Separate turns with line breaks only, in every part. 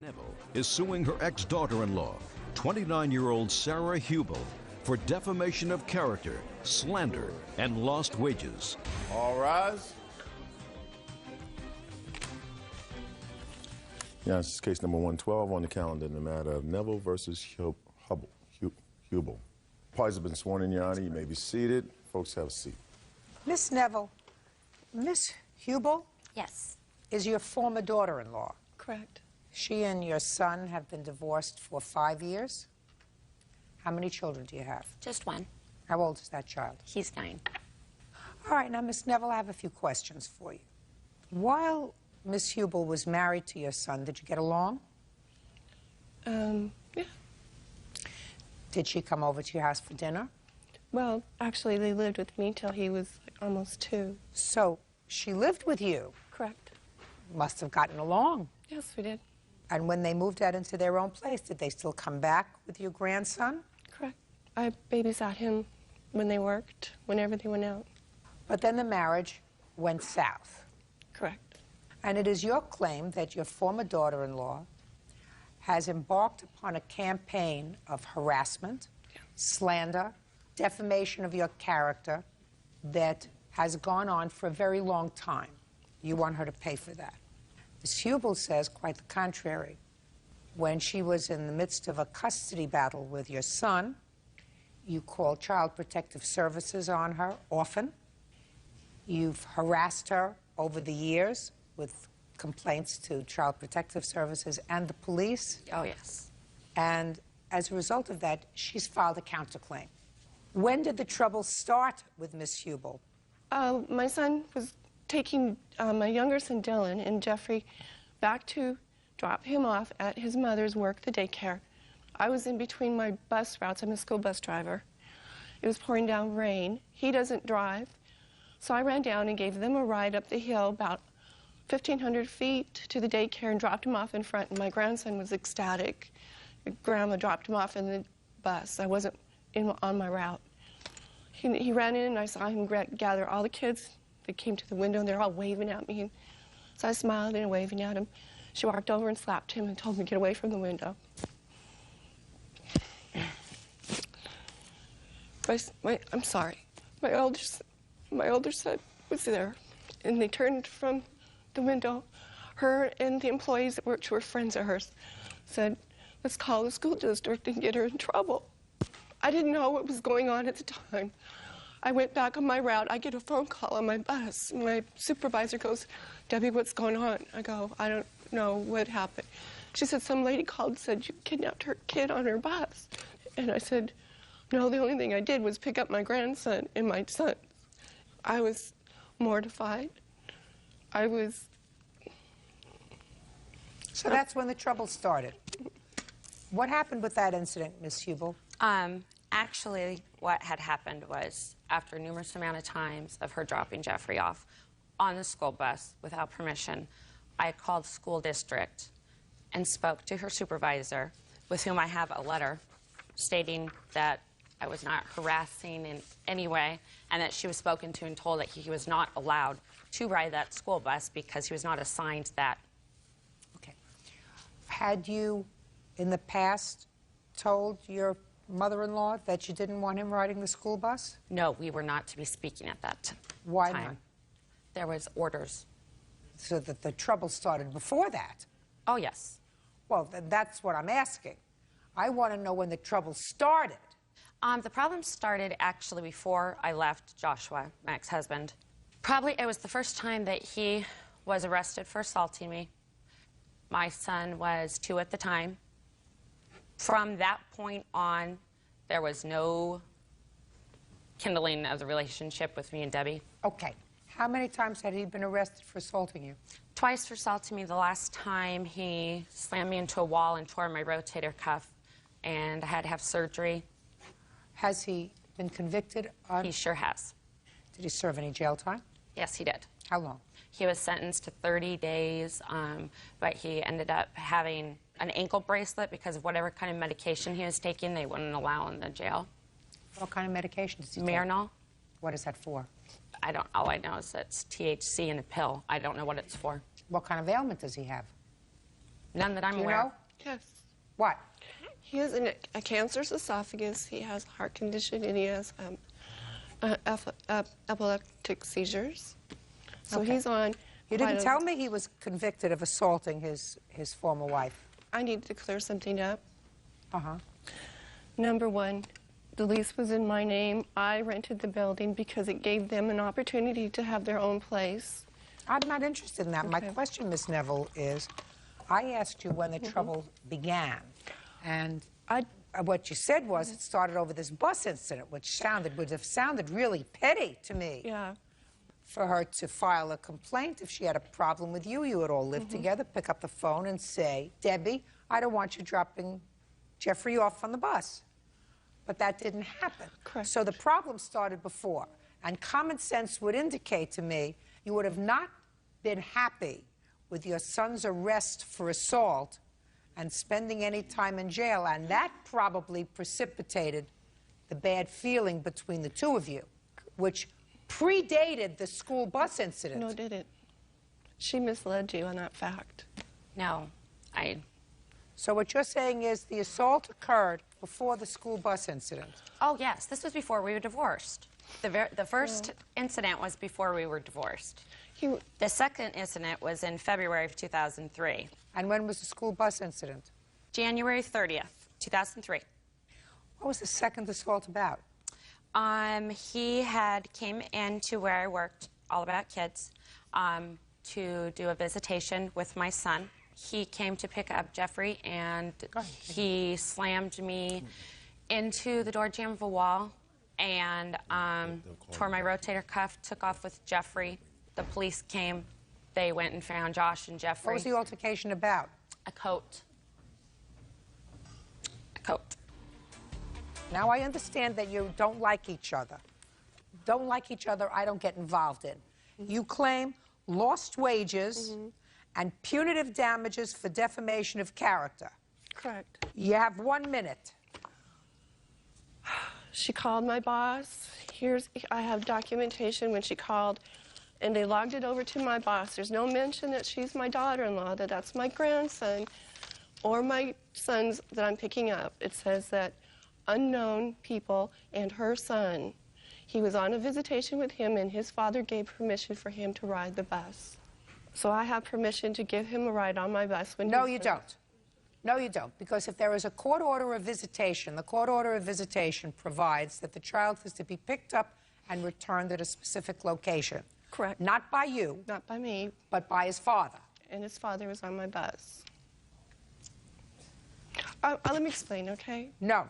Neville is suing her ex-daughter-in-law, 29-year-old Sarah Hubel, for defamation of character, slander, and lost wages.
All rise.
Yeah, this is case number 112 on the calendar in the matter of Neville versus Hubel. Parties have been sworn in, Your Honor. You may be seated. Folks, have a seat.
Miss Neville, Miss Hubel?
Yes.
Is your former daughter-in-law?
Correct.
She and your son have been divorced for 5 years? How many children do you have?
Just one.
How old is that child?
He's 9.
All right, now, Miss Neville, I have a few questions for you. While Miss Hubel was married to your son, did you get along?
Yeah.
Did she come over to your house for dinner?
Well, actually, they lived with me till he was almost 2.
So, she lived with you?
Correct.
Must have gotten along.
Yes, we did.
And when they moved out into their own place, did they still come back with your grandson?
Correct. I babysat him when they worked, whenever they went out.
But then the marriage went south.
Correct.
And it is your claim that your former daughter-in-law has embarked upon a campaign of harassment, slander, defamation of your character that has gone on for a very long time. You want her to pay for that. Ms. Hubel says quite the contrary. When she was in the midst of a custody battle with your son, you called Child Protective Services on her often. You've harassed her over the years with complaints to Child Protective Services and the police.
Oh, yes.
And as a result of that, she's filed a counterclaim. When did the trouble start with Miss Hubel?
My son was taking my younger son, Dylan, and Jeffrey back to drop him off at his mother's work, the daycare. I was in between my bus routes. I'm a school bus driver. It was pouring down rain. He doesn't drive. So I ran down and gave them a ride up the hill about 1,500 feet to the daycare and dropped him off in front, and my grandson was ecstatic. Grandma dropped him off in the bus. I wasn't on my route. He ran in, and I saw him gather all the kids that came to the window, and they're all waving at me. So I smiled and waving at him. She walked over and slapped him and told him to get away from the window. I'm sorry. My older son was there, and they turned from the window. Her and the employees that were friends of hers said, let's call the school district and get her in trouble. I didn't know what was going on at the time. I went back on my route. I get a phone call on my bus. My supervisor goes, Debbie, what's going on? I go, I don't know what happened. She said, some lady called and said you kidnapped her kid on her bus. And I said, no, the only thing I did was pick up my grandson and my son. I was mortified.
So that's when the trouble started. What happened with that incident, Miss Hubel?
Actually, what had happened was, after numerous amount of times of her dropping Jeffrey off on the school bus without permission, I called the school district and spoke to her supervisor, with whom I have a letter stating that I was not harassing in any way, and that she was spoken to and told that he was not allowed to ride that school bus because he was not assigned that.
Okay. Had you, in the past, told your mother-in-law that you didn't want him riding the school bus?
No, we were not to be speaking at that time.
Why not?
There was orders.
So that the trouble started before that?
Oh, yes.
Well, then that's what I'm asking. I want to know when the trouble started.
The problem started actually before I left Joshua, my ex-husband. Probably it was the first time that he was arrested for assaulting me. My son was 2 at the time. From that point on, there was no kindling of the relationship with me and Debbie.
Okay. How many times had he been arrested for assaulting you?
Twice for assaulting me. The last time he slammed me into a wall and tore my rotator cuff, and I had to have surgery.
Has he been convicted?
He sure has.
Did he serve any jail time?
Yes, he did.
How long?
He was sentenced to 30 days, but he ended up having an ankle bracelet because of whatever kind of medication he was taking. They wouldn't allow in the jail.
What kind of medication does he take?
Marinol.
What is that for?
I don't. All I know is it's THC in a pill. I don't know what it's for.
What kind of ailment does he have?
None that I'm
Do you
aware
know?
of.
Yes.
What?
He has a cancerous esophagus, he has heart condition, and he has epileptic seizures. So
Okay.
he's on...
You
quite
didn't
a-
tell me he was convicted of assaulting his former wife.
I need to clear something up.
Uh-huh.
Number one, the lease was in my name. I rented the building because it gave them an opportunity to have their own place.
I'm not interested in that. My
Okay.
question, Miss Neville, is I asked you when the trouble began, and what you said was it started over this bus incident, which would have sounded really petty to me.
Yeah.
For her to file a complaint if she had a problem with you. You would all live together, pick up the phone and say, Debbie, I don't want you dropping Jeffrey off on the bus. But that didn't happen.
Correct.
So the problem started before. And common sense would indicate to me you would have not been happy with your son's arrest for assault and spending any time in jail. And that probably precipitated the bad feeling between the two of you, which predated the school bus incident.
No, it didn't. She misled you on that fact.
No,
So what you're saying is the assault occurred before the school bus incident.
Oh, yes, this was before we were divorced. The first incident was before we were divorced. The second incident was in February of 2003.
And when was the school bus incident?
January 30th, 2003.
What was the second assault about?
He came into where I worked, All About Kids, to do a visitation with my son. He came to pick up Jeffrey, and he slammed me into the door jamb of a wall and tore my rotator cuff, took off with Jeffrey. The police came. They went and found Josh and Jeffrey.
What was the altercation about?
A coat. A coat.
Now, I understand that you don't like each other. Don't like each other, I don't get involved in. You claim lost wages and punitive damages for defamation of character.
Correct.
You have 1 minute.
She called my boss. I have documentation when she called, and they logged it over to my boss. There's no mention that she's my daughter-in-law, that that's my grandson, or my sons that I'm picking up. It says that unknown people and her son. He was on a visitation with him, and his father gave permission for him to ride the bus. So I have permission to give him a ride on my bus when
No, you don't. No, you don't. Because if there is a court order of visitation, the court order of visitation provides that the child is to be picked up and returned at a specific location.
Correct.
Not by you.
Not by me.
But by his father.
And his father was on my bus. Let me explain, okay?
No.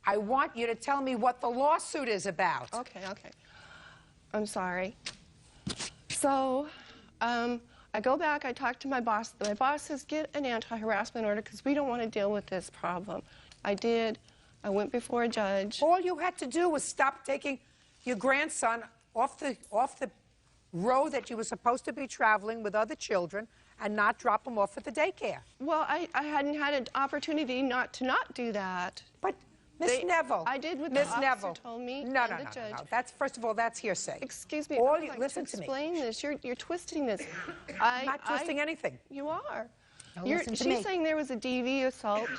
I want you to tell me what the lawsuit is about.
Okay. I'm sorry. So, I go back, I talk to my boss. My boss says, get an anti-harassment order because we don't want to deal with this problem. I did. I went before a judge.
All you had to do was stop taking your grandson off the road that you were supposed to be traveling with other children and not drop him off at the daycare.
Well, I hadn't had an opportunity not do that.
But, Miss Neville.
I did what
Miss
the officer
Neville
told me.
No,
and
no,
the
no,
judge.
no. That's, first of all, that's hearsay.
Excuse me.
All
I'd
you,
like
listen
to
to me.
explain this. You're twisting this.
I'm not twisting anything.
You are.
Now listen to me.
She's saying there was a DV assault,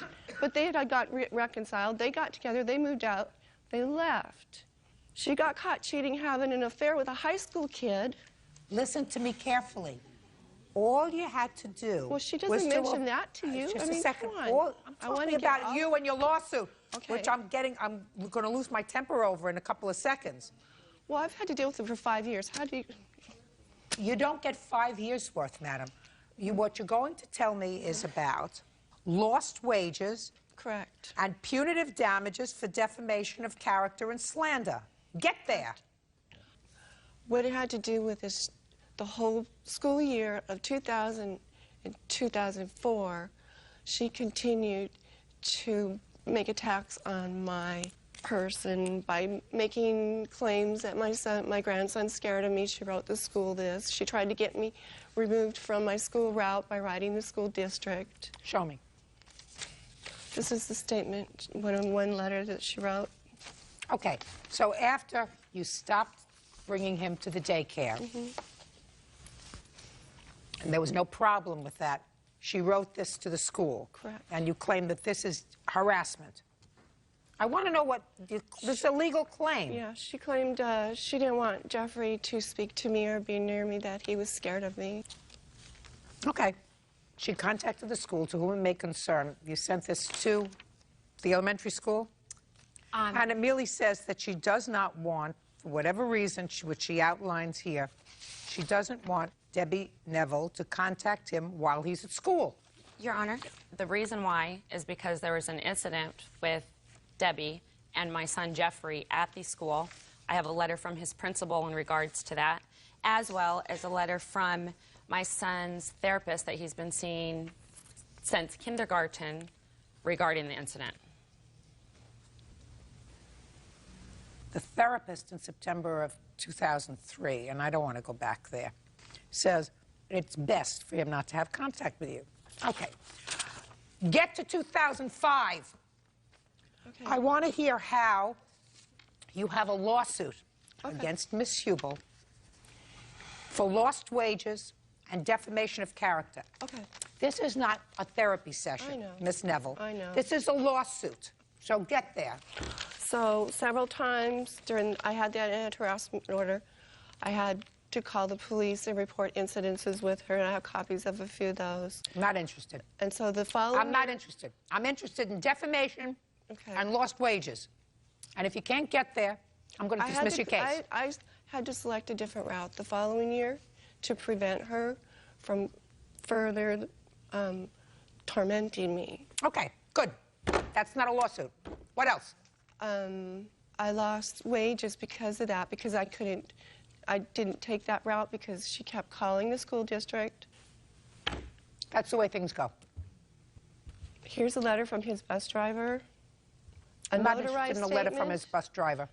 but they had got reconciled. They got together. They moved out. They left. She got caught cheating, having an affair with a high school kid.
Listen to me carefully. All you had to do.
Well, she
was
doesn't mention that to you.
Just
I mean,
a second.
come on.
I'm
I wanna
talking
get
about
all-
you and your lawsuit,
Okay.
which I'm going to lose my temper over in a couple of seconds.
Well, I've had to deal with it for 5 years. How do you...
You don't get 5 years' worth, madam. What you're going to tell me is about lost wages.
Correct.
And punitive damages for defamation of character and slander. Get there.
What it had to do with is the whole school year of 2000 and 2004, she continued to make attacks on my person by making claims that my grandson scared of me. She wrote the school this. She tried to get me removed from my school route by writing the school district.
Show me.
This is the statement, one letter that she wrote.
Okay, so after you stopped bringing him to the daycare, and there was no problem with that she wrote this to the school.
Correct.
And you claim that this is harassment. I want to know what, this is a legal claim.
Yeah, she claimed she didn't want Jeffrey to speak to me or be near me, that he was scared of me.
Okay. She contacted the school, to whom it may concern. You sent this to the elementary school? And it merely says that she does not want, for whatever reason, which she outlines here, she doesn't want Debbie Neville to contact him while he's at school.
Your Honor, the reason why is because there was an incident with Debbie and my son Jeffrey at the school. I have a letter from his principal in regards to that, as well as a letter from my son's therapist that he's been seeing since kindergarten regarding the incident.
The therapist in September of 2003, and I don't want to go back there, says it's best for him not to have contact with you. Okay. Get to 2005. Okay. I want to hear how you have a lawsuit against Miss Hubel for lost wages and defamation of character.
Okay.
This is not a therapy session,
I know.
Miss Neville.
I know.
This is a lawsuit. So get there.
So several times I had that anti-harassment order. I had to call the police and report incidences with her, and I have copies of a few of those.
Not interested.
And so the following...
I'm not interested. I'm interested in defamation and lost wages. And if you can't get there, I'm going to dismiss your case.
I had to select a different route the following year to prevent her from further tormenting me.
Okay, good. That's not a lawsuit. What else?
I lost wages because of that, because I didn't take that route because she kept calling the school district.
That's the way things go.
Here's a letter from his bus driver.
I'm not interested in a letter from his bus driver.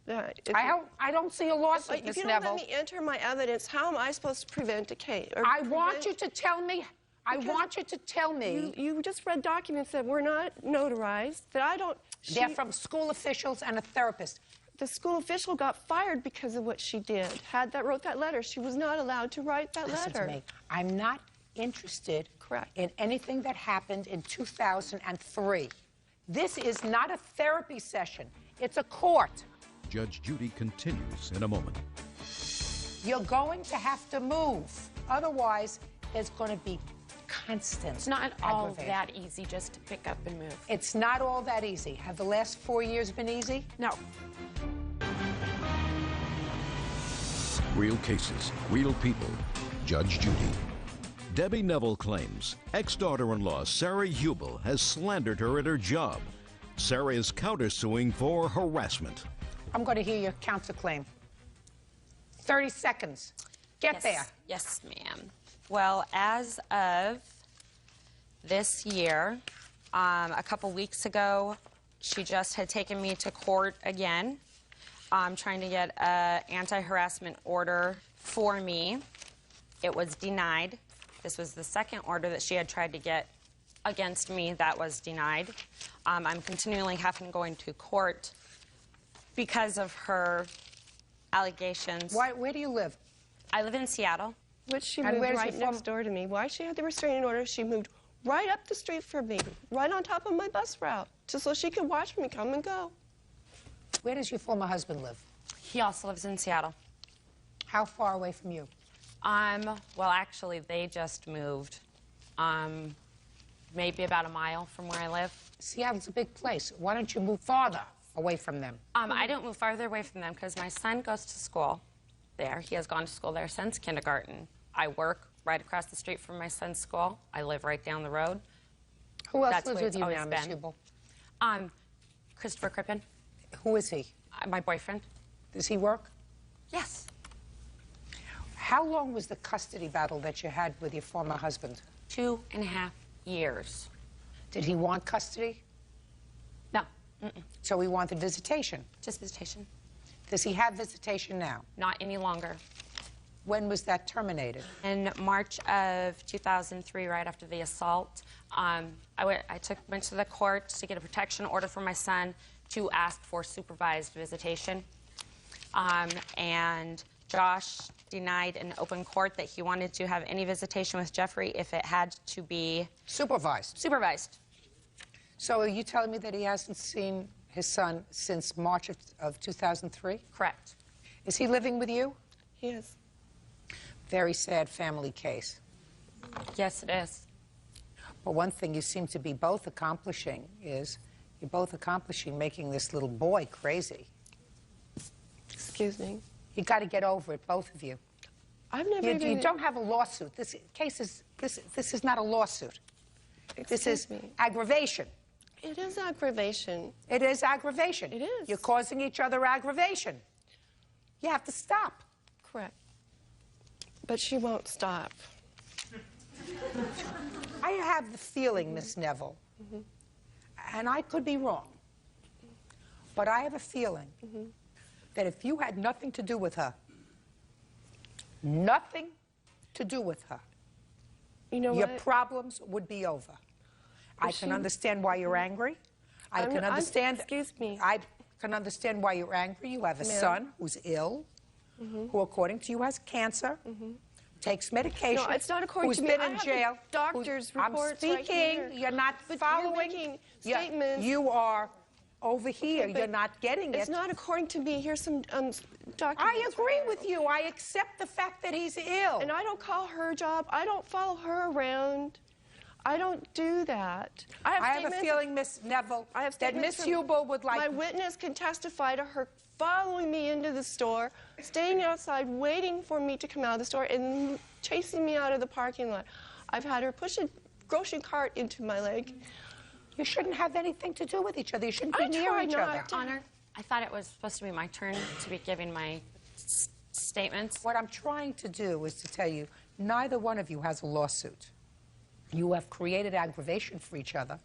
I don't see a lawsuit, Miss Neville.
If you don't let me enter my evidence, how am I supposed to prevent a case?
I want you to tell me. I want you to tell me.
You just read documents that were not notarized, that I don't...
They're from school officials and a therapist.
The school official got fired because of what she did. Wrote that letter. She was not allowed to write that letter.
Listen to me. I'm not interested in anything that happened in 2003. This is not a therapy session. It's a court.
Judge Judy continues in a moment.
You're going to have to move. Otherwise, there's going to be constant
It's not all that easy just to pick up and move.
It's not all that easy. Have the last 4 years been easy?
No.
Real cases, real people. Judge Judy. Debbie Neville claims ex-daughter-in-law Sarah Hubel has slandered her at her job. Sarah is countersuing for harassment.
I'm going to hear your counterclaim. 30 seconds. Get there.
Yes, ma'am. Well, as of this year, a couple weeks ago, she just had taken me to court again, trying to get an anti-harassment order for me. It was denied. This was the second order that she had tried to get against me that was denied. I'm continually having to go into court because of her allegations.
Where do you live?
I live in Seattle.
Which she moved right next door to me. Why she had the restraining order, she moved right up the street from me, right on top of my bus route, just so she could watch me come and go.
Where does your former husband live?
He also lives in Seattle.
How far away from you?
Well, actually, they just moved. Maybe about a mile from where I live.
Seattle's a big place. Why don't you move farther away from them?
I don't move farther away from them because my son goes to school there. He has gone to school there since kindergarten. I work right across the street from my son's school. I live right down the road.
Who else lives with you now, Miss Hubel?
Christopher Crippen.
Who is he?
My boyfriend.
Does he work?
Yes.
How long was the custody battle that you had with your former husband?
2.5 years.
Did he want custody?
No.
So he wanted visitation?
Just visitation.
Does he have visitation now?
Not any longer.
When was that terminated?
In March of 2003, right after the assault, I went to the court to get a protection order for my son to ask for supervised visitation. And Josh denied in open court that he wanted to have any visitation with Jeffrey if it had to be
Supervised.
supervised.
So are you telling me that he hasn't seen his son since March of 2003?
Correct.
Is he living with you?
He is.
Very sad family case.
Yes, it is.
But one thing you seem to be both accomplishing is you're both accomplishing making this little boy crazy.
Excuse me.
You got to get over it, both of you.
I've never
You
even...
don't have a lawsuit. This case is this is not a lawsuit. This is
Excuse me.
aggravation.
It is aggravation.
It is aggravation.
It is.
You're causing each other aggravation. You have to stop.
Correct. But she won't stop.
I have the feeling, Miss Neville, and I could be wrong, but I have a feeling that if you had nothing to do with her, nothing to do with her,
You know
your
what?
problems would be over. I can understand why you're angry. I can understand.
Excuse me.
I can understand why you're angry. You have a son who's ill, who, according to you, has cancer, takes medication.
No, it's not according
who's
to me.
been
I
in
have the
jail.
doctor's
I'm
reports right
speaking.
here.
You're not
But
following.
you're making statements.
You are over here.
But
You're not getting
It's
it.
not according to me. Here's some documents.
I agree
right
with
here.
you. I accept the fact that he's ill.
And I don't call her job. I don't follow her around. I don't do that.
I have a
statements-
feeling, Miss Neville,
I have
that
statements
Miss
from-
Hubel would like.
My witness can testify to her following me into the store, staying outside, waiting for me to come out of the store, and chasing me out of the parking lot. I've had her push a grocery cart into my leg.
You shouldn't have anything to do with each other. You shouldn't be
I
near
try
each
not
other.
to.
Honor, I thought it was supposed to be my turn to be giving my statements.
What I'm trying to do is to tell you, neither one of you has a lawsuit. You have created aggravation for each other.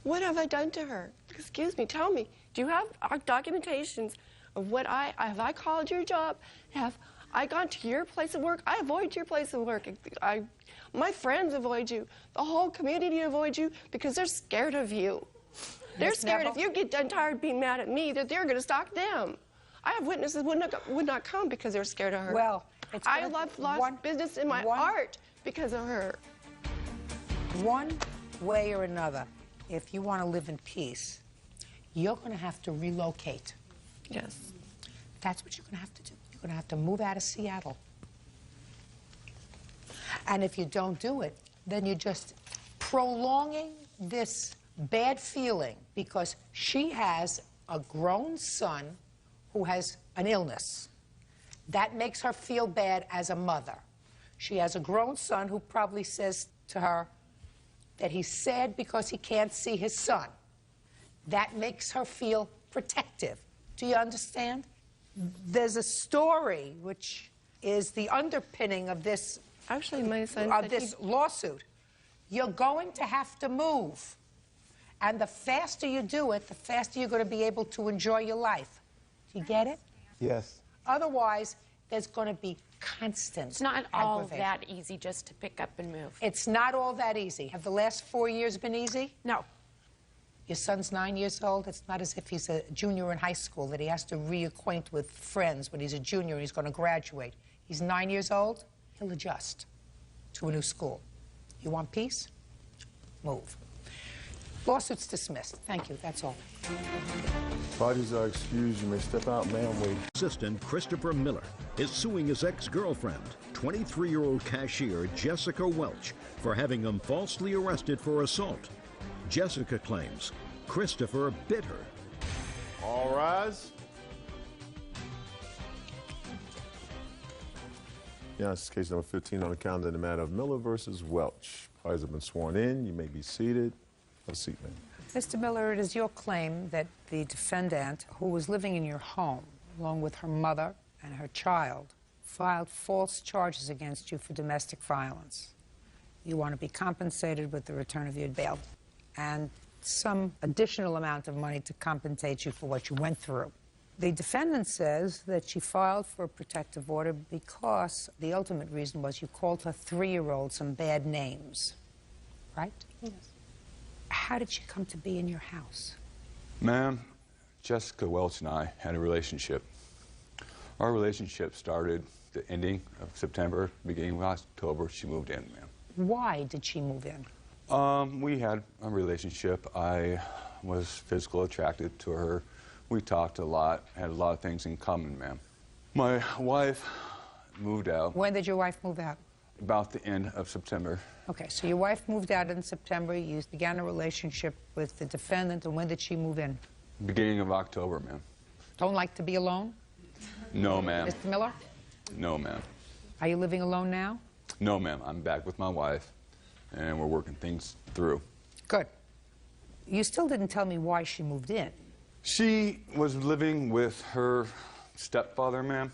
What have I done to her? Excuse me, tell me. Do you have documentations of what have I called your job? Have I gone to your place of work? I avoid your place of work. My friends avoid you. The whole community avoids you because they're scared of you. They're
Miss
scared
Neville?
if you get done tired being mad at me that they're going to stalk them. I have witnesses would not come because they're scared of her.
Well, it's
I
gonna-
lost
one-
business in my
one-
art because of her.
One way or another, if you want to live in peace, you're going to have to relocate.
Yes.
That's what you're going to have to do. You're going to have to move out of Seattle. And if you don't do it, then you're just prolonging this bad feeling because she has a grown son who has an illness. That makes her feel bad as a mother. She has a grown son who probably says to her that he's sad because he can't see his son. That makes her feel protective. Do you understand? There's a story which is the underpinning of this
Actually, my son
of
said
this lawsuit. You're going to have to move. And the faster you do it, the faster you're going to be able to enjoy your life. Do you get it?
Yes.
Otherwise, there's going to be constant
It's not all
aggravation.
that easy just to pick up and move.
It's not all that easy. Have the last 4 years been easy?
No.
Your son's 9 years old. It's not as if he's a junior in high school that he has to reacquaint with friends when he's a junior and he's going to graduate. He's 9 years old. He'll adjust to a new school. You want peace? Move. Lawsuit's dismissed. Thank you. That's all.
Parties are excused. You may step out, ma'am. Wait.
Assistant Christopher Miller is suing his ex-girlfriend, 23-year-old cashier Jessica Welch, for having him falsely arrested for assault. Jessica claims Christopher bit her.
All rise. Yeah, this is case number 15 on the calendar in the matter of Miller versus Welch. Parties have been sworn in. You may be seated. Have a seat, ma'am.
Mr. Miller, it is your claim that the defendant, who was living in your home, along with her mother and her child, filed false charges against you for domestic violence. You want to be compensated with the return of your bail and some additional amount of money to compensate you for what you went through. The defendant says that she filed for a protective order because the ultimate reason was you called her 3-year-old some bad names, right?
Yes.
How did she come to be in your house?
Ma'am, Jessica Welch and I had a relationship. Our relationship started the ending of September, beginning of October. She moved in, ma'am.
Why did she move in?
We had a relationship. I was physically attracted to her. We talked a lot, had a lot of things in common, ma'am. My wife moved out
When did your wife move out?
about the end of September.
Okay, so your wife moved out in September. You began a relationship with the defendant, and when did she move in?
Beginning of October, ma'am.
Don't like to be alone?
No, ma'am.
Mr. Miller?
No, ma'am.
Are you living alone now?
No, ma'am. I'm back with my wife, and we're working things through.
Good. You still didn't tell me why she moved in.
She was living with her stepfather, ma'am,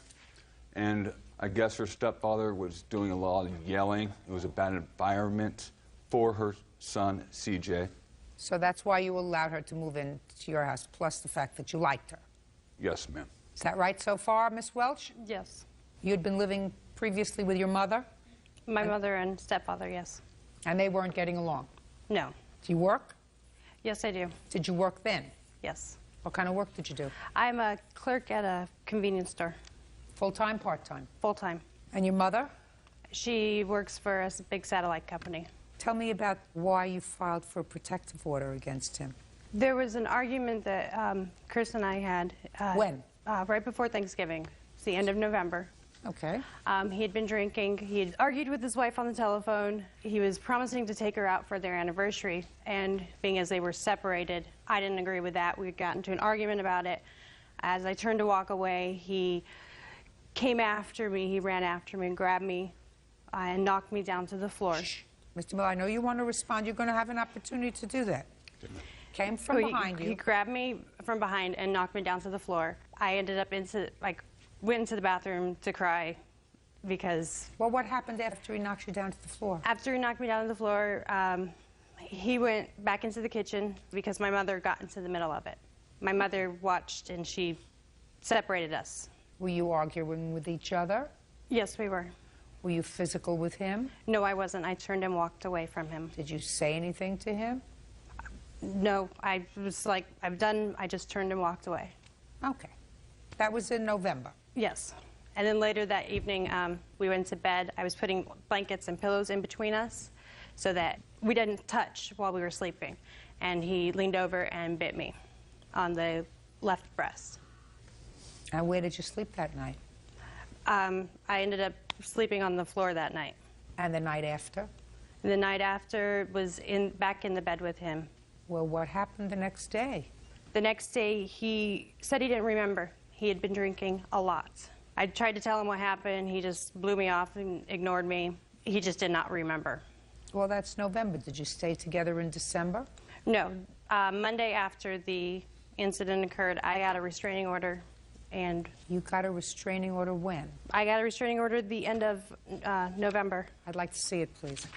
and I guess her stepfather was doing a lot of yelling. It was a bad environment for her son, CJ.
So that's why you allowed her to move into your house, plus the fact that you liked her.
Yes, ma'am.
Is that right so far, Miss Welch?
Yes.
You'd been living previously with your mother,
My mother and stepfather, yes.
and they weren't getting along.
No.
Do you work?
Yes, I do.
Did you work then?
Yes.
What kind of work did you do?
I'm a clerk at a convenience store,
Full-time, part-time?
full-time.
And your mother?
She works for a big satellite company.
Tell me about why you filed for a protective order against him.
There was an argument that Chris and I had.
When?
Right before Thanksgiving. It's the end of November.
Okay.
He had been drinking. He had argued with his wife on the telephone. He was promising to take her out for their anniversary. And being as they were separated, I didn't agree with that. We got into an argument about it. As I turned to walk away, he came after me. He ran after me and grabbed me and knocked me down to the floor.
Shh. Mr. Miller, I know you want to respond. You're going to have an opportunity to do that. Came from
So
behind
he
you.
grabbed me from behind and knocked me down to the floor. I ended up went into the bathroom to cry because
Well, what happened after he knocked you down to the floor?
after he knocked me down to the floor, he went back into the kitchen because my mother got into the middle of it. My mother watched and she separated us.
Were you arguing with each other?
Yes, we were.
Were you physical with him?
No, I wasn't. I turned and walked away from him.
Did you say anything to him?
No, I was like, I'm done. I just turned and walked away.
Okay. That was in November.
Yes. And then later that evening, we went to bed. I was putting blankets and pillows in between us so that we didn't touch while we were sleeping. And he leaned over and bit me on the left breast.
And where did you sleep that night?
I ended up sleeping on the floor that night.
And the night after?
The night after was back in the bed with him.
Well, what happened the next day?
The next day, he said he didn't remember. He had been drinking a lot. I tried to tell him what happened. He just blew me off and ignored me. He just did not remember.
Well, that's November. Did you stay together in December?
No. Monday after the incident occurred, I got a restraining order, and
You got a restraining order when?
I got a restraining order at the end of November.
I'd like to see it, please.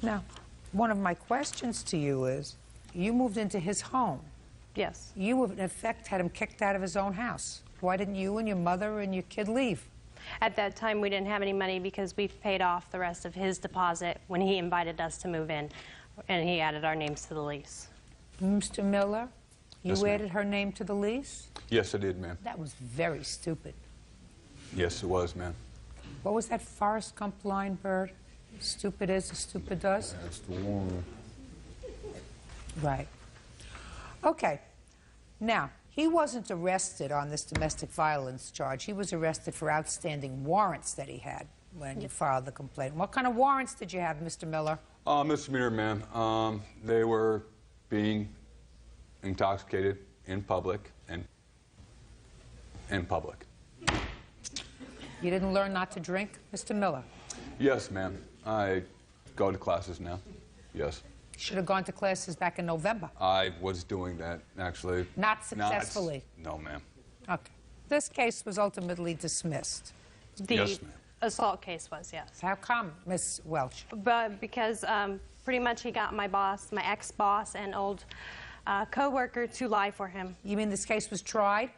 Now, one of my questions to you is, you moved into his home.
Yes.
You, in effect, had him kicked out of his own house. Why didn't you and your mother and your kid leave?
At that time, we didn't have any money because we paid off the rest of his deposit when he invited us to move in, and he added our names to the lease.
Mr. Miller, you
Yes, ma'am.
added her name to the lease?
Yes, I did, ma'am.
That was very stupid.
Yes, it was, ma'am.
What was that Forrest Gump line, Bird? Stupid is as stupid does?
That's the one.
Right. Okay. Now, he wasn't arrested on this domestic violence charge. He was arrested for outstanding warrants that he had when you filed the complaint. What kind of warrants did you have, Mr. Miller?
Misdemeanor, ma'am. They were being intoxicated in public and in public.
You didn't learn not to drink, Mr. Miller?
Yes, ma'am. I go to classes now. Yes.
Should have gone to classes back in November.
I was doing that, actually.
Not successfully.
No, ma'am.
Okay. This case was ultimately dismissed.
The
Yes, ma'am.
assault case was, yes.
How come, Miss Welch?
But because pretty much he got my boss, my ex-boss and old co-worker to lie for him.
You mean this case was tried?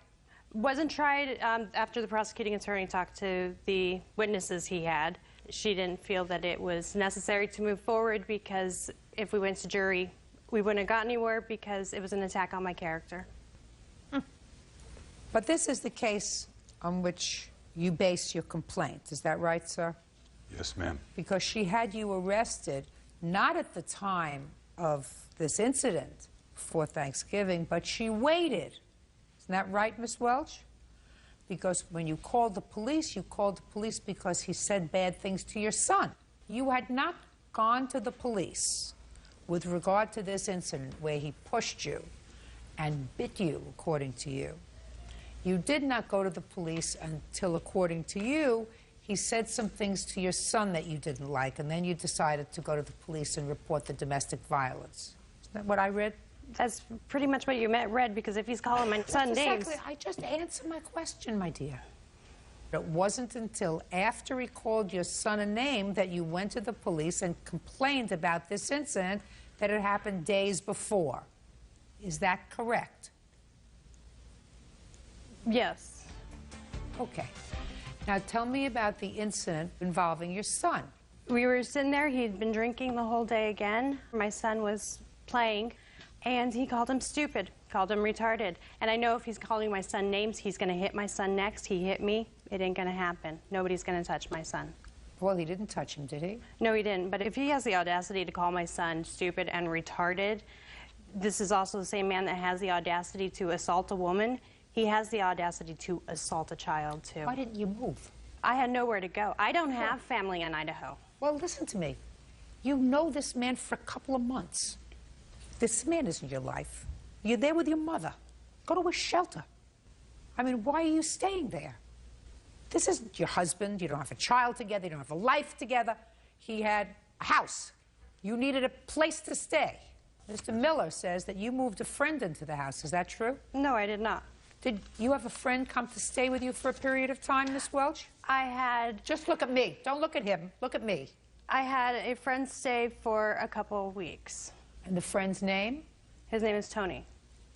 Wasn't tried after the prosecuting attorney talked to the witnesses he had. She didn't feel that it was necessary to move forward because if we went to jury, we wouldn't have got anywhere because it was an attack on my character.
But this is the case on which you base your complaint. Is that right, sir?
Yes, ma'am.
Because she had you arrested not at the time of this incident for Thanksgiving, but she waited. Isn't that right, Miss Welch? Because when you called the police because he said bad things to your son. You had not gone to the police with regard to this incident where he pushed you and bit you, according to you. You did not go to the police until, according to you, he said some things to your son that you didn't like, and then you decided to go to the police and report the domestic violence. Isn't that what I read?
That's pretty much what you read, because if he's calling my son names...
Exactly. I just answered my question, my dear. It wasn't until after he called your son a name that you went to the police and complained about this incident that had happened days before. Is that correct?
Yes.
Okay. Now tell me about the incident involving your son.
We were sitting there. He'd been drinking the whole day again. My son was playing, and he called him stupid, called him retarded. And I know if he's calling my son names, he's going to hit my son next. He hit me. It ain't going to happen. Nobody's going to touch my son.
Well, he didn't touch him, did he?
No, he didn't. But if he has the audacity to call my son stupid and retarded, this is also the same man that has the audacity to assault a woman. He has the audacity to assault a child, too.
Why didn't you move?
I had nowhere to go. I don't have family in Idaho.
Well, listen to me. You know this man for a couple of months. This man isn't your life. You're there with your mother. Go to a shelter. I mean, why are you staying there? This isn't your husband. You don't have a child together. You don't have a life together. He had a house. You needed a place to stay. Mr. Miller says that you moved a friend into the house. Is that true?
No, I did not.
Did you have a friend come to stay with you for a period of time, Miss Welch?
I had...
Just look at me. Don't look at him. Look at me.
I had a friend stay for a couple of weeks.
And the friend's name?
His name is Tony.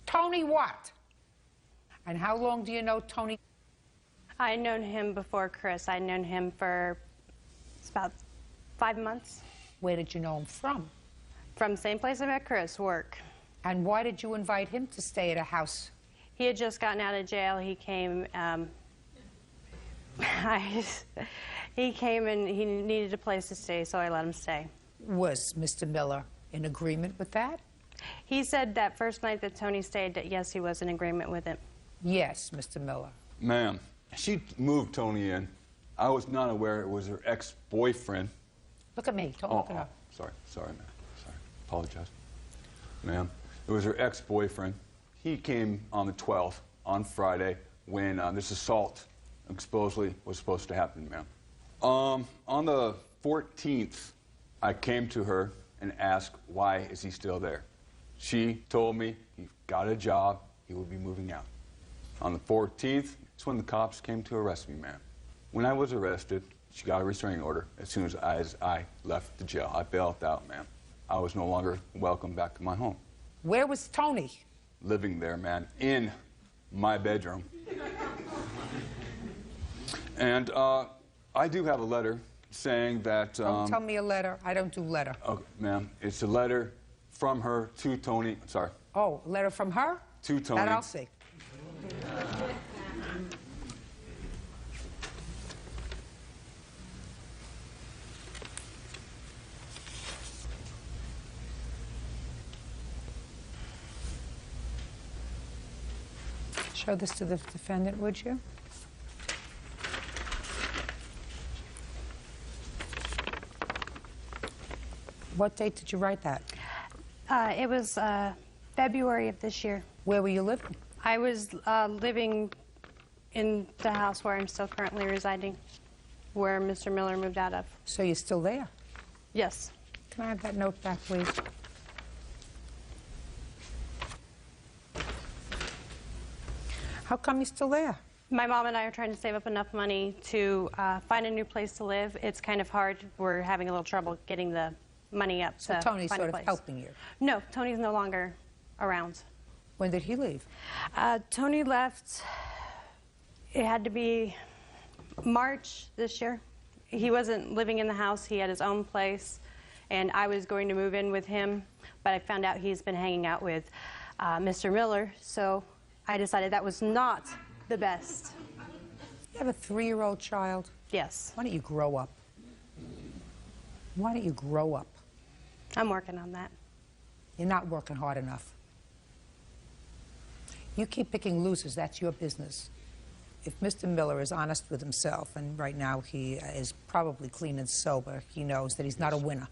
Tony what? And how long do you know Tony?
I'd known him before Chris. I'd known him for about 5 months.
Where did you know him from?
From the same place I met Chris, work.
And why did you invite him to stay at a house?
He had just gotten out of jail. He came, he came and he needed a place to stay, so I let him stay.
Was Mr. Miller in agreement with that?
He said that first night that Tony stayed that, yes, he was in agreement with it.
Yes, Mr. Miller.
Ma'am, she moved Tony in. I was not aware it was her ex-boyfriend.
Look at me. Don't look at her.
Sorry, ma'am. Sorry. Apologize. Ma'am, it was her ex-boyfriend. He came on the 12th, on Friday, when this assault supposedly was supposed to happen, ma'am. On the 14th, I came to her and asked, why is he still there? She told me he got a job, he would be moving out. On the 14th, it's when the cops came to arrest me, ma'am. When I was arrested, she got a restraining order as soon as I left the jail. I bailed out, ma'am. I was no longer welcome back to my home.
Where was Tony?
Living there, man, in my bedroom. And I do have a letter saying that...
Don't tell me a letter. I don't do letter.
Okay, ma'am, it's a letter from her to Tony. Sorry.
Oh, a letter from her?
To Tony.
That I'll see. Show this to the defendant, would you? What date did you write that?
It was February of this year.
Where were you living?
I was living in the house where I'm still currently residing, where Mr. Miller moved out of.
So you're still there?
Yes.
Can I have that note back, please? How come you're still there?
My mom and I are trying to save up enough money to find a new place to live. It's kind of hard. We're having a little trouble getting the money up
So
to
Tony's
find a
sort of
place.
helping you.
No, Tony's no longer around.
When did he leave?
Tony left It had to be March this year. He wasn't living in the house. He had his own place, and I was going to move in with him, but I found out he's been hanging out with Mr. Miller, so I decided that was not the best.
You have a 3-year-old child?
Yes.
Why don't you grow up? Why don't you grow up?
I'm working on that.
You're not working hard enough. You keep picking losers, that's your business. If Mr. Miller is honest with himself, and right now he is probably clean and sober, he knows that he's not a winner.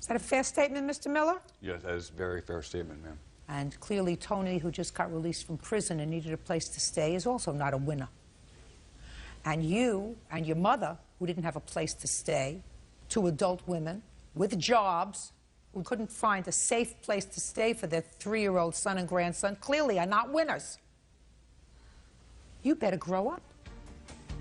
Is that a fair statement, Mr. Miller?
Yes, that is a very fair statement, ma'am.
And clearly Tony, who just got released from prison and needed a place to stay, is also not a winner. And you and your mother, who didn't have a place to stay, 2 adult women with jobs who couldn't find a safe place to stay for their 3-year-old son and grandson, clearly are not winners. You better grow up.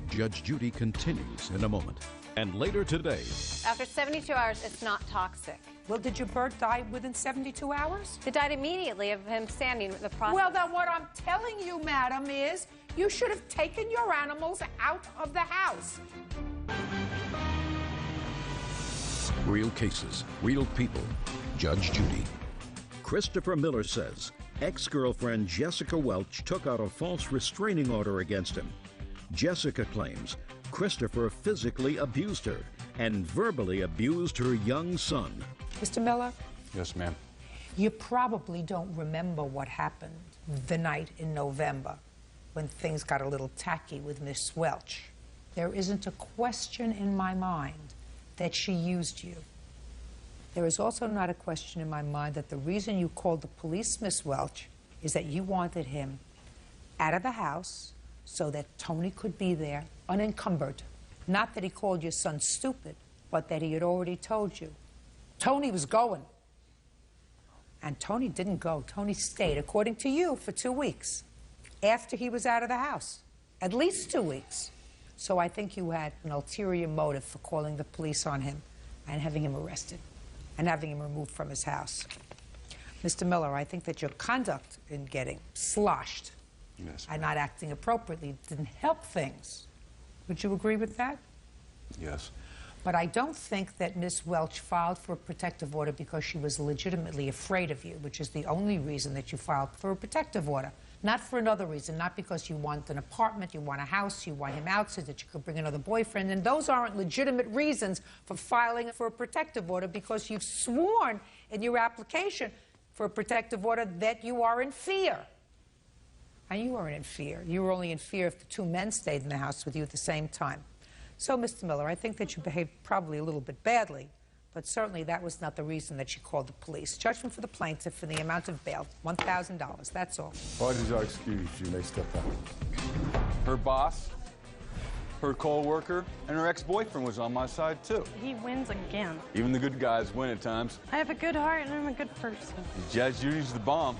Judge Judy continues in a moment. And later today,
After 72 hours, it's not toxic.
Well, did your bird die within 72 hours?
It died immediately of him standing the process.
Well, then what I'm telling you, madam, is you should have taken your animals out of the house.
real cases, real people. Judge Judy. Christopher Miller says ex-girlfriend Jessica Welch took out a false restraining order against him. Jessica claims Christopher physically abused her and verbally abused her young son.
Mr. Miller?
Yes, ma'am.
You probably don't remember what happened the night in November when things got a little tacky with Miss Welch. There isn't a question in my mind that she used you. There is also not a question in my mind that the reason you called the police, Miss Welch, is that you wanted him out of the house so that Tony could be there unencumbered. Not that he called your son stupid, but that he had already told you. Tony was going. And Tony didn't go. Tony stayed, according to you, for 2 weeks after he was out of the house. At least 2 weeks. So I think you had an ulterior motive for calling the police on him and having him arrested and having him removed from his house. Mr. Miller, I think that your conduct in getting sloshed and not acting appropriately didn't help things. Would you agree with that?
Yes.
But I don't think that Miss Welch filed for a protective order because she was legitimately afraid of you, which is the only reason that you filed for a protective order. Not for another reason, not because you want an apartment, you want a house, you want him out so that you could bring another boyfriend. And those aren't legitimate reasons for filing for a protective order because you've sworn in your application for a protective order that you are in fear. And you weren't in fear. You were only in fear if the 2 men stayed in the house with you at the same time. So, Mr. Miller, I think that you behaved probably a little bit badly, but certainly that was not the reason that you called the police. Judgment for the plaintiff for the amount of bail, $1,000, that's all.
Parties are excused. You may step out.
Her boss, her co-worker, and her ex-boyfriend was on my side, too.
He wins again.
Even the good guys win at times.
I have a good heart and I'm a good person.
Judge Judy's the bomb.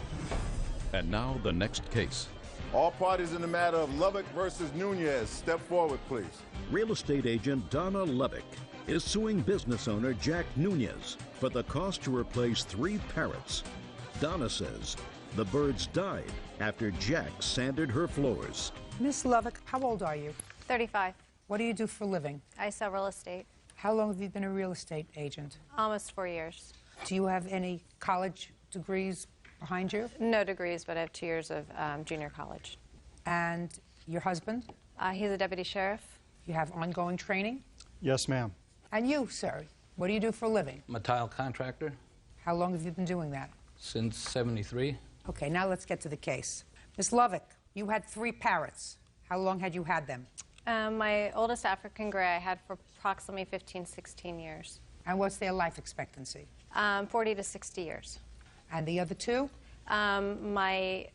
And now the next case.
All parties in the matter of Lubbock versus Nunez, step forward, please.
Real estate agent Donna Levick is suing business owner Jack Nunez for the cost to replace 3 parrots. Donna says the birds died after Jack sanded her floors.
Miss Lovick, how old are you?
35.
What do you do for a living?
I sell real estate.
How long have you been a real estate agent?
Almost 4 years.
Do you have any college degrees behind you?
No degrees, but I have 2 years of junior college.
And your husband?
He's a deputy sheriff.
You have ongoing training?
Yes, ma'am.
And you, sir, what do you do for a living?
I'm a tile contractor
How long have you been doing that?
since '73.
Okay, now let's get to the case. Miss Lovick, you had 3 parrots. How long had you had them?
My oldest African gray I had for approximately 15, 16 years.
And what's their life expectancy?
40 to 60 years.
And the other 2?
My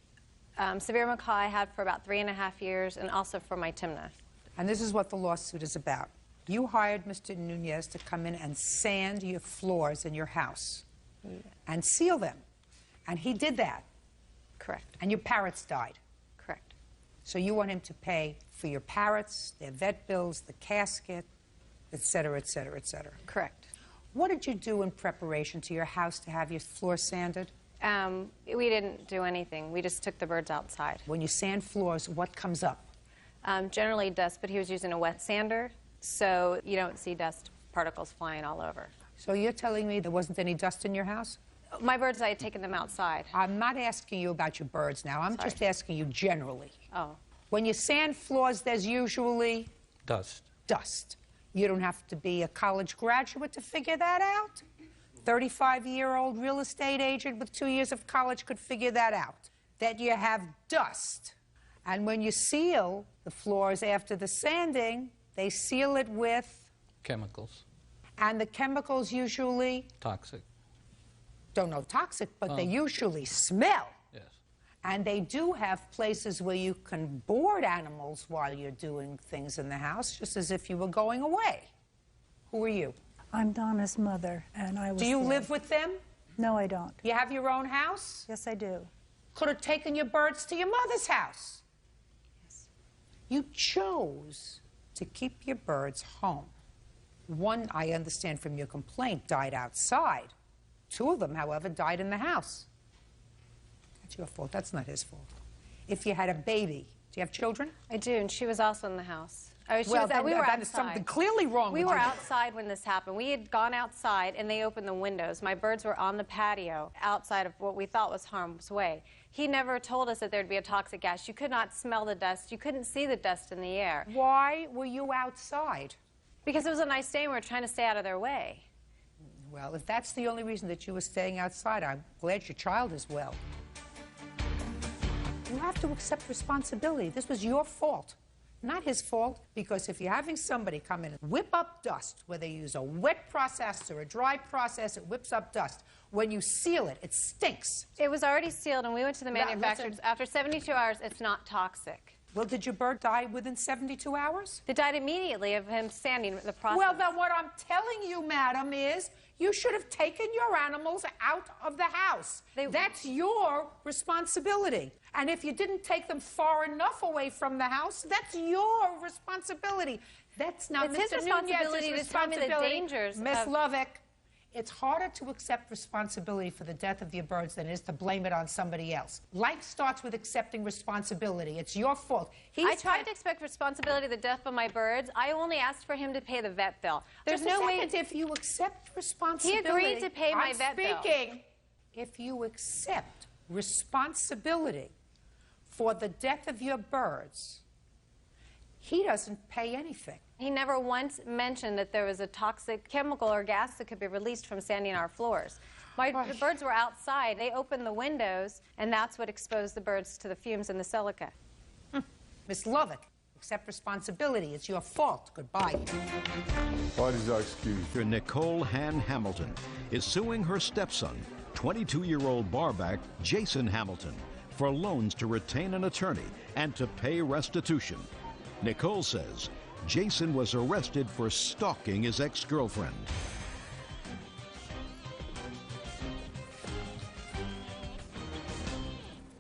severe macaw I had for about 3.5 years, and also for my Timna.
And this is what the lawsuit is about. You hired Mr. Nunez to come in and sand your floors in your house and seal them. And he did that.
Correct.
And your parrots died.
Correct.
So you want him to pay for your parrots, their vet bills, the casket, et cetera, et cetera, et cetera.
Correct.
What did you do in preparation to your house to have your floor sanded?
We didn't do anything. We just took the birds outside.
When you sand floors, what comes up?
Generally dust, but he was using a wet sander, so you don't see dust particles flying all over.
So you're telling me there wasn't any dust in your house?
My birds, I had taken them outside.
I'm not asking you about your birds now. I'm just asking you generally.
Oh.
When you sand floors, there's usually
Dust.
dust. You don't have to be a college graduate to figure that out. 35-year-old real estate agent with 2 years of college could figure that out, that you have dust. And when you seal the floors after the sanding, they seal it with,
Chemicals.
and the chemicals usually,
Toxic.
don't know toxic, but they usually smell.
Yes.
And they do have places where you can board animals while you're doing things in the house, just as if you were going away. Who are you?
I'm Donna's mother, and I was
Do you
there.
live with them?
No, I don't.
You have your own house?
Yes, I do.
Could have taken your birds to your mother's house.
Yes.
You chose to keep your birds home. One, I understand from your complaint, died outside. 2 of them, however, died in the house. That's your fault. That's not his fault. If you had a baby, do you have children?
I do, and she was also in the house. Oh, she
Well,
was,
then
we were
that is
outside.
something clearly wrong
We
with
were
you.
outside when this happened. We had gone outside, and they opened the windows. My birds were on the patio outside of what we thought was harm's way. He never told us that there'd be a toxic gas. You could not smell the dust. You couldn't see the dust in the air.
Why were you outside?
Because it was a nice day, and we were trying to stay out of their way.
Well, if that's the only reason that you were staying outside, I'm glad your child is well. You have to accept responsibility. This was your fault, not his fault, because if you're having somebody come in and whip up dust, whether you use a wet process or a dry process, it whips up dust. When you seal it, it stinks.
It was already sealed, and we went to the
Now,
manufacturer.
listen.
After 72 hours, it's not toxic.
Well, did your bird die within 72 hours?
They died immediately of him sanding the process.
Well, then what I'm telling you, madam, is you should have taken your animals out of the house. That's your responsibility. And if you didn't take them far enough away from the house, that's your responsibility. That's not
It's his
Mr.
responsibility
Nunez's
to tell me the
responsibility.
dangers
Miss
of-
Lovick, it's harder to accept responsibility for the death of your birds than it is to blame it on somebody else. Life starts with accepting responsibility. It's your fault.
I tried to expect responsibility of the death of my birds. I only asked for him to pay the vet bill. There's
Just a
no way.
second, if you accept responsibility...
He agreed to pay my
I'm
vet bill.
speaking. If you accept responsibility for the death of your birds, he doesn't pay anything.
He never once mentioned that there was a toxic chemical or gas that could be released from sanding our floors. The birds were outside. They opened the windows, and that's what exposed the birds to the fumes and the silica.
Miss Lovick, accept responsibility. It's your fault. Goodbye.
Parties are excused.
Nicole Han Hamilton is suing her stepson, 22-year-old barback Jason Hamilton, for loans to retain an attorney and to pay restitution. Nicole says Jason was arrested for stalking his ex-girlfriend.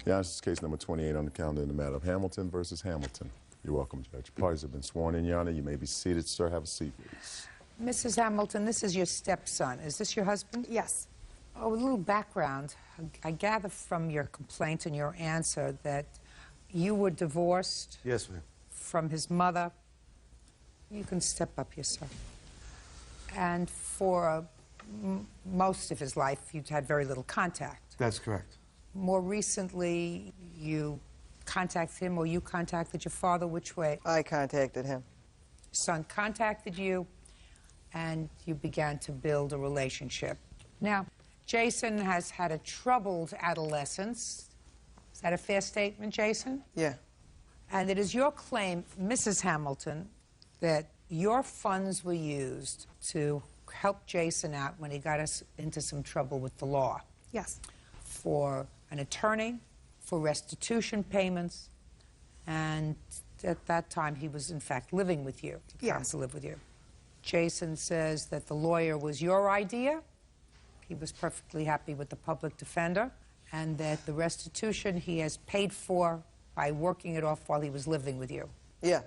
Yeah, this is case number 28 on the calendar in the matter of Hamilton versus Hamilton. You're welcome, Judge. Parties have been sworn in, Your Honor. You may be seated, sir. Have a seat, please.
Mrs. Hamilton, this is your stepson. Is this your husband?
Yes.
Oh, a little background. I gather from your complaint and your answer that you were divorced
Yes, ma'am.
from his mother. You can step up yourself. And for most of his life, you'd had very little contact.
That's correct.
More recently, you contacted him or you contacted your father. Which way?
I contacted him.
Son contacted you, and you began to build a relationship. Now, Jason has had a troubled adolescence. Is that a fair statement, Jason?
Yeah.
And it is your claim, Mrs. Hamilton, that your funds were used to help Jason out when he got us into some trouble with the law.
Yes.
For an attorney, for restitution payments, and at that time he was in fact living with you. He came to live with you. Jason says that the lawyer was your idea. He was perfectly happy with the public defender, and that the restitution he has paid for by working it off while he was living with you.
Yeah.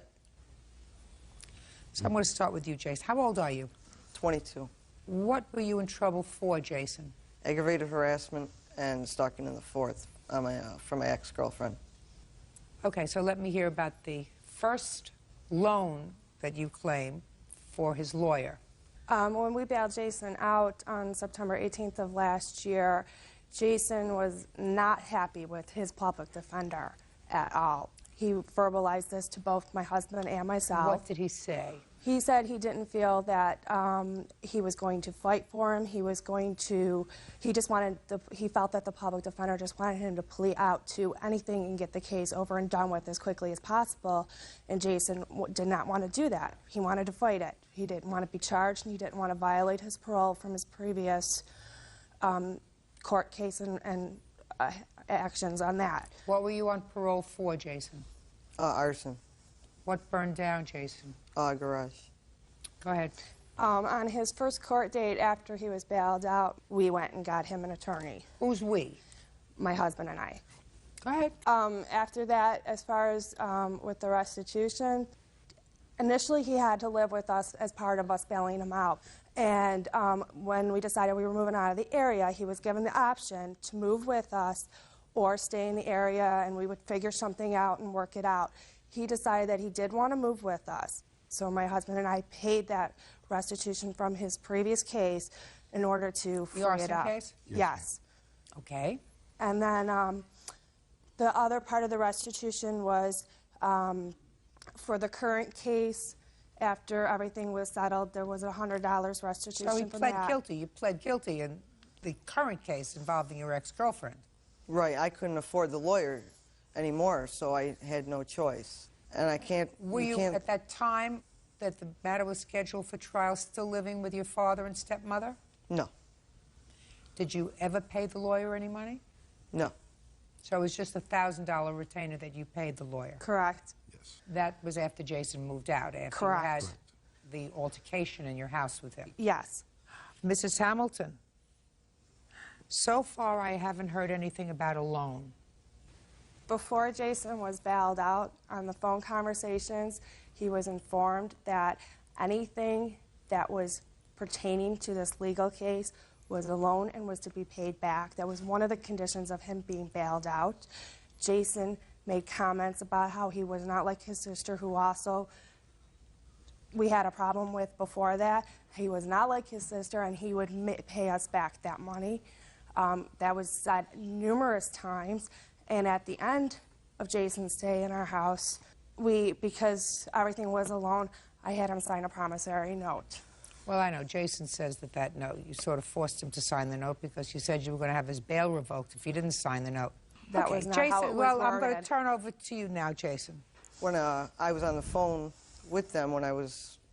So I'm going to start with you, Jason. How old are you?
22.
What were you in trouble for, Jason?
Aggravated harassment and stalking in the fourth from my ex-girlfriend.
Okay, so let me hear about the first loan that you claim for his lawyer?
When we bailed Jason out on September 18th of last year, Jason was not happy with his public defender at all. He verbalized this to both my husband and myself.
What did he say?
He said he didn't feel that he was going to fight for him. He was going to, he felt that the public defender just wanted him to plea out to anything and get the case over and done with as quickly as possible. And Jason did not want to do that. He wanted to fight it. He didn't want to be charged, and he didn't want to violate his parole from his previous court case and actions on that.
What were you on parole for, Jason?
Arson.
What burned down, Jason?
Garage.
Go ahead.
On his first court date after he was bailed out, we went and got him an attorney.
Who's we?
My husband and I.
Go ahead.
After that, as far as with the restitution, initially he had to live with us as part of us bailing him out. And when we decided we were moving out of the area, he was given the option to move with us or stay in the area, and we would figure something out and work it out. He decided that he did want to move with us. So my husband and I paid that restitution from his previous case in order to free it up.
Case?
Yes.
Okay.
And then the other part of the restitution was for the current case. After everything was settled, there was $100 restitution.
So he
for
pled
that.
guilty. You pled guilty in the current case involving your ex-girlfriend.
Right, I couldn't afford the lawyer anymore, so I had no choice. And I can't...
Were you, at that time that the matter was scheduled for trial, still living with your father and stepmother?
No.
Did you ever pay the lawyer any money?
No.
So it was just a $1,000 retainer that you paid the lawyer?
Correct.
Yes.
That was after Jason moved out, after
Correct.
you had the altercation in your house with him?
Yes.
Mrs. Hamilton, so far I haven't heard anything about a loan.
Before Jason was bailed out, on the phone conversations, he was informed that anything that was pertaining to this legal case was a loan and was to be paid back. That was one of the conditions of him being bailed out. Jason made comments about how he was not like his sister, who also we had a problem with before that. He was not like his sister, and he would pay us back that money. That was said numerous times. And at the end of Jason's stay in our house, because everything was a loan, I had him sign a promissory note.
Well, I know Jason says that note, you sort of forced him to sign the note because you said you were going to have his bail revoked if he didn't sign the note.
That
okay,
was not
Jason,
how it was
well, I'm going to
worded.
turn over to you now, Jason.
When I was on the phone with them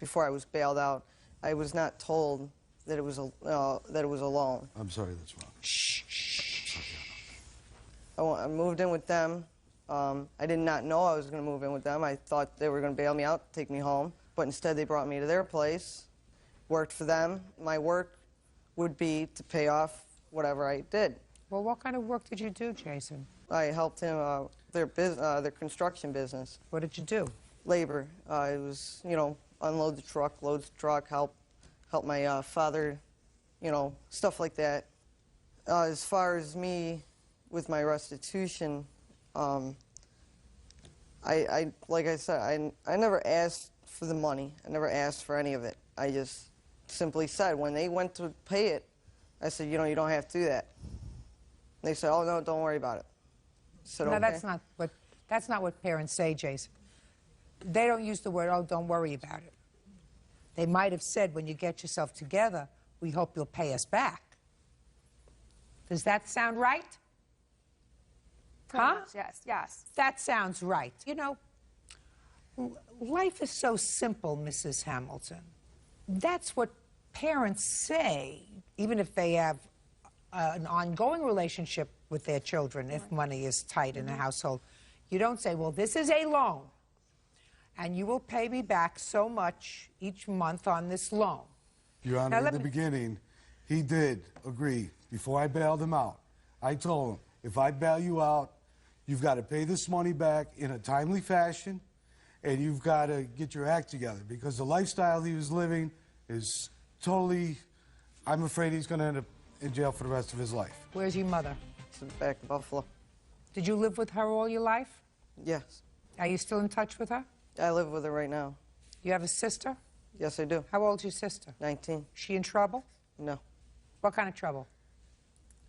before I was bailed out, I was not told that it was a loan.
I'm sorry, that's wrong.
Shh.
I moved in with them. I did not know I was going to move in with them. I thought they were going to bail me out, take me home. But instead they brought me to their place, worked for them. My work would be to pay off whatever I did.
Well, what kind of work did you do, Jason?
I helped him, their construction business.
What did you do?
Labor. It was, unload the truck, load the truck, help my father, stuff like that. As far as me with my restitution, like I said, I never asked for the money. I never asked for any of it. I just simply said, when they went to pay it, I said, you don't have to do that. They said, oh, no, don't worry about it. I said,
No,
okay.
that's not what parents say, Jason. They don't use the word, oh, don't worry about it. They might have said, when you get yourself together, we hope you'll pay us back. Does that sound right? Huh?
Yes.
That sounds right. Life is so simple, Mrs. Hamilton. That's what parents say, even if they have an ongoing relationship with their children, if money is tight in a household. You don't say, well, this is a loan, and you will pay me back so much each month on this loan.
Your Honor, in the beginning, he did agree. Before I bailed him out, I told him, if I bail you out, you've got to pay this money back in a timely fashion, and you've got to get your act together, because the lifestyle he was living is totally, I'm afraid he's going to end up in jail for the rest of his life.
Where's your mother?
She's back in Buffalo.
Did you live with her all your life?
Yes.
Are you still in touch with her?
I live with her right now.
You have a sister?
Yes, I do.
How old's your sister?
19.
She in trouble?
No.
What kind of trouble?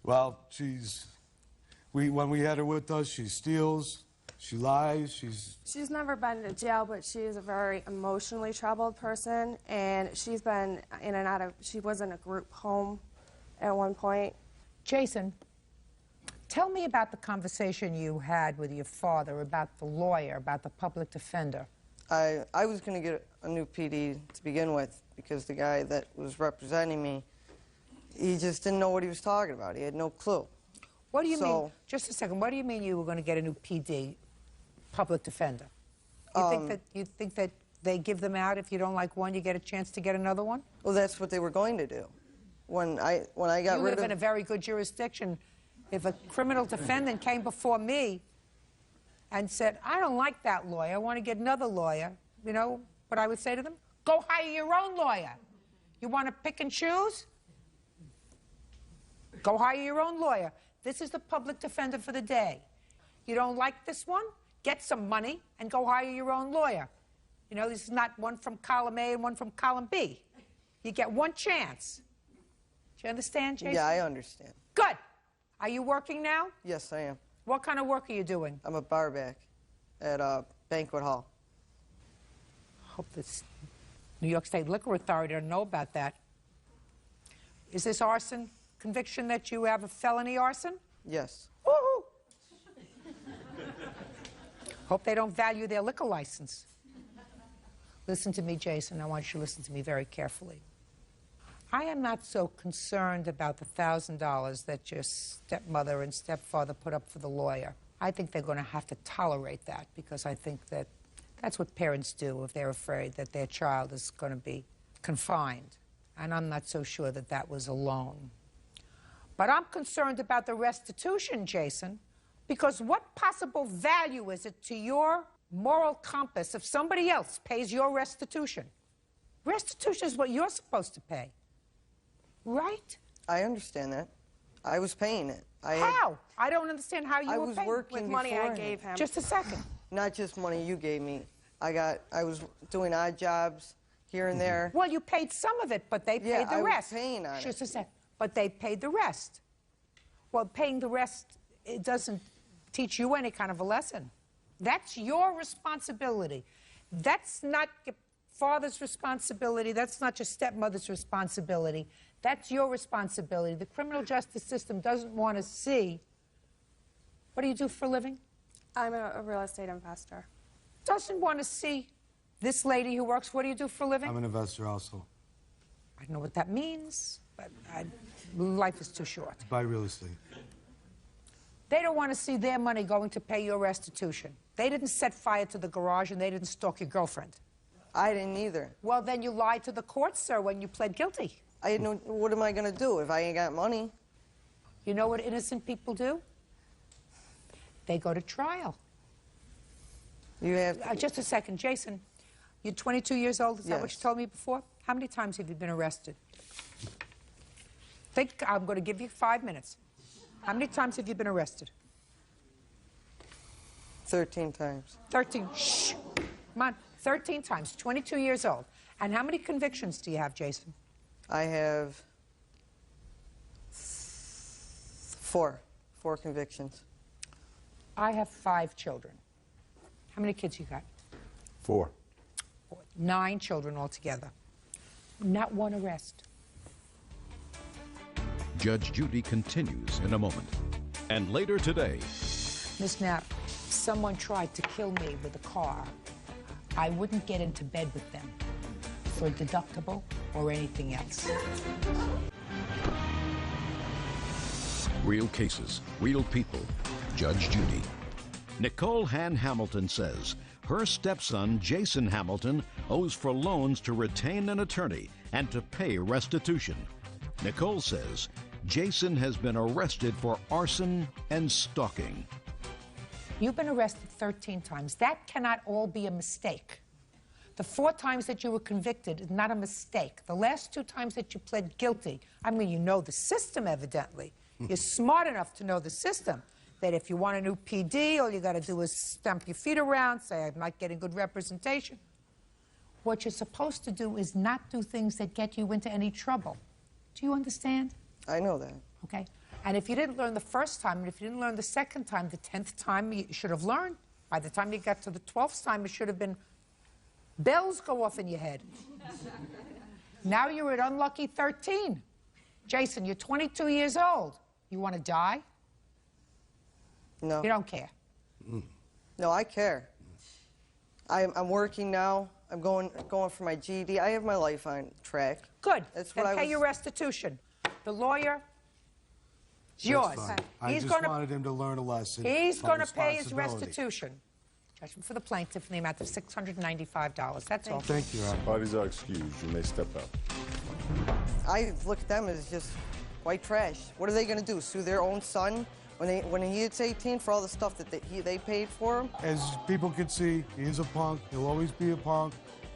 Well, when we had her with us, she steals, she lies,
She's never been to jail, but she is a very emotionally troubled person, and she's been in and out of, she was in a group home at one point.
Jason, tell me about the conversation you had with your father about the lawyer, about the public defender.
I was going to get a new PD to begin with because the guy that was representing me, he just didn't know what he was talking about. He had no clue.
What do you mean? Just a second. What do you mean you were going to get a new PD, public defender? You think that they give them out if you don't like one, you get a chance to get another one?
Well, that's what they were going to do. When I got rid of...
You would have been a very good jurisdiction if a criminal defendant came before me and said, I don't like that lawyer, I want to get another lawyer. You know what I would say to them? Go hire your own lawyer. You want to pick and choose? Go hire your own lawyer. This is the public defender for the day. You don't like this one? Get some money and go hire your own lawyer. You know, this is not one from column A and one from column B. You get one chance. Do you understand, Jason?
Yeah, I understand.
Good. Are you working now?
Yes, I am.
What kind of work are you doing?
I'm a barback at a banquet hall.
Hope this New York State Liquor Authority doesn't know about that. Is this arson conviction that you have a felony arson?
Yes.
Woo-hoo! Hope they don't value their liquor license. Listen to me, Jason. I want you to listen to me very carefully. I am not so concerned about the $1,000 that your stepmother and stepfather put up for the lawyer. I think they're going to have to tolerate that because I think that that's what parents do if they're afraid that their child is going to be confined. And I'm not so sure that that was a loan. But I'm concerned about the restitution, Jason, because what possible value is it to your moral compass if somebody else pays your restitution? Restitution is what you're supposed to pay. Right?
I understand that. I was paying it.
How? I don't understand how you were paying.
I was working
with money I gave him.
Just a second.
Not just money you gave me. I was doing odd jobs here and there.
Well, you paid some of it, but they paid the rest.
I was paying on it.
Just a second. But they paid the rest. Well, paying the rest, it doesn't teach you any kind of a lesson. That's your responsibility. That's not your father's responsibility. That's not your stepmother's responsibility. That's your responsibility. The criminal justice system doesn't want to see. What do you do for a living?
I'm a real estate investor.
Doesn't want to see this lady who works. What do you do for a living?
I'm an investor also.
I don't know what that means, but life is too short.
Buy real estate.
They don't want to see their money going to pay your restitution. They didn't set fire to the garage and they didn't stalk your girlfriend.
I didn't either.
Well, then you lied to the court, sir, when you pled guilty.
I know, what am I going to do if I ain't got money?
You know what innocent people do? They go to trial.
You have
just a second, Jason. You're 22 years old. Is that what you
Yes.
told me before? How many times have you been arrested? Think. I'm going to give you 5 minutes. How many times have you been arrested?
13 times.
13. Shh. Come on. 13 times. 22 years old. And how many convictions do you have, Jason?
I have 4 convictions.
I have 5 children. How many kids you got?
4.
9 children altogether. Not one arrest.
Judge Judy continues in a moment. And later today,
Miss Knapp, if someone tried to kill me with a car, I wouldn't get into bed with them for a deductible or anything else.
real cases, real people. Judge Judy. Nicole Han Hamilton says her stepson, Jason Hamilton, owes for loans to retain an attorney and to pay restitution. Nicole says Jason has been arrested for arson and stalking.
You've been arrested 13 times. That cannot all be a mistake. The 4 times that you were convicted is not a mistake. The last 2 times that you pled guilty, I mean, you know the system, evidently. You're smart enough to know the system. that if you want a new PD, all you got to do is stamp your feet around, say, I'm not getting good representation. What you're supposed to do is not do things that get you into any trouble. Do you understand?
I know that.
Okay? And if you didn't learn the first time, and if you didn't learn the second time, the 10th time you should have learned. By the time you got to the 12th time, it should have been bells go off in your head. Now you're at unlucky 13. Jason, you're 22 years old. You want to die?
No.
You don't care?
No, I care. I'm working now. I'm going for my GED. I have my life on track.
Good.
That's
then
what
pay your restitution. The lawyer, it's yours.
Fine. I just wanted him to learn a lesson.
He's
about
going to pay his
responsibility.
restitution. Judgment for the plaintiff in the amount of $695. That's all.
Thank you, Your Honor.
Parties are excused. You may step out.
I look at them as just white trash. What are they going to do? Sue their own son when he hits 18 for all the stuff that they paid for him?
As people can see, he is a punk. He'll always be a punk.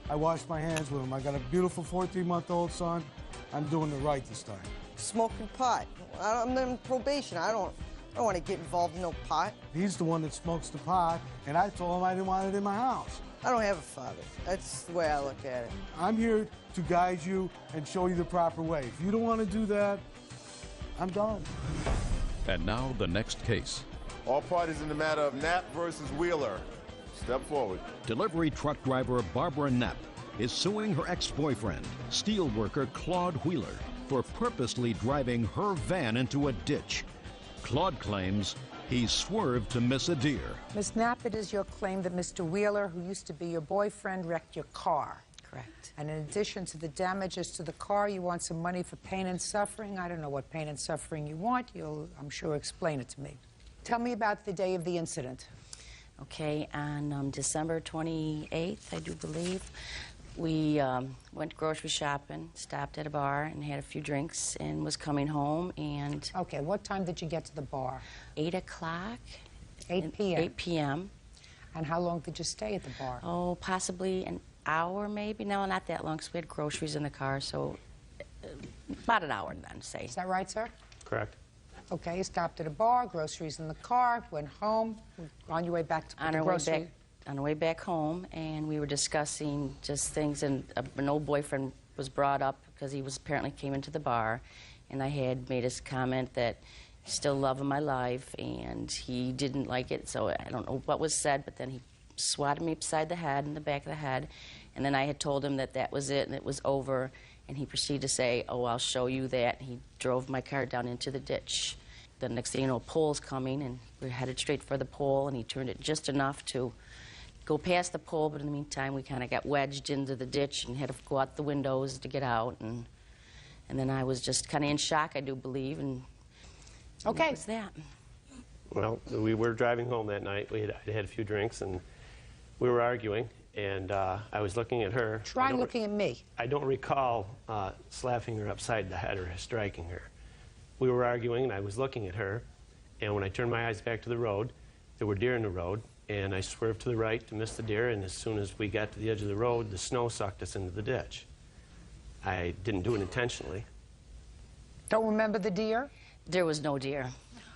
I wash my hands with him. I got a beautiful 14-month-old son. I'm doing the right this time.
Smoking pot. I'm in probation. I don't want to get involved in no pot.
He's the one that smokes the pot, and I told him I didn't want it in my house.
I don't have a father. That's the way I look at it.
I'm here to guide you and show you the proper way. If you don't want to do that, I'm done.
And now the next case.
All parties in the matter of Knapp versus Wheeler. Step forward.
Delivery truck driver Barbara Knapp is suing her ex-boyfriend, steelworker Claude Wheeler, for purposely driving her van into a ditch. Claude claims he swerved to miss a deer.
Ms. Knapp, it is your claim that Mr. Wheeler, who used to be your boyfriend, wrecked your car.
Correct.
And in addition to the damages to the car, you want some money for pain and suffering. I don't know what pain and suffering you want. You'll, I'm sure, explain it to me. Tell me about the day of the incident.
Okay, on December 28th, I do believe, we went grocery shopping, stopped at a bar and had a few drinks and was coming home and...
Okay, what time did you get to the bar?
8 o'clock.
8 p.m.?
8 p.m.
And how long did you stay at the bar?
Oh, possibly an hour maybe. No, not that long, because we had groceries in the car, so about an hour then, say.
Is that right, sir?
Correct.
Okay, you stopped at a bar, groceries in the car, went home, on your way back to the grocery.
On our way back home, and we were discussing just things, and an old boyfriend was brought up because he was apparently came into the bar, and I had made a comment that he's still love of my life, and he didn't like it, so I don't know what was said, but then he swatted me upside the head, in the back of the head, and then I had told him that that was it and it was over, and he proceeded to say, oh, I'll show you that. He drove my car down into the ditch. The next thing you know, a pole's coming, and we're headed straight for the pole, and he turned it just enough to go past the pole, but in the meantime, we kind of got wedged into the ditch and had to go out the windows to get out, and then I was just kind of in shock, I do believe, and
okay.
That was that.
Well, we were driving home that night. I had a few drinks, and we were arguing, and I was looking at her.
Try looking at me.
I don't recall slapping her upside the head or striking her. We were arguing, and I was looking at her, and when I turned my eyes back to the road, there were deer in the road, and I swerved to the right to miss the deer, and as soon as we got to the edge of the road, the snow sucked us into the ditch. I didn't do it intentionally.
Don't remember the deer?
There was no deer.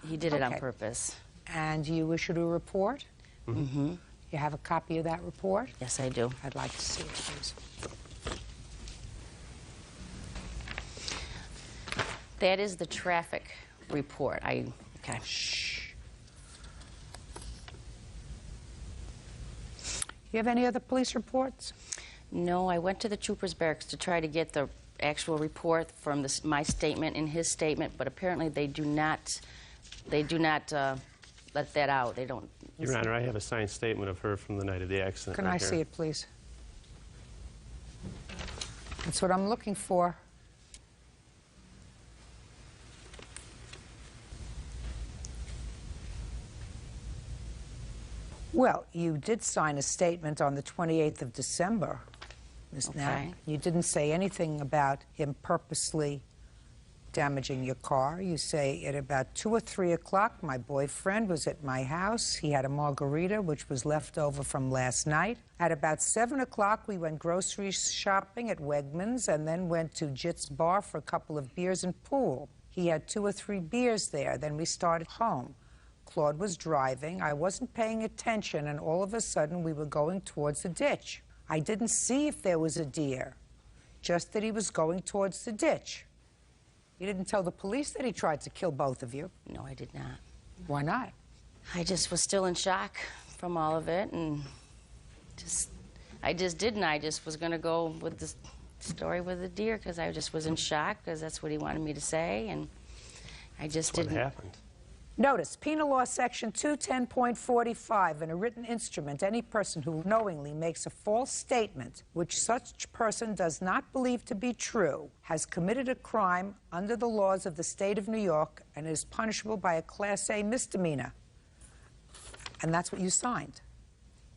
He did it on purpose.
And you issued a report?
Mm-hmm.
You have a copy of that report?
Yes, I do.
I'd like to see it, please.
That is the traffic report. Okay.
Shh. You have any other police reports?
No, I went to the trooper's barracks to try to get the actual report from my statement and his statement, but apparently they do not let that out. They don't.
Your Honor, I have a signed statement of her from the night of the accident.
Can I see it, please? That's what I'm looking for. Well, you did sign a statement on the 28th of December, Ms. Knapp. You didn't say anything about him purposely damaging your car. You say at about 2 or 3 o'clock, my boyfriend was at my house. He had a margarita, which was left over from last night. At about 7 o'clock, we went grocery shopping at Wegmans and then went to Jit's Bar for a couple of beers and pool. He had 2 or 3 beers there. Then we started home. Claude was driving. I wasn't paying attention, and all of a sudden we were going towards the ditch. I didn't see if there was a deer, just that he was going towards the ditch. You didn't tell the police that he tried to kill both of you?
No, I did not.
Why not?
I just was still in shock from all of it, and I just didn't. I just was going to go with the story with the deer because I just was in shock because that's what he wanted me to say, and I just didn't.
What happened?
Notice, Penal Law Section 210.45, in a written instrument, any person who knowingly makes a false statement which such person does not believe to be true has committed a crime under the laws of the state of New York and is punishable by a Class A misdemeanor. And that's what you signed.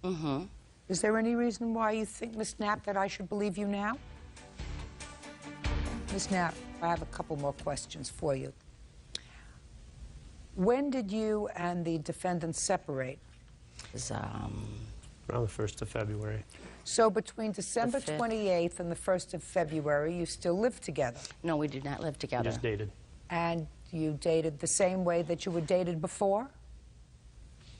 Mm-hmm.
Is there any reason why you think, Miss Knapp, that I should believe you now? Miss Knapp, I have a couple more questions for you. When did you and the defendant separate?
It was,
around the 1st of February.
So between December 28th and the 1st of February, you still lived together?
No, we did not live together.
We just dated.
And you dated the same way that you were dated before?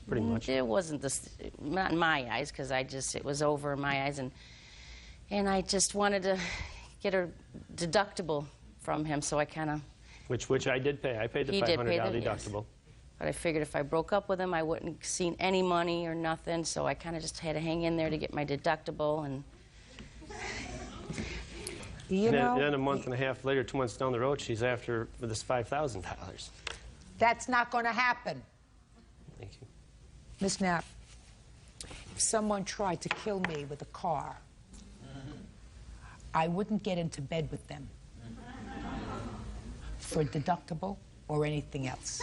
Pretty much.
It wasn't this, not in my eyes, because it was over in my eyes, and I just wanted to get a deductible from him, so I kind of...
Which I did pay. I paid the $500 deductible.
Yes. But I figured if I broke up with him, I wouldn't have seen any money or nothing, so I kind of just had to hang in there to get my deductible, and...
Then a month and a half later, 2 months down the road, she's after for this $5,000.
That's not going to happen.
Thank you.
Miss Knapp, if someone tried to kill me with a car, I wouldn't get into bed with them for a deductible or anything else.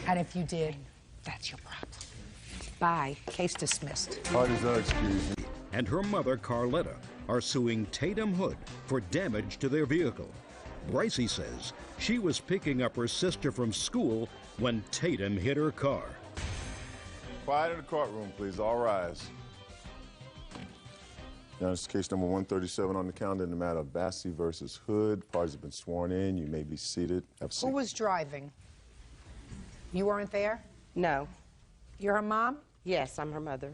And if you did, that's your problem. Bye. Case dismissed.
Parties are excused.
And her mother, Carletta, are suing Tatum Hood for damage to their vehicle. Brycey says she was picking up her sister from school when Tatum hit her car.
Quiet in the courtroom, please. All rise. Now, this is case number 137 on the calendar in the matter of Bassey versus Hood. Parties have been sworn in. You may be seated.
Who was driving? You weren't there?
No.
You're her mom?
Yes, I'm her mother.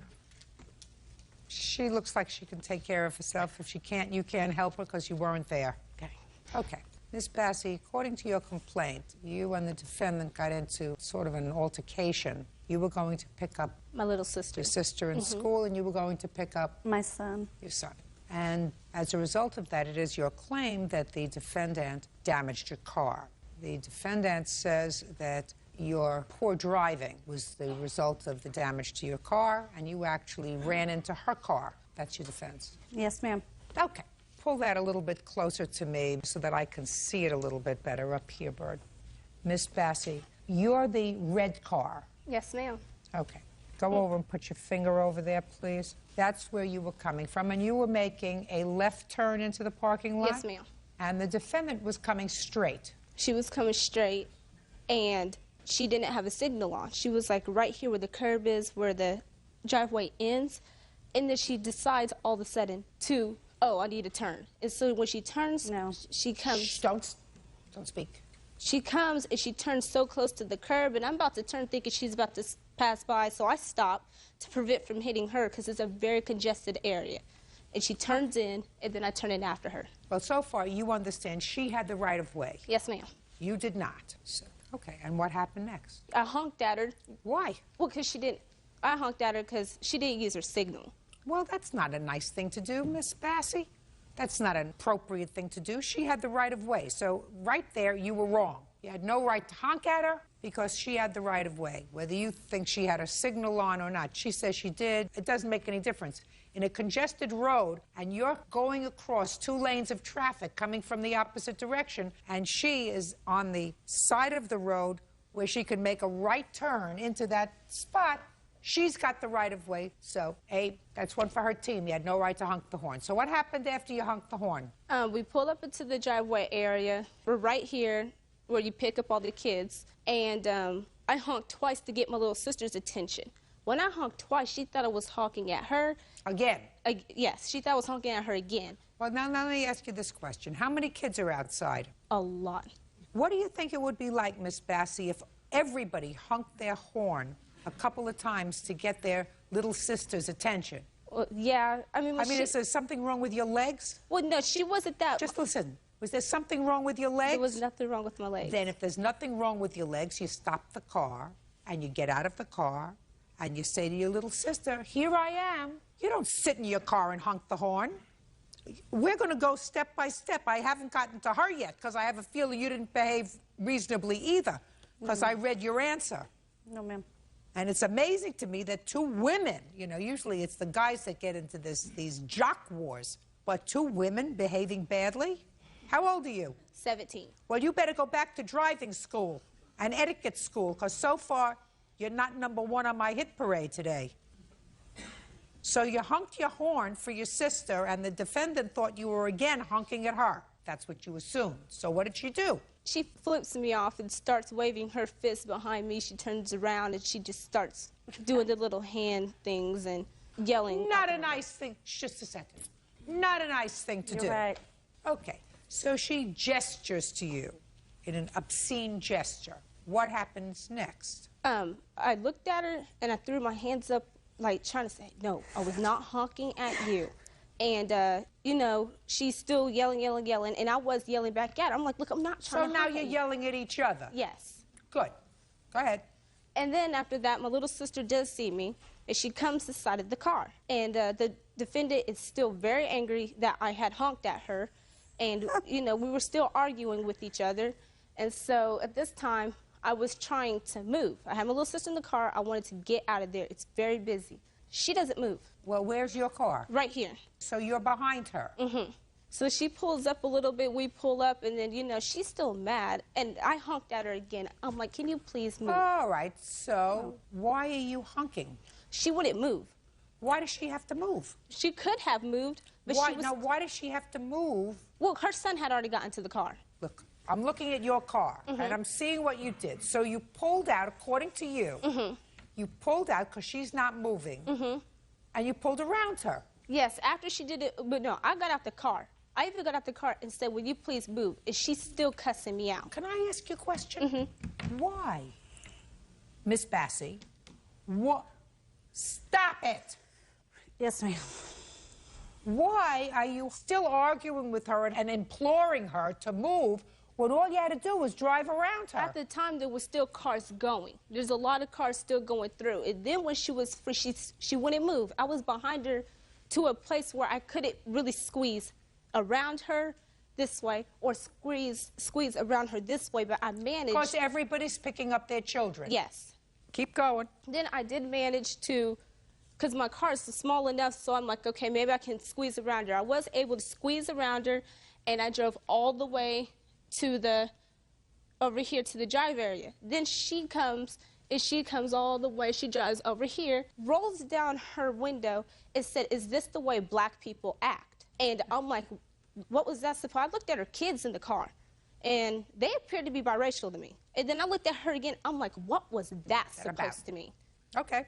She looks like she can take care of herself. If she can't, you can't help her because you weren't there.
Okay.
Okay. Miss Bassey, according to your complaint, you and the defendant got into sort of an altercation. You were going to pick up
my little sister.
Your sister in school, and you were going to pick up
my son.
Your son. And as a result of that, it is your claim that the defendant damaged your car. The defendant says that your poor driving was the result of the damage to your car, and you actually ran into her car. That's your defense.
Yes, ma'am.
Okay. Pull that a little bit closer to me so that I can see it a little bit better. Up here, Bird. Miss Bassey, you're the red car.
Yes, ma'am.
Okay. Go over and put your finger over there, please. That's where you were coming from, and you were making a left turn into the parking lot?
Yes, ma'am.
And the defendant was coming straight.
She was coming straight, and she didn't have a signal on. She was like right here where the curb is, where the driveway ends, and then she decides all of a sudden to, oh, I need to turn. And so when she turns, she comes.
Shh, don't speak.
She comes and she turns so close to the curb, and I'm about to turn thinking she's about to pass by, so I stop to prevent from hitting her because it's a very congested area. And she turns in, and then I turn in after her.
Well, so far, you understand she had the right of way.
Yes, ma'am.
You did not. So, okay, and what happened next?
I honked at her.
Why?
Well, because she didn't. I honked at her because she didn't use her signal.
Well, that's not a nice thing to do, Miss Bassey. That's not an appropriate thing to do. She had the right of way. So right there, you were wrong. You had no right to honk at her because she had the right of way. Whether you think she had a signal on or not, she says she did. It doesn't make any difference. In a congested road, and you're going across 2 lanes of traffic coming from the opposite direction, and she is on the side of the road where she could make a right turn into that spot, she's got the right of way. So, A, that's one for her team. You had no right to honk the horn. So what happened after you honked the horn?
We pulled up into the driveway area. We're right here where you pick up all the kids. And I honked twice to get my little sister's attention. When I honked twice, she thought I was honking at her.
Again?
Yes, she thought I was honking at her again.
Well, now let me ask you this question. How many kids are outside?
A lot.
What do you think it would be like, Miss Bassey, if Everybody honked their horn a couple of times to get their little sister's attention.
Well, yeah, I mean,
is there something wrong with your legs?
Well, no, she wasn't that.
Just listen. Was there something wrong with your legs?
There was nothing wrong with my legs.
Then if there's nothing wrong with your legs, you stop the car and you get out of the car and you say to your little sister, here I am. You don't sit in your car and honk the horn. We're going to go step by step. I haven't gotten to her yet because I have a feeling you didn't behave reasonably either because I read your answer.
No, ma'am.
And it's amazing to me that two women, you know, usually it's the guys that get into these jock wars, but two women behaving badly? How old are you?
17.
Well, you better go back to driving school and etiquette school, because so far you're not #1 on my hit parade today. So you honked your horn for your sister, and the defendant thought you were again honking at her. That's what you assumed. So what did she do?
She flips me off and starts waving her fist behind me. She turns around and she just starts doing the little hand things and yelling.
Not a nice thing. Just a second. Not a nice thing to do.
You're right.
Okay. So she gestures to you in an obscene gesture. What happens next?
I looked at her and I threw my hands up like trying to say, no, I was not honking at you. And, you know, she's still yelling, and I was yelling back at her. I'm like, look, I'm not trying to honk at you.
So now you're yelling at each other?
Yes.
Good. Go ahead.
And then after that, my little sister does see me, and she comes to the side of the car. And the defendant is still very angry that I had honked at her. And, you know, we were still arguing with each other. And so at this time, I was trying to move. I had my little sister in the car. I wanted to get out of there. It's very busy. She doesn't move.
Well, where's your car?
Right here.
So you're behind her?
Mm-hmm. So she pulls up a little bit, we pull up, and then, you know, she's still mad. And I honked at her again. I'm like, can you please move?
All right. So why are you honking?
She wouldn't move.
Why does she have to move?
She could have moved, but
why,
she was...
Now, why does she have to move?
Well, her son had already gotten to the car.
Look, I'm looking at your car, and I'm seeing what you did. So you pulled out, according to you, you pulled out because she's not moving, and you pulled around her.
Yes, after she did it, but no, I got out the car. I even got out the car and said, will you please move? And she's still cussing me out.
Can I ask you a question? Why? Miss Bassie, what? Stop it!
Yes, ma'am.
Why are you still arguing with her and imploring her to move when all you had to do was drive around her?
At the time, there was still cars going. There's a lot of cars still going through. And then when she was free, she wouldn't move. I was behind her to a place where I couldn't really squeeze around her this way or squeeze around her this way, but I managed.
Because everybody's picking up their children.
Yes.
Keep going.
Then I did manage to, because my car is small enough, so I'm like, okay, maybe I can squeeze around her. I was able to squeeze around her, and I drove all the way to over here to the drive area. Then she comes all the way, she drives over here, rolls down her window and said, is this the way black people act? And I'm like, what was that supposed? I looked at her kids in the car, and they appeared to be biracial to me. And then I looked at her again, I'm like, what was that supposed to mean?
Okay.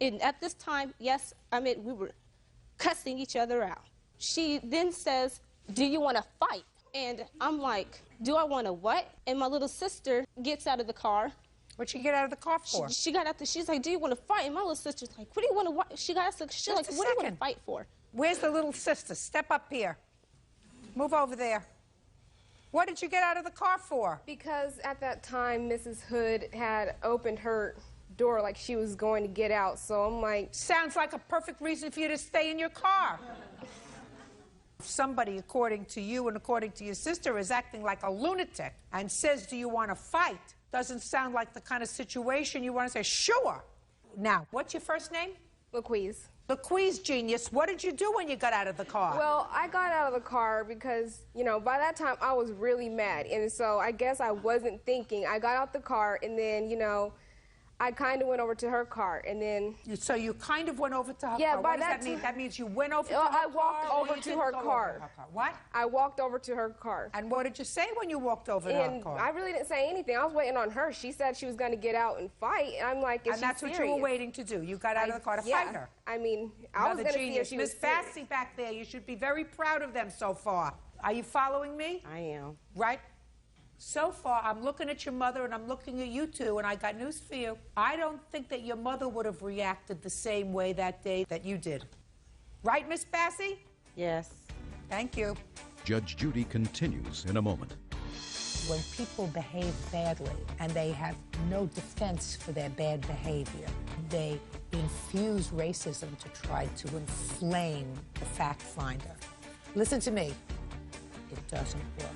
And at this time, yes, I mean, we were cussing each other out. She then says, do you want to fight? And I'm like, do I want to what? And my little sister gets out of the car.
What'd she get out of the car for?
She got out she's like, do you want to fight? And my little sister's like, what do you want to fight? She got out she's like, what do you want to fight for?
Where's the little sister? Step up here. Move over there. What did you get out of the car for?
Because at that time, Mrs. Hood had opened her door like she was going to get out, so I'm like...
Sounds like a perfect reason for you to stay in your car. If somebody, according to you and according to your sister, is acting like a lunatic and says, do you want to fight? Doesn't sound like the kind of situation you want to say, sure. Now, what's your first name?
Laquise.
Laquise, genius. What did you do when you got out of the car?
Well, I got out of the car because, you know, by that time I was really mad. And so I guess I wasn't thinking. I got out the car and then, you know, I kind of went over to her car and then...
So you kind of went over to her
yeah,
car?
By
what does
that
that mean? That means you went over to her car?
I walked over to her car.
What?
I walked over to her car.
And what did you say when you walked over to her car?
I really didn't say anything. I was waiting on her. She said she was going to get out and fight. And I'm like, is
and that's
serious?
what you were waiting to do. You got out of the car to fight her.
I mean, I was going to see if she was
Miss Bassie back there, you should be very proud of them so far. Are you following me?
I am.
Right? So far, I'm looking at your mother and I'm looking at you two, and I got news for you. I don't think that your mother would have reacted the same way that day that you did. Right, Miss Bassie?
Yes.
Thank you.
Judge Judy continues in a moment.
When people behave badly and they have no defense for their bad behavior, they infuse racism to try to inflame the fact finder. Listen to me. It doesn't work.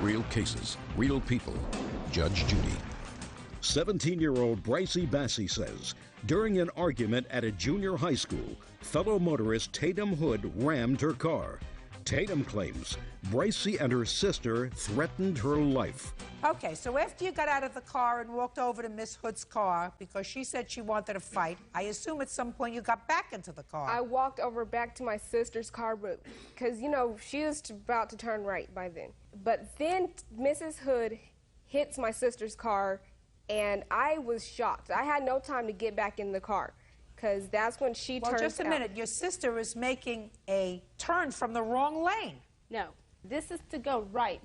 Real cases, real people. Judge Judy. 17-year-old Brycey Bassie says during an argument at a junior high school, fellow motorist Tatum Hood rammed her car. Tatum claims Brycey and her sister threatened her life.
Okay, so after you got out of the car and walked over to Miss Hood's car because she said she wanted to fight, I assume at some point you got back into the car.
I walked over back to my sister's car, because, you know, she was about to turn right by then. But then Mrs. Hood hits my sister's car, and I was shocked. I had no time to get back in the car, because that's when she turned out.
Well, just a minute. Your sister is making a turn from the wrong lane.
No. This is to go right.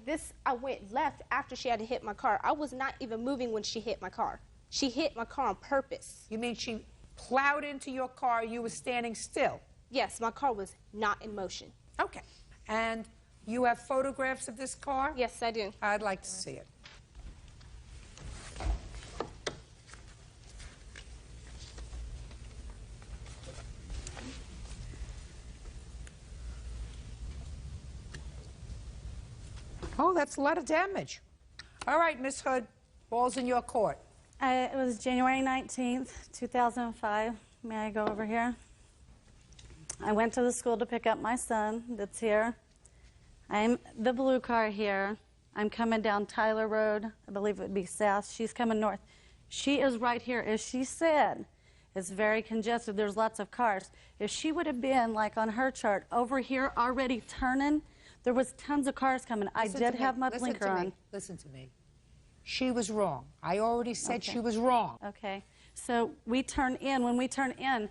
I went left after she had to hit my car. I was not even moving when she hit my car. She hit my car on purpose.
You mean she plowed into your car, you were standing still?
Yes, my car was not in motion.
Okay. And you have photographs of this car?
Yes, I do.
I'd like to see it. Oh, that's a lot of damage. All right, Miss Hood, ball's in your court.
It was January 19th, 2005. May I go over here? I went to the school to pick up my son that's here. I'm the blue car here. I'm coming down Tyler Road. I believe it would be south. She's coming north. She is right here. As she said, it's very congested. There's lots of cars. If she would have been, like on her chart, over here already turning, there was tons of cars coming. I did have my blinker on.
Listen to me. She was wrong. I already said
Okay.
she was wrong.
Okay. So we turn in. When we turn in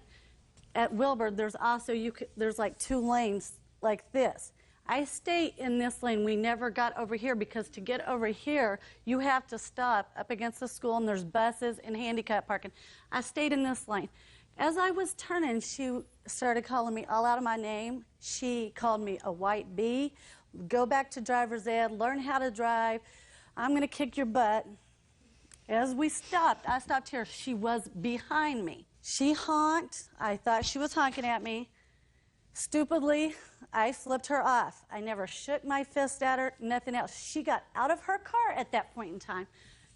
at Wilbur, there's also, there's like 2 lanes like this. I stay in this lane. We never got over here because to get over here, you have to stop up against the school, and there's buses and handicap parking. I stayed in this lane. As I was turning, she started calling me all out of my name. She called me a white bee. Go back to driver's ed, learn how to drive. I'm going to kick your butt. As we stopped, I stopped here. She was behind me. She honked. I thought she was honking at me. Stupidly, I flipped her off. I never shook my fist at her, nothing else. She got out of her car at that point in time,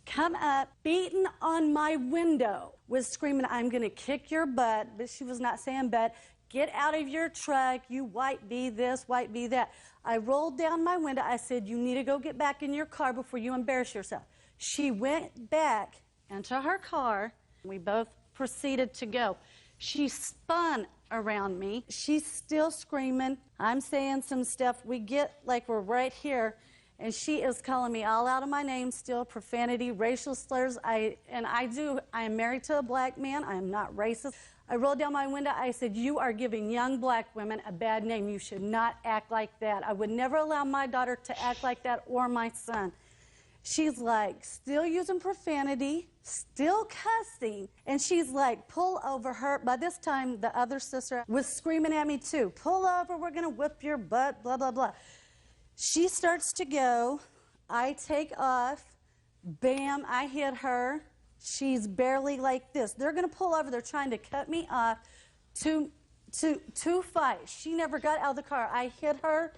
come up, beating on my window, was screaming, I'm going to kick your butt, but she was not saying butt. Get out of your truck, you white bee this, white bee that. I rolled down my window. I said, you need to go get back in your car before you embarrass yourself. She went back into her car. We both proceeded to go. She spun around me. She's still screaming. I'm saying some stuff. We get like we're right here, and she is calling me all out of my name still, profanity, racial slurs. I am married to a black man. I am not racist. I rolled down my window. I said, you are giving young black women a bad name. You should not act like that. I would never allow my daughter to act like that, or my son. She's like still using profanity, still cussing, and she's like, pull over her. By this time, the other sister was screaming at me too. Pull over, we're gonna whip your butt, blah, blah, blah. She starts to go. I take off. Bam, I hit her. She's barely like this. They're gonna pull over. They're trying to cut me off to fight. She never got out of the car. I hit her.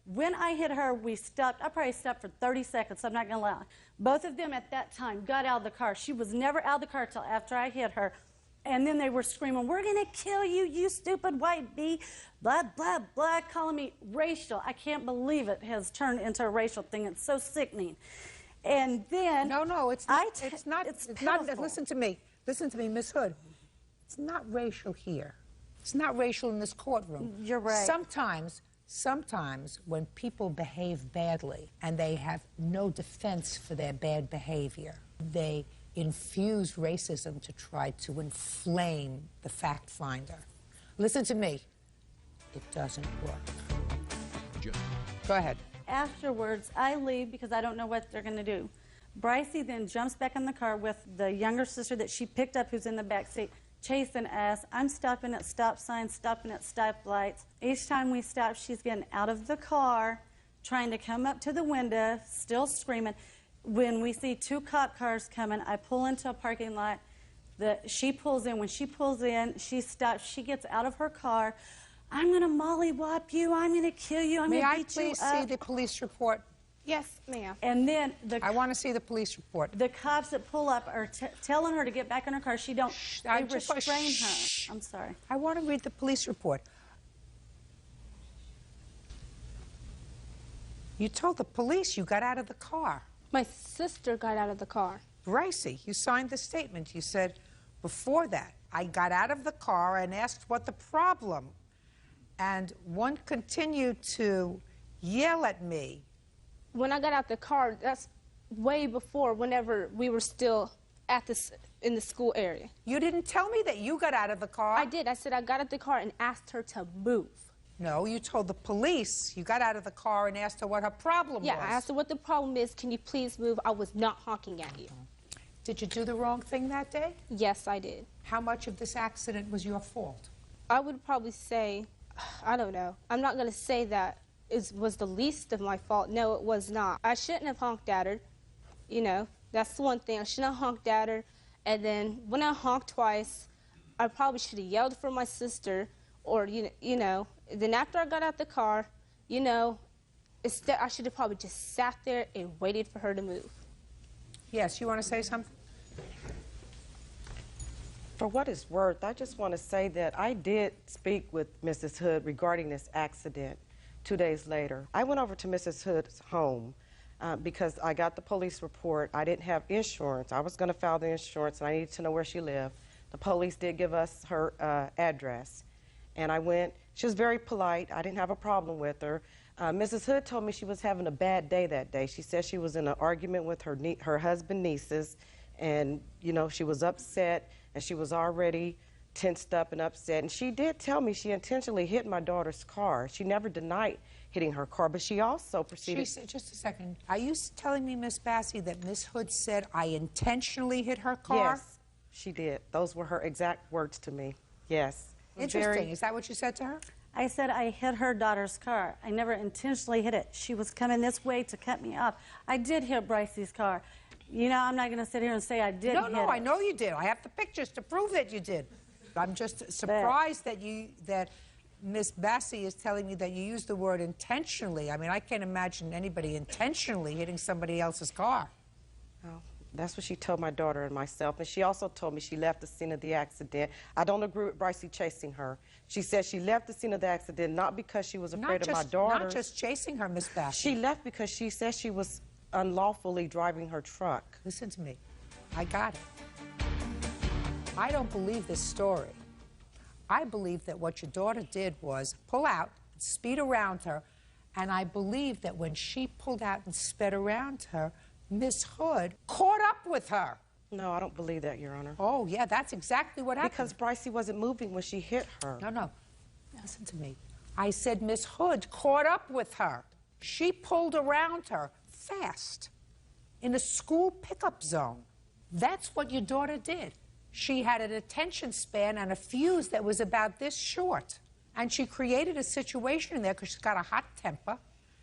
When I hit her, we stopped. I probably stopped for 30 seconds. I'm not gonna lie. Both of them at that time got out of the car. She was never out of the car till after I hit her. And then they were screaming, we're gonna kill you, you stupid white bee, blah, blah, blah, calling me racial. I can't believe it has turned into a racial thing. It's so sickening. And then
No, it's not. It's not.
pitiful.
Listen to me, Miss Hood. It's not racial here. It's not racial in this courtroom.
You're right.
Sometimes when people behave badly and they have no defense for their bad behavior, they infuse racism to try to inflame the fact finder. Listen to me. It doesn't work.
Georgia.
Go ahead.
Afterwards, I leave because I don't know what they're going to do. Brycey then jumps back in the car with the younger sister that she picked up who's in the back seat, chasing us. I'm stopping at stop signs, stopping at stoplights. Each time we stop, she's getting out of the car, trying to come up to the window, still screaming. When we see 2 cop cars coming, I pull into a parking lot. She pulls in. When she pulls in, she stops. She gets out of her car. I'm going to mollywop you. I'm going to kill you. I'm going to beat you up.
May I please see the police report?
Yes, ma'am.
And then
I want to see the police report.
The cops that pull up are telling her to get back in her car. She don't. They restrain her. I'm sorry.
I want to read the police report. You told the police you got out of the car.
My sister got out of the car.
Brycey, you signed the statement. You said before that, I got out of the car and asked what the problem. And one continued to yell at me.
When I got out the car, that's way before whenever we were still in the school area.
You didn't tell me that you got out of the car.
I did. I said I got out the car and asked her to move.
No, you told the police you got out of the car and asked her what her problem was.
Yeah, I asked her what the problem is. Can you please move? I was not honking at you.
Did you do the wrong thing that day?
Yes, I did.
How much of this accident was your fault?
I would probably say, I don't know. I'm not going to say that it was the least of my fault. No, it was not. I shouldn't have honked at her. You know, that's the one thing. I shouldn't have honked at her. And then when I honked twice, I probably should have yelled for my sister, or, you know. Then after I got out the car, you know, instead I should have probably just sat there and waited for her to move.
Yes, you want to say something?
For what it's worth, I just want to say that I did speak with Mrs. Hood regarding this accident 2 days later. I went over to Mrs. Hood's home because I got the police report. I didn't have insurance. I was going to file the insurance, and I needed to know where she lived. The police did give us her address, and I went. She was very polite. I didn't have a problem with her. Mrs. Hood told me she was having a bad day that day. She said she was in an argument with her husband's nieces, and, you know, she was upset, and she was already tensed up and upset. And she did tell me she intentionally hit my daughter's car. She never denied hitting her car, but she also proceeded...
She said, just a second. Are you telling me, Miss Bassey, that Miss Hood said I intentionally hit her car?
Yes, she did. Those were her exact words to me. Yes.
Interesting. Is that what you said to her?
I said I hit her daughter's car. I never intentionally hit it. She was coming this way to cut me off. I did hit Brycey's car. You know, I'm not going to sit here and say I didn't hit it.
No, I know you did. I have the pictures to prove that you did. I'm just surprised that Miss Bassey is telling me that you used the word intentionally. I mean, I can't imagine anybody intentionally hitting somebody else's car.
Oh, that's what she told my daughter and myself. And she also told me she left the scene of the accident. I don't agree with Brycey chasing her. She said she left the scene of the accident not because she was afraid of my daughter.
Not just chasing her, Miss Bassey.
She left because she said she was unlawfully driving her truck.
Listen to me. I got it. I don't believe this story. I believe that what your daughter did was pull out, speed around her, and I believe that when she pulled out and sped around her, Miss Hood caught up with her.
No, I don't believe that, Your Honor.
Oh, yeah, that's exactly what happened.
Because Brycey wasn't moving when she hit her.
No. Listen to me. I said Miss Hood caught up with her. She pulled around her fast in a school pickup zone. That's what your daughter did. She had an attention span and a fuse that was about this short. And she created a situation in there because she's got a hot temper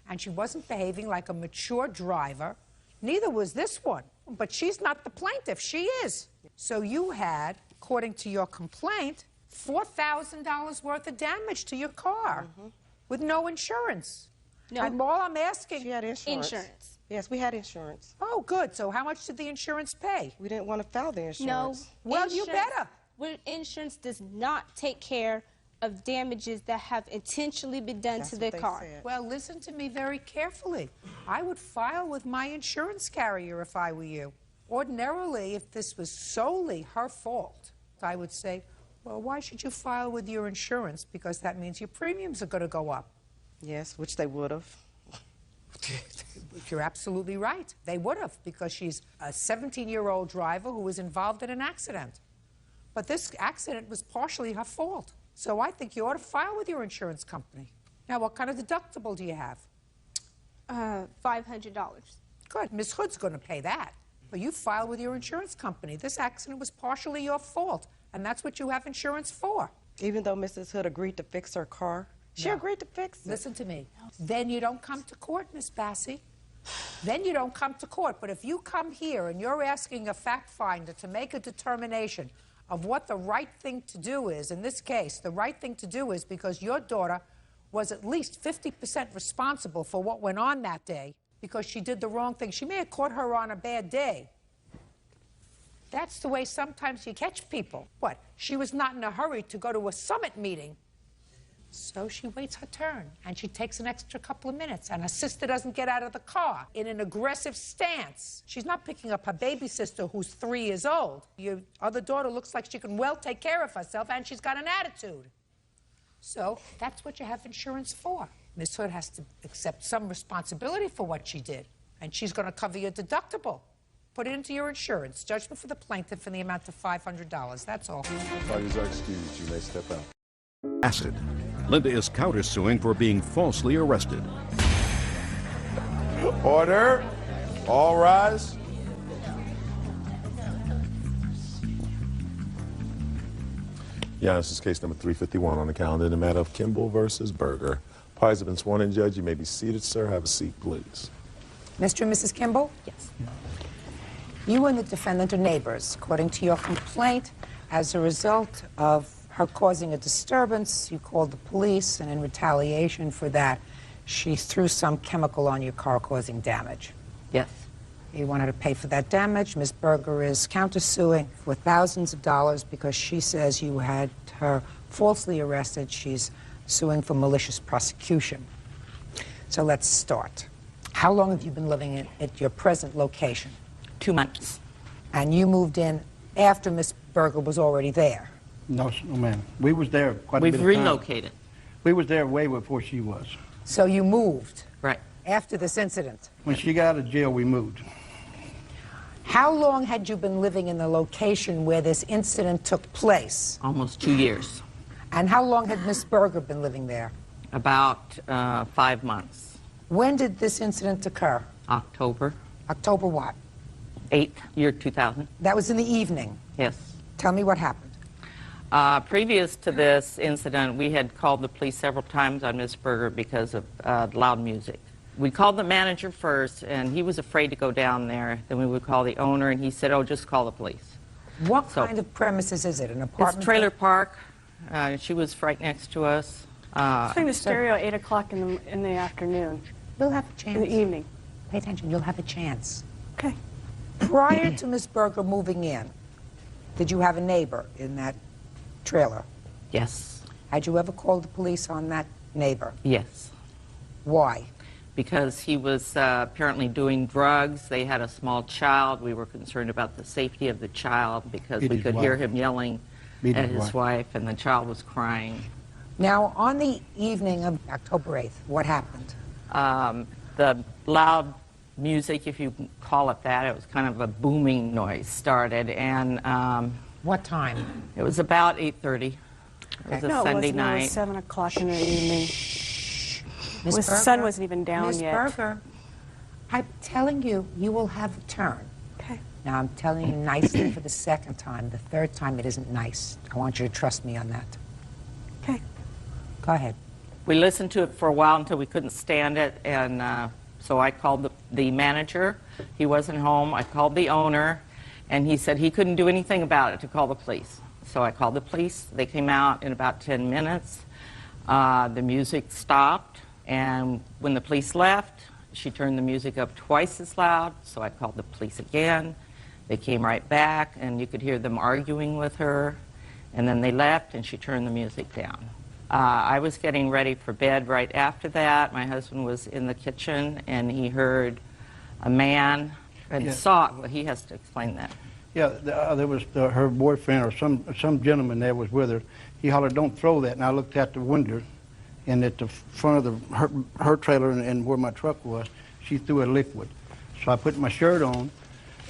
and she wasn't behaving like a mature driver. Neither was this one. But she's not the plaintiff. She is. So you had, according to your complaint, $4,000 worth of damage to your car with no insurance.
No.
And all I'm asking...
She had insurance.
Insurance.
Yes, we had insurance.
Oh, good. So how much did the insurance pay?
We didn't want to file the
No.
insurance.
Well, you better.
Insurance does not take care of damages that have intentionally been done to the car.
Well, listen to me very carefully. I would file with my insurance carrier if I were you. Ordinarily, if this was solely her fault, I would say, well, why should you file with your insurance? Because that means your premiums are going to go up.
Yes, which they would have.
You're absolutely right. They would have, because she's a 17-year-old driver who was involved in an accident. But this accident was partially her fault. So I think you ought to file with your insurance company. Now, what kind of deductible do you have?
$500.
Good. Ms. Hood's going to pay that. But you filed with your insurance company. This accident was partially your fault, and that's what you have insurance for.
Even though Mrs. Hood agreed to fix her car? She agreed to fix it.
Listen to me. Then you don't come to court, Miss Bassie. Then you don't come to court. But if you come here and you're asking a fact finder to make a determination of what the right thing to do is, in this case, the right thing to do is because your daughter was at least 50% responsible for what went on that day because she did the wrong thing. She may have caught her on a bad day. That's the way sometimes you catch people. What? She was not in a hurry to go to a summit meeting. So she waits her turn, and she takes an extra couple of minutes, and her sister doesn't get out of the car in an aggressive stance. She's not picking up her baby sister, who's 3 years old. Your other daughter looks like she can well take care of herself, and she's got an attitude. So that's what you have insurance for. Miss Hood has to accept some responsibility for what she did, and she's going to cover your deductible. Put it into your insurance. Judgment for the plaintiff in the amount of $500. That's all.
Parties are excused. You may step out.
Acid. Linda is countersuing for being falsely arrested.
Order. All rise. Yeah, this is case number 351 on the calendar in the matter of Kimball versus Berger. Parties have been sworn in, Judge. You may be seated, sir. Have a seat, please.
Mr. and Mrs. Kimball?
Yes.
You and the defendant are neighbors. According to your complaint, as a result of her causing a disturbance, you called the police, and in retaliation for that, she threw some chemical on your car causing damage.
Yes.
You want her to pay for that damage. Ms. Berger is countersuing for thousands of dollars because she says you had her falsely arrested. She's suing for malicious prosecution. So let's start. How long have you been living at your present location?
2 months.
And you moved in after Ms. Berger was already there?
No, ma'am. We was there quite a bit of time.
We've relocated.
We was there way before she was.
So you moved?
Right.
After this incident?
When she got out of jail, we moved.
How long had you been living in the location where this incident took place?
Almost 2 years.
And how long had Ms. Berger been living there?
About 5 months.
When did this incident occur?
October.
October what?
8th, year 2000.
That was in the evening?
Yes.
Tell me what happened.
Previous to this incident, we had called the police several times on Ms. Berger because of loud music. We called the manager first, and he was afraid to go down there. Then we would call the owner, and he said, oh, just call the police.
What kind of premises is it, an apartment?
It's trailer park. She was right next to us.
Playing the stereo at 8 o'clock in the afternoon.
You'll have a chance.
In the evening.
Pay attention, you'll have a chance.
Okay.
Prior to Ms. Berger moving in, did you have a neighbor in that trailer?
Yes.
Had you ever called the police on that neighbor?
Yes.
Why?
Because he was apparently doing drugs. They had a small child. We were concerned about the safety of the child because we could hear him yelling at his wife, and the child was crying.
Now, on the evening of October 8th, what happened?
The loud music, if you can call it that, it was kind of a booming noise, started, and
what time?
It was about 8:30. It was a Sunday night.
It was 7 o'clock in the evening.
Ms.
The
Berger,
sun wasn't even down
Ms.
yet.
Berger, I'm telling you, you will have a turn.
Okay.
Now, I'm telling you nicely for the second time. The third time, it isn't nice. I want you to trust me on that.
Okay.
Go ahead.
We listened to it for a while until we couldn't stand it, and so I called the manager. He wasn't home. I called the owner, and he said he couldn't do anything about it to call the police. So I called the police. They came out in about 10 minutes. The music stopped, and when the police left, she turned the music up twice as loud, so I called the police again. They came right back, and you could hear them arguing with her, and then they left, and she turned the music down. I was getting ready for bed right after that. My husband was in the kitchen, and he heard a man and saw it. Well, he has to explain that.
Yeah, there was her boyfriend or some gentleman there was with her. He hollered, "Don't throw that." And I looked out the window, and at the front of her trailer and where my truck was, she threw a liquid. So I put my shirt on,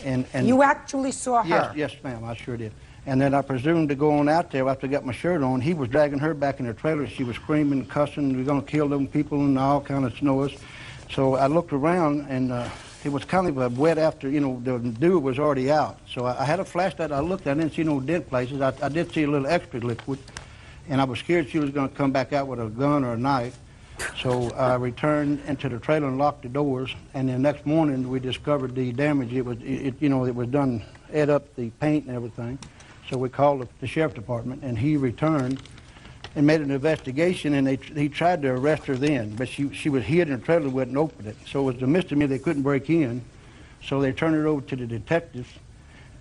and
you actually saw her?
Yes, ma'am, I sure did. And then I presumed to go on out there after I got my shirt on. He was dragging her back in her trailer. She was screaming, cussing, we're going to kill them people and all kind of snores. So I looked around, and it was kind of a wet after, you know, the dew was already out. So I had a flashlight. I looked, I didn't see no dent places. I did see a little extra liquid, and I was scared she was going to come back out with a gun or a knife. So I returned into the trailer and locked the doors, and the next morning we discovered the damage. It was done, ate up the paint and everything. So we called the sheriff department, and he returned and made an investigation, and he tried to arrest her then, but she was hid in a trailer and wouldn't open it. So it was a misdemeanor. They couldn't break in, so they turned it over to the detectives,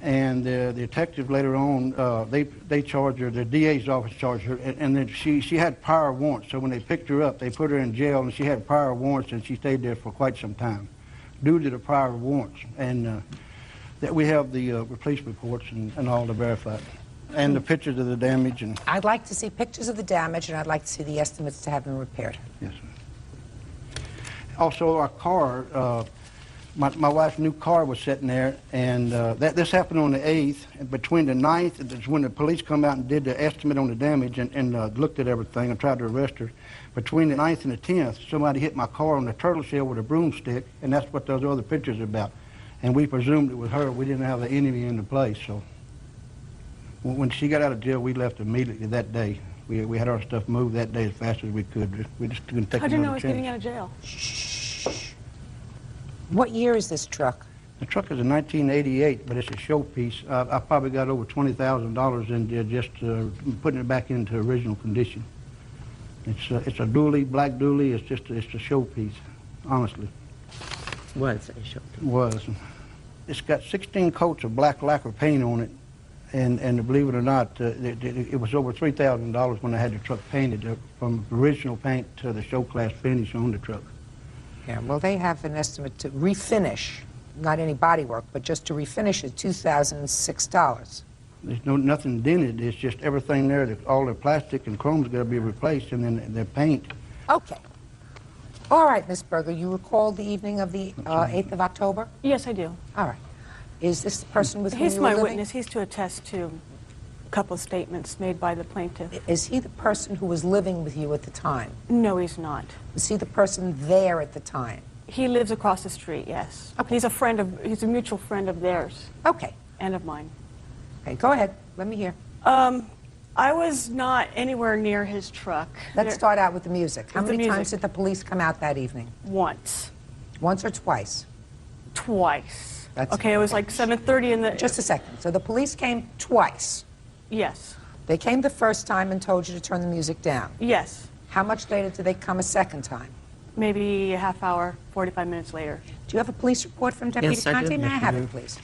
and the detectives later on, they charged her, the DA's office charged her, and then she had prior warrants. So when they picked her up, they put her in jail, and she had prior warrants, and she stayed there for quite some time due to the prior warrants. And that we have the police reports and all to verify it. And the pictures of the damage. And
I'd like to see pictures of the damage, and I'd like to see the estimates to have them repaired.
yes, sir. Also, our car, my wife's new car was sitting there, and this happened on the 8th. And between the 9th, that's when the police come out and did the estimate on the damage and looked at everything and tried to arrest her. Between the 9th and the 10th, somebody hit my car on the turtle shell with a broomstick, and that's what those other pictures are about. And we presumed it was her. We didn't have the enemy in the place, so. When she got out of jail, we left immediately that day. We had our stuff moved that day as fast as we could. We just couldn't take
How'd you know
another
he was
chance.
getting out of jail?
What year is this truck?
The truck is a 1988, but it's a showpiece. I probably got over $20,000 in just putting it back into original condition. It's a dually, black dually. It's a showpiece, honestly.
Was a showpiece.
Was. It's got 16 coats of black lacquer paint on it. And believe it or not, it was over $3,000 when I had the truck painted, from original paint to the show class finish on the truck.
Yeah, well, they have an estimate to refinish, not any body work, but just to refinish it, $2,006.
There's nothing dented. It's just everything there. All the plastic and chrome's got to be replaced, and then the paint.
Okay. All right, Miss Berger, you recall the evening of the 8th of October?
Yes, I do.
All right. Is this the person with whom
He's
you were
my
living?
witness. He's to attest to a couple of statements made by the plaintiff.
Is he the person who was living with you at the time?
No, he's not.
Was he the person there at the time?
He lives across the street, yes. Okay. He's a mutual friend of theirs.
Okay.
And of mine.
Okay, go ahead. Let me hear.
I was not anywhere near his truck.
Let's start out with the music. How
With the
many times
music.
did the police come out that evening?
Once.
Once or twice?
Twice.
That's
okay, it was like 7:30 in the...
Just a second. So the police came twice?
Yes.
They came the first time and told you to turn the music down?
Yes.
How much later did they come a second time?
Maybe a half hour, 45 minutes later.
Do you have a police report from Deputy
Yes, I do.
Conte? May I
Yes, I
have
do.
it, please?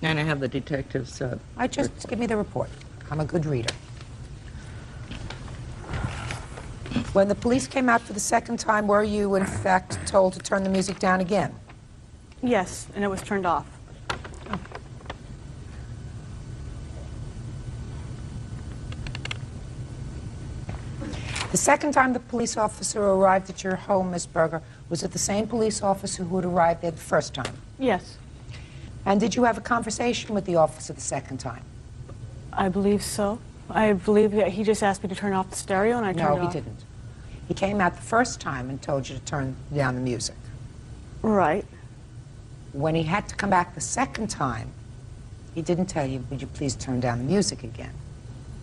And I have the detective's...
Just give me the report. I'm a good reader. When the police came out for the second time, were you, in fact, told to turn the music down again?
Yes, and it was turned off.
The second time the police officer arrived at your home, Miss Berger, was it the same police officer who had arrived there the first time?
Yes.
And did you have a conversation with the officer the second time?
I believe so. I believe that he just asked me to turn off the stereo, and I turned it off.
No, he didn't. He came out the first time and told you to turn down the music.
Right.
When he had to come back the second time, he didn't tell you, would you please turn down the music again?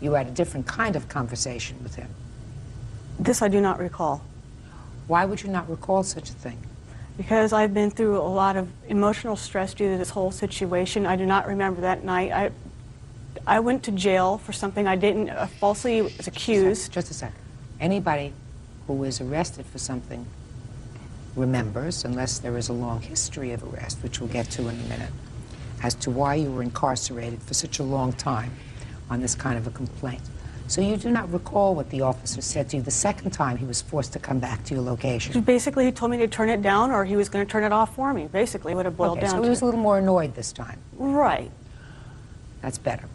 You had a different kind of conversation with him.
This I do not recall.
Why would you not recall such a thing?
Because I've been through a lot of emotional stress due to this whole situation. I do not remember that night. I went to jail for something I didn't, falsely was accused.
Just a second. Anybody who is arrested for something remembers, unless there is a long history of arrest, which we'll get to in a minute, as to why you were incarcerated for such a long time on this kind of a complaint. So you do not recall what the officer said to you the second time he was forced to come back to your location?
Basically, he told me to turn it down, or he was going to turn it off for me, basically, what it boiled down
so
to.
he was a little more annoyed this time.
Right.
That's better.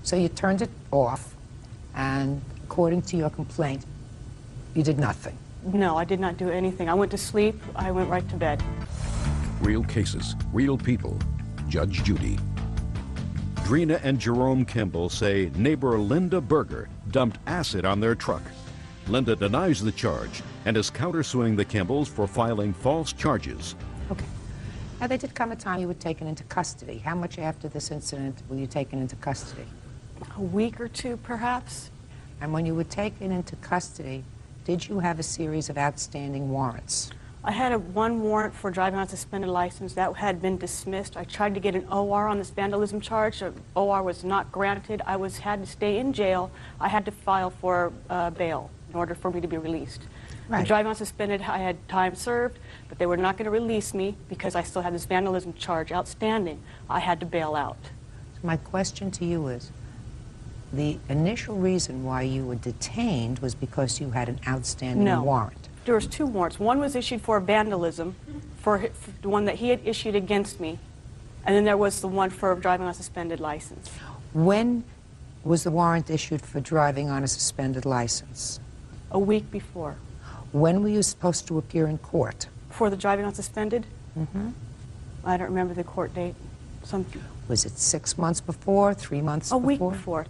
So you turned it off, and according to your complaint, you did nothing.
No, I did not do anything. I went to sleep. I went right to bed.
Real cases, real people. Judge Judy. Drina and Jerome Kimball say neighbor Linda Berger dumped acid on their truck. Linda denies the charge and is countersuing the Kimballs for filing false charges.
Okay. Now, there did come a time you were taken into custody. How much after this incident were you taken into custody?
A week or two, perhaps.
And when you were taken into custody, did you have a series of outstanding warrants?
I had one warrant for driving on a suspended license. That had been dismissed. I tried to get an OR on this vandalism charge. The OR was not granted. I had to stay in jail. I had to file for bail in order for me to be released.
Right.
Driving on suspended, I had time served, but they were not going to release me because I still had this vandalism charge outstanding. I had to bail out.
So my question to you is, the initial reason why you were detained was because you had an outstanding warrant.
There was two warrants. One was issued for vandalism, for the one that he had issued against me, and then there was the one for driving on a suspended license.
When was the warrant issued for driving on a suspended license?
A week before.
When were you supposed to appear in court?
For the driving on suspended?
Mm-hmm.
I don't remember the court date.
Was it 6 months before, 3 months before?
A week before. It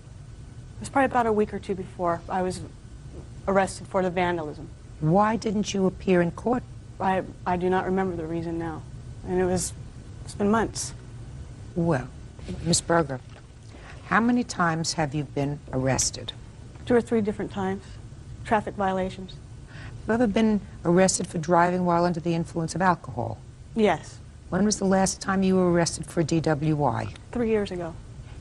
was probably about a week or two before I was arrested for the vandalism.
Why didn't you appear in court?
I do not remember the reason now. And it's been months.
Well, Ms. Berger, how many times have you been arrested?
2 or 3 different times. Traffic violations.
Have you ever been arrested for driving while under the influence of alcohol?
Yes.
When was the last time you were arrested for DWI?
3 years ago.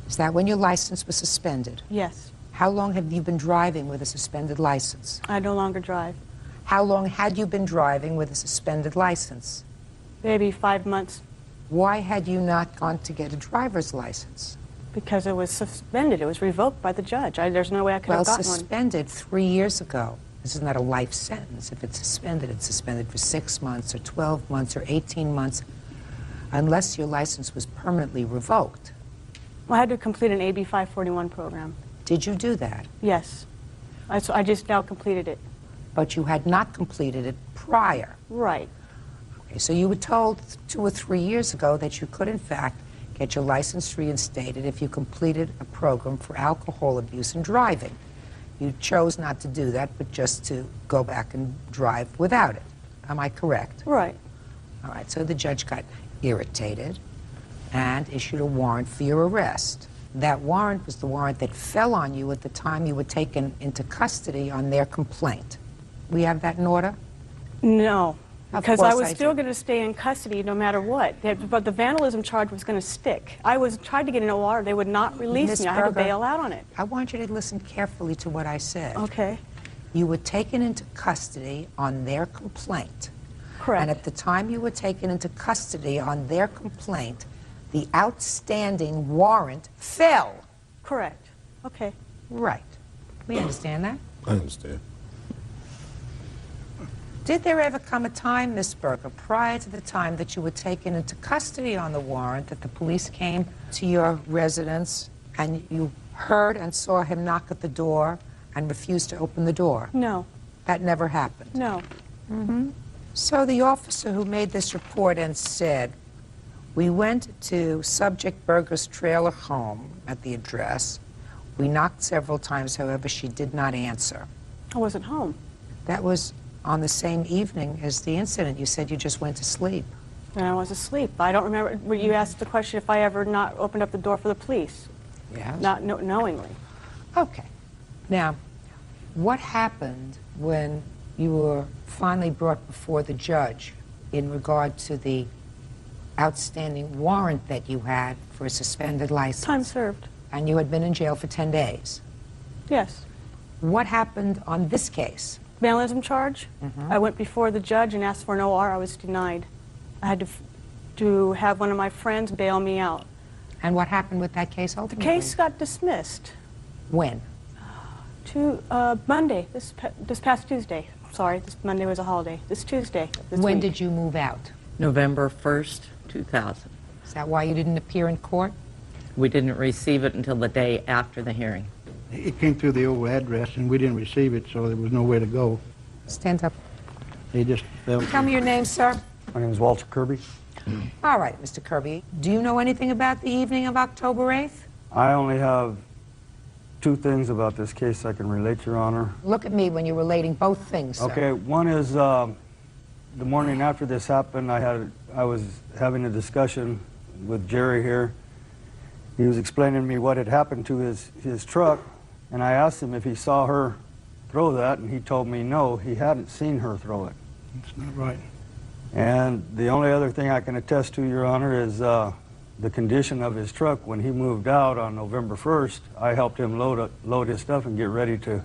Is that when your license was suspended?
Yes.
How long have you been driving with a suspended license?
I no longer drive.
How long had you been driving with a suspended license?
Maybe 5 months.
Why had you not gone to get a driver's license?
Because it was suspended. It was revoked by the judge. There's no way I could have gotten one.
Well, suspended 3 years ago. This is not a life sentence. If it's suspended for 6 months or 12 months or 18 months, unless your license was permanently revoked.
Well, I had to complete an AB 541 program.
Did you do that?
Yes. I just now completed it.
But you had not completed it prior.
Right.
Okay, so you were told 2 or 3 years ago that you could, in fact, get your license reinstated if you completed a program for alcohol abuse and driving. You chose not to do that, but just to go back and drive without it. Am I correct?
Right.
All right, so the judge got irritated and issued a warrant for your arrest. That warrant was the warrant that fell on you at the time you were taken into custody on their complaint. We have that in order?
No, because I was still
do.
going to stay in custody no matter what. But the vandalism charge was going to stick. I tried to get an OR. They would not release
Ms.
me. I had to
Berger,
bail out on it.
I want you to listen carefully to what I said.
Okay.
You were taken into custody on their complaint.
Correct.
And at the time you were taken into custody on their complaint, the outstanding warrant fell.
Correct. Okay.
Right. We understand that?
I understand.
Did there ever come a time, Ms. Berger, prior to the time that you were taken into custody on the warrant, that the police came to your residence and you heard and saw him knock at the door and refused to open the door?
No.
That never happened?
No.
Mm-hmm. So the officer who made this report and said, we went to Subject Berger's trailer home at the address. We knocked several times, however, she did not answer.
I wasn't home.
That was on the same evening as the incident. You said you just went to sleep.
And I was asleep. I don't remember. You asked the question if I ever not opened up the door for the police.
Yes.
Not knowingly.
Okay. Now, what happened when you were finally brought before the judge in regard to the outstanding warrant that you had for a suspended license?
Time served.
And you had been in jail for 10 days?
Yes.
What happened on this case?
Vandalism charge. I went before the judge and asked for an OR. I was denied. I had to have one of my friends bail me out.
And what happened with that case ultimately?
The case got dismissed.
When?
Monday, this past Tuesday. Sorry, this Monday was a holiday. This Tuesday.
When did you move out?
November 1st, 2000.
Is that why you didn't appear in court?
We didn't receive it until the day after the hearing.
It came through the old address, and we didn't receive it, so there was nowhere to go.
Stand up.
They just fell.
Tell me your name, sir.
My name is Walter Kirby.
All right, Mr. Kirby. Do you know anything about the evening of October 8th?
I only have two things about this case I can relate, Your Honor.
Look at me when you're relating both things, sir.
Okay, one is the morning after this happened, I was having a discussion with Jerry here. He was explaining to me what had happened to his truck, and I asked him if he saw her throw that, and he told me no, he hadn't seen her throw it.
That's not right.
And the only other thing I can attest to, Your Honor, is the condition of his truck. When he moved out on November 1st, I helped him load his stuff and get ready to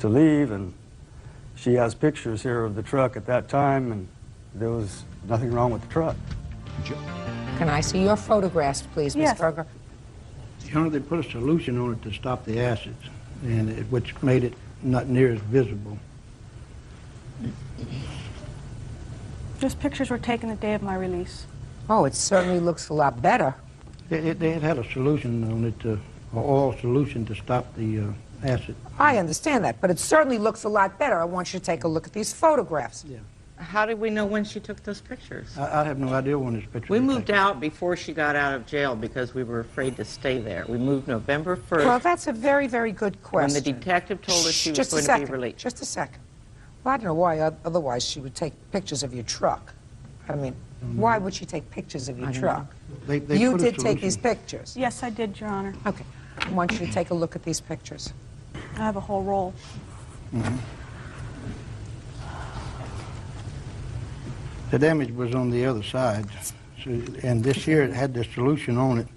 leave, and she has pictures here of the truck at that time, and there was nothing wrong with the truck.
Can I see your photographs, please, Ms.
Yes.
Berger?
Your Honor, they put a solution on it to stop the acids, and which made it not near as visible.
Those pictures were taken the day of my release.
Oh, it certainly looks a lot better.
They had a solution on it, an oil solution to stop the acid.
I understand that, but it certainly looks a lot better. I want you to take a look at these photographs.
Yeah.
How did we know when she took those pictures?
I have no idea when this picture
We
was
moved out before she got out of jail because we were afraid to stay there. We moved November 1st.
Well, that's a very, very good question.
When the detective told us she was
Just a
going to
second.
be released.
Just a second. Well, I don't know why otherwise she would take pictures of your truck. I mean, why would she take pictures of your truck?
They
You
put a
did take
solution.
these pictures.
Yes, I did, Your Honor.
Okay. I want you to take a look at these pictures.
I have a whole roll.
The damage was on the other side, and this here it had the solution on it,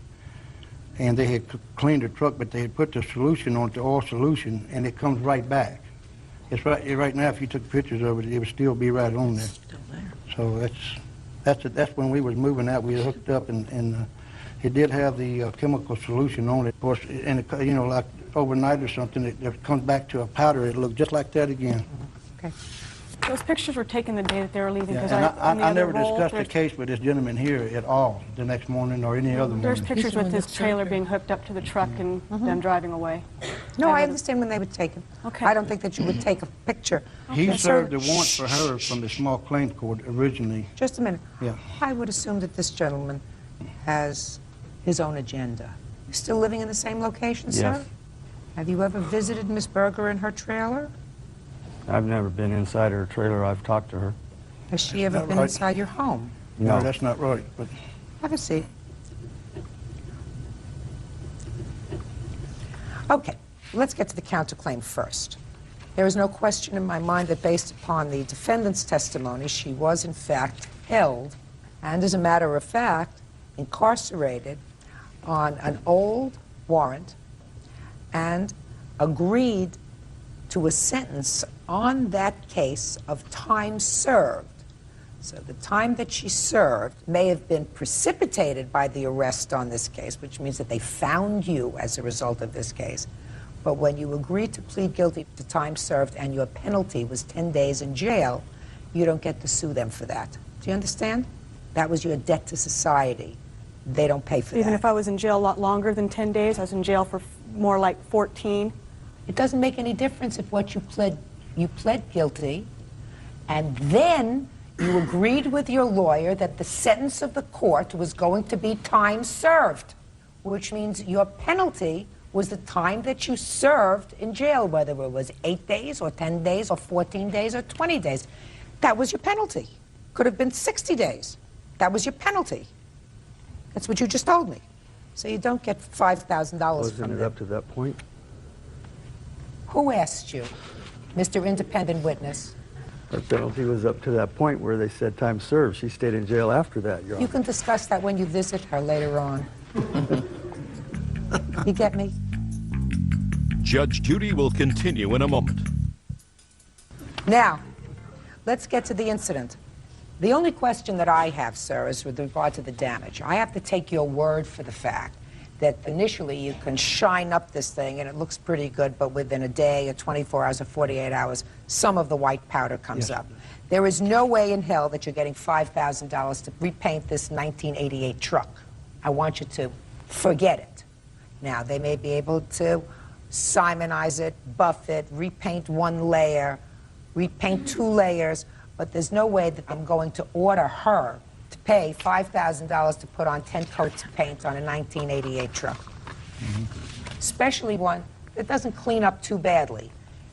and they had cleaned the truck, but they had put the solution on it, the oil solution, and it comes right back. It's right now. If you took pictures of it, it would still be right on there. So that's when we was moving out. We hooked up, and it did have the chemical solution on it. Of course, and it, you know, like overnight or something, it comes back to a powder. It looked just like that again.
Okay.
Those pictures were taken the day that they were leaving.
Yeah,
Because
and I never discussed the case with this gentleman here at all the next morning or any other morning.
There's pictures with this trailer being hooked up to the truck and them driving away.
No, I understand when they were taken.
Okay.
I don't think that you would take a picture.
He
Okay.
served a warrant for her from the small claims court originally.
Just a minute.
Yeah.
I would assume that this gentleman has his own agenda. You still living in the same location, sir?
Yes.
Have you ever visited Miss Berger in her trailer?
I've never been inside her trailer. I've talked to her.
Has she ever
Not
been
right.
inside your home?
No, that's not right. But
Have a seat. Okay, let's get to the counterclaim first. There is no question in my mind that based upon the defendant's testimony, she was in fact held and, as a matter of fact, incarcerated on an old warrant and agreed to a sentence on that case of time served. So the time that she served may have been precipitated by the arrest on this case, which means that they found you as a result of this case. But when you agreed to plead guilty to time served and your penalty was 10 days in jail, you don't get to sue them for that. Do you understand? That was your debt to society. They don't pay for
Even
that.
if I was in jail a lot longer than 10 days, I was in jail for more like 14.
It doesn't make any difference if what you pled guilty, and then you agreed with your lawyer that the sentence of the court was going to be time served, which means your penalty was the time that you served in jail, whether it was 8 days or 10 days or 14 days or 20 days. That was your penalty. Could have been 60 days. That was your penalty. That's what you just told me. So you don't get $5,000
Wasn't
from
it
them.
up to that point?
Who asked you, Mr. Independent Witness?
Her penalty was up to that point where they said time served. She stayed in jail after that, Your Honor.
You can discuss that when you visit her later on. You get me?
Judge Judy will continue in a moment.
Now, let's get to the incident. The only question that I have, sir, is with regard to the damage. I have to take your word for the fact that initially you can shine up this thing and it looks pretty good, but within a day, or 24 hours, or 48 hours, some of the white powder comes up. There is no way in hell that you're getting $5,000 to repaint this 1988 truck. I want you to forget it. Now, they may be able to simonize it, buff it, repaint one layer, repaint 2 layers, but there's no way that I'm going to order her to pay $5,000 to put on 10 coats of paint on a 1988 truck. especially one that doesn't clean up too badly.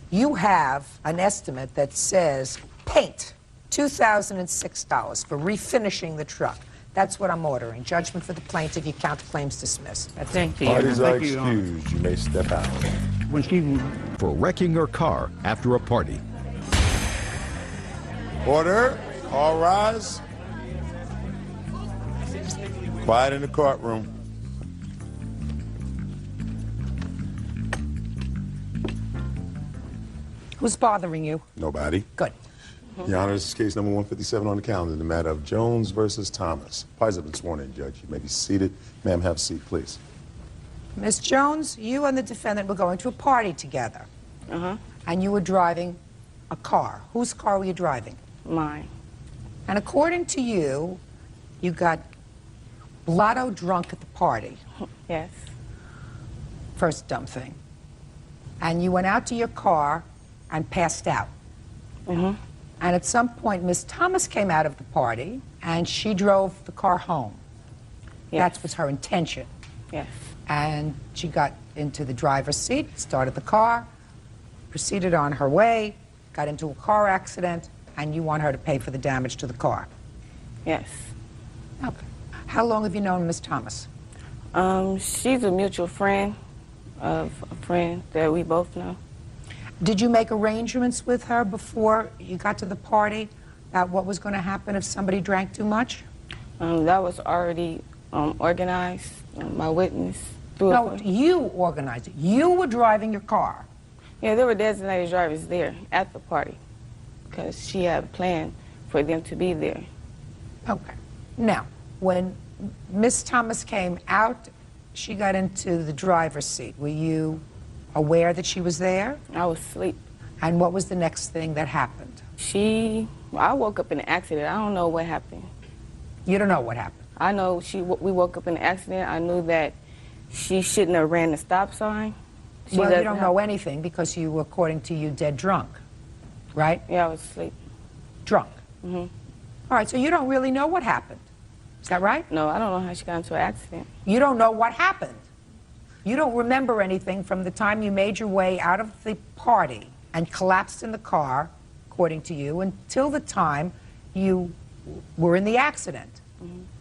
You have an estimate that says paint, $2,006 for refinishing the truck. That's what I'm ordering. Judgment for the plaintiff. You count the claims dismissed. That's
Thank you.
Parties are
Thank you,
excused. You may step out.
When she
For wrecking her car after a party.
Order. All rise. Quiet in the courtroom.
Who's bothering you?
Nobody.
Good.
Your Honor, this is case number 157 on the calendar, the matter of Jones versus Thomas. Parties have been sworn in, Judge. You may be seated. Ma'am, have a seat, please.
Miss Jones, you and the defendant were going to a party together. And you were driving a car. Whose car were you driving?
Mine.
And according to you, you got blotto drunk at the party.
Yes.
First dumb thing. And you went out to your car and passed out. And at some point, Miss Thomas came out of the party, and she drove the car home.
Yes.
That was her intention.
Yes.
And she got into the driver's seat, started the car, proceeded on her way, got into a car accident, and you want her to pay for the damage to the car.
Yes.
Okay. How long have you known Miss Thomas?
She's a mutual friend of a friend that we both know.
Did you make arrangements with her before you got to the party about what was going to happen if somebody drank too much?
That was already organized. My witness.
No, you organized it. You were driving your car.
Yeah, there were designated drivers there at the party because she had planned for them to be there.
Okay. Now, when Miss Thomas came out, she got into the driver's seat. Were you aware that she was there?
I was asleep.
And what was the next thing that happened?
I woke up in an accident. I don't know what happened.
You don't know what happened?
I know we woke up in an accident. I knew that she shouldn't have ran the stop sign.
Well, you don't know anything because you were, according to you, dead drunk, right?
Yeah, I was asleep.
Drunk? All right, so you don't really know what happened. Is that right?
No, I don't know how she got into an accident.
You don't know what happened. You don't remember anything from the time you made your way out of the party and collapsed in the car, according to you, until the time you were in the accident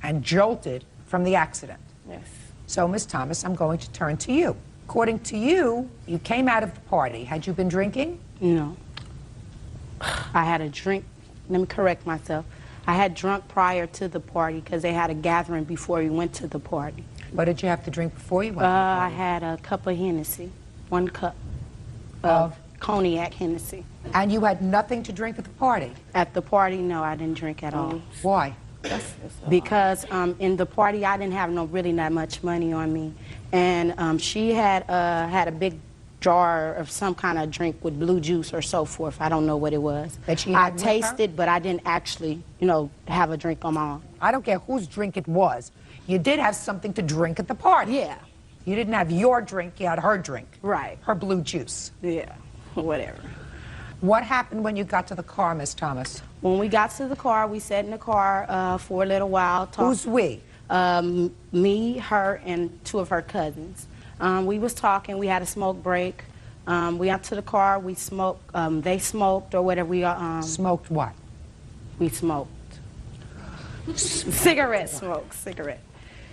and jolted from the accident.
Yes.
So, Miss Thomas, I'm going to turn to you. According to you, you came out of the party. Had you been drinking?
No. I had a drink. Let me correct myself. I had drunk prior to the party because they had a gathering before we went to the party.
What did you have to drink before you went to the party?
I had a cup of Hennessy, 1 cup of cognac Hennessy.
And you had nothing to drink at the party?
At the party, no, I didn't drink at all.
Why?
Because in the party, I didn't have really that much money on me. And she had a big jar of some kind of drink with blue juice or so forth. I don't know what it was.
That she had
I tasted, but I didn't actually, have a drink on my own.
I don't care whose drink it was. You did have something to drink at the party.
Yeah.
You didn't have your drink, you had her drink.
Right.
Her blue juice.
Yeah, whatever.
What happened when you got to the car, Miss Thomas?
When we got to the car, we sat in the car for a little while.
Who's we?
Me, her, and 2 of her cousins. We was talking. We had a smoke break. We got to the car. We smoked. They smoked or whatever. We
smoked what?
We smoked. Cigarette smoke. Cigarette.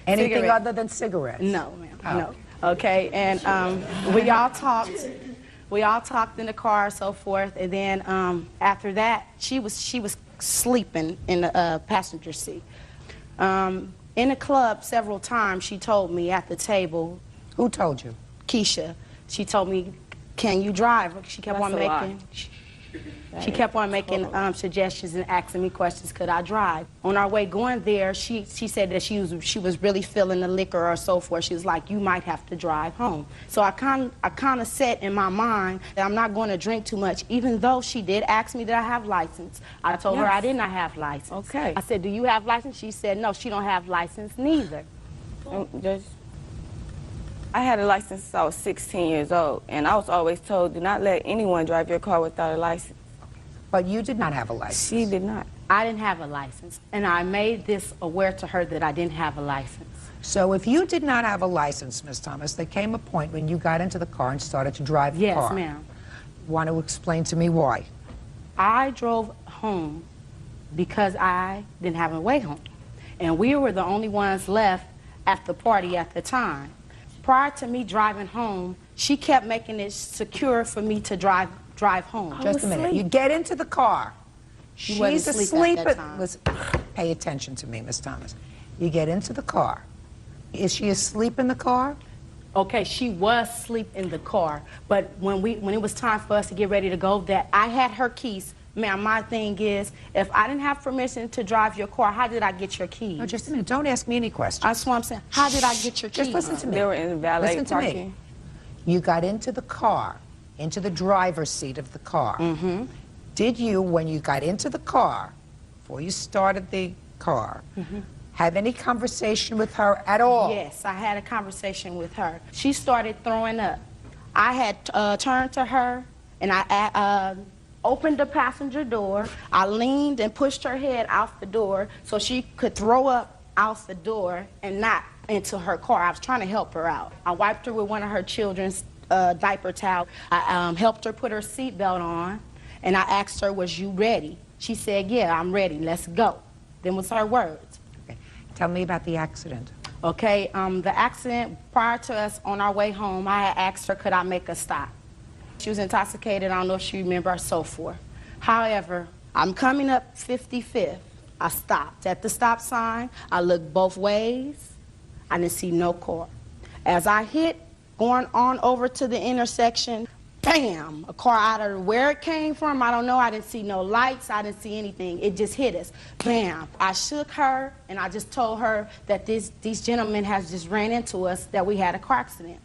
Anything
Cigarette.
other than cigarettes?
No, ma'am. No. Okay. And we all talked. We all talked in the car, so forth. And then after that, she was sleeping in the passenger seat. In the club, several times, she told me at the table.
Who told you?
Keisha. She told me, "Can you drive?" She kept on making. She kept on making suggestions and asking me questions. Could I drive? On our way going there, she said that she was really feeling the liquor or so forth. She was like, "You might have to drive home." So I kind of set in my mind that I'm not going to drink too much, even though she did ask me that I have license. I told her I did not have license.
Okay.
I said, "Do you have license?" She said, "No, she don't have license neither."
I had a license since I was 16 years old, and I was always told, do not let anyone drive your car without a license.
But you did not have a license.
She did not.
I didn't have a license, and I made this aware to her that I didn't have a license.
So if you did not have a license, Ms. Thomas, there came a point when you got into the car and started to drive the car.
Yes, ma'am.
Want to explain to me why?
I drove home because I didn't have a way home. And we were the only ones left at the party at the time. Prior to me driving home, she kept making it secure for me to drive home.
Just a minute. You get into the car.
She wasn't
She's
asleep
asleep.
at that time.
Listen, pay attention to me, Miss Thomas. You get into the car. Is she asleep in the car?
Okay, she was asleep in the car, but when it was time for us to get ready to go, that I had her keys. Ma'am, my thing is, if I didn't have permission to drive your car, how did I get your keys?
No, just a minute. Don't ask me any questions.
That's what I'm saying. How did I get your keys?
Just listen to me.
They were in the valet
Listen to
parking.
me. You got into the car, into the driver's seat of the car.
Mm-hmm.
Did you, when you got into the car, before you started the car, have any conversation with her at all?
Yes, I had a conversation with her. She started throwing up. I had turned to her, and I opened the passenger door. I leaned and pushed her head out the door so she could throw up out the door and not into her car. I was trying to help her out. I wiped her with one of her children's diaper towels. I helped her put her seatbelt on, and I asked her, was you ready? She said, yeah, I'm ready. Let's go. Them was her words.
Tell me about the accident.
Okay, the accident, prior to us on our way home, I had asked her, could I make a stop? She was intoxicated, I don't know if she remembered, so forth. However, I'm coming up 55th. I stopped at the stop sign. I looked both ways. I didn't see no car. As I hit, going on over to the intersection, bam, a car out of where it came from, I don't know. I didn't see no lights. I didn't see anything. It just hit us. Bam. I shook her, and I just told her that these gentlemen has just ran into us, that we had a car accident.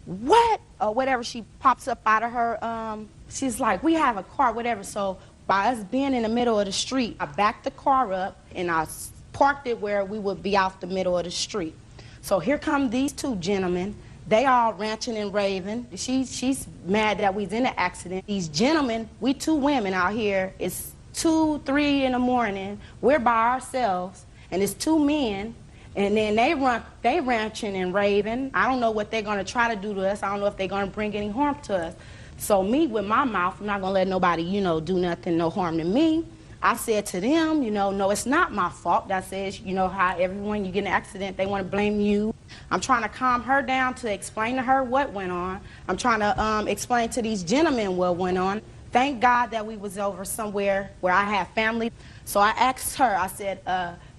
What? Or whatever, she pops up out of her, she's like, we have a car, whatever. So by us being in the middle of the street, I backed the car up, and I parked it where we would be out the middle of the street. So here come these two gentlemen. They all ranting and raving. She's mad that we's in an accident. These gentlemen, we two women out here, it's 2, 3 in the morning. We're by ourselves, and it's two men, and then they ranting and raving. I don't know what they're gonna try to do to us. I don't know if they're gonna bring any harm to us. So me, with my mouth, I'm not gonna let nobody, do nothing, no harm to me. I said to them, no, it's not my fault. I said, how everyone, you get in an accident, they want to blame you. I'm trying to calm her down to explain to her what went on. I'm trying to explain to these gentlemen what went on. Thank God that we was over somewhere where I had family. So I asked her, I said,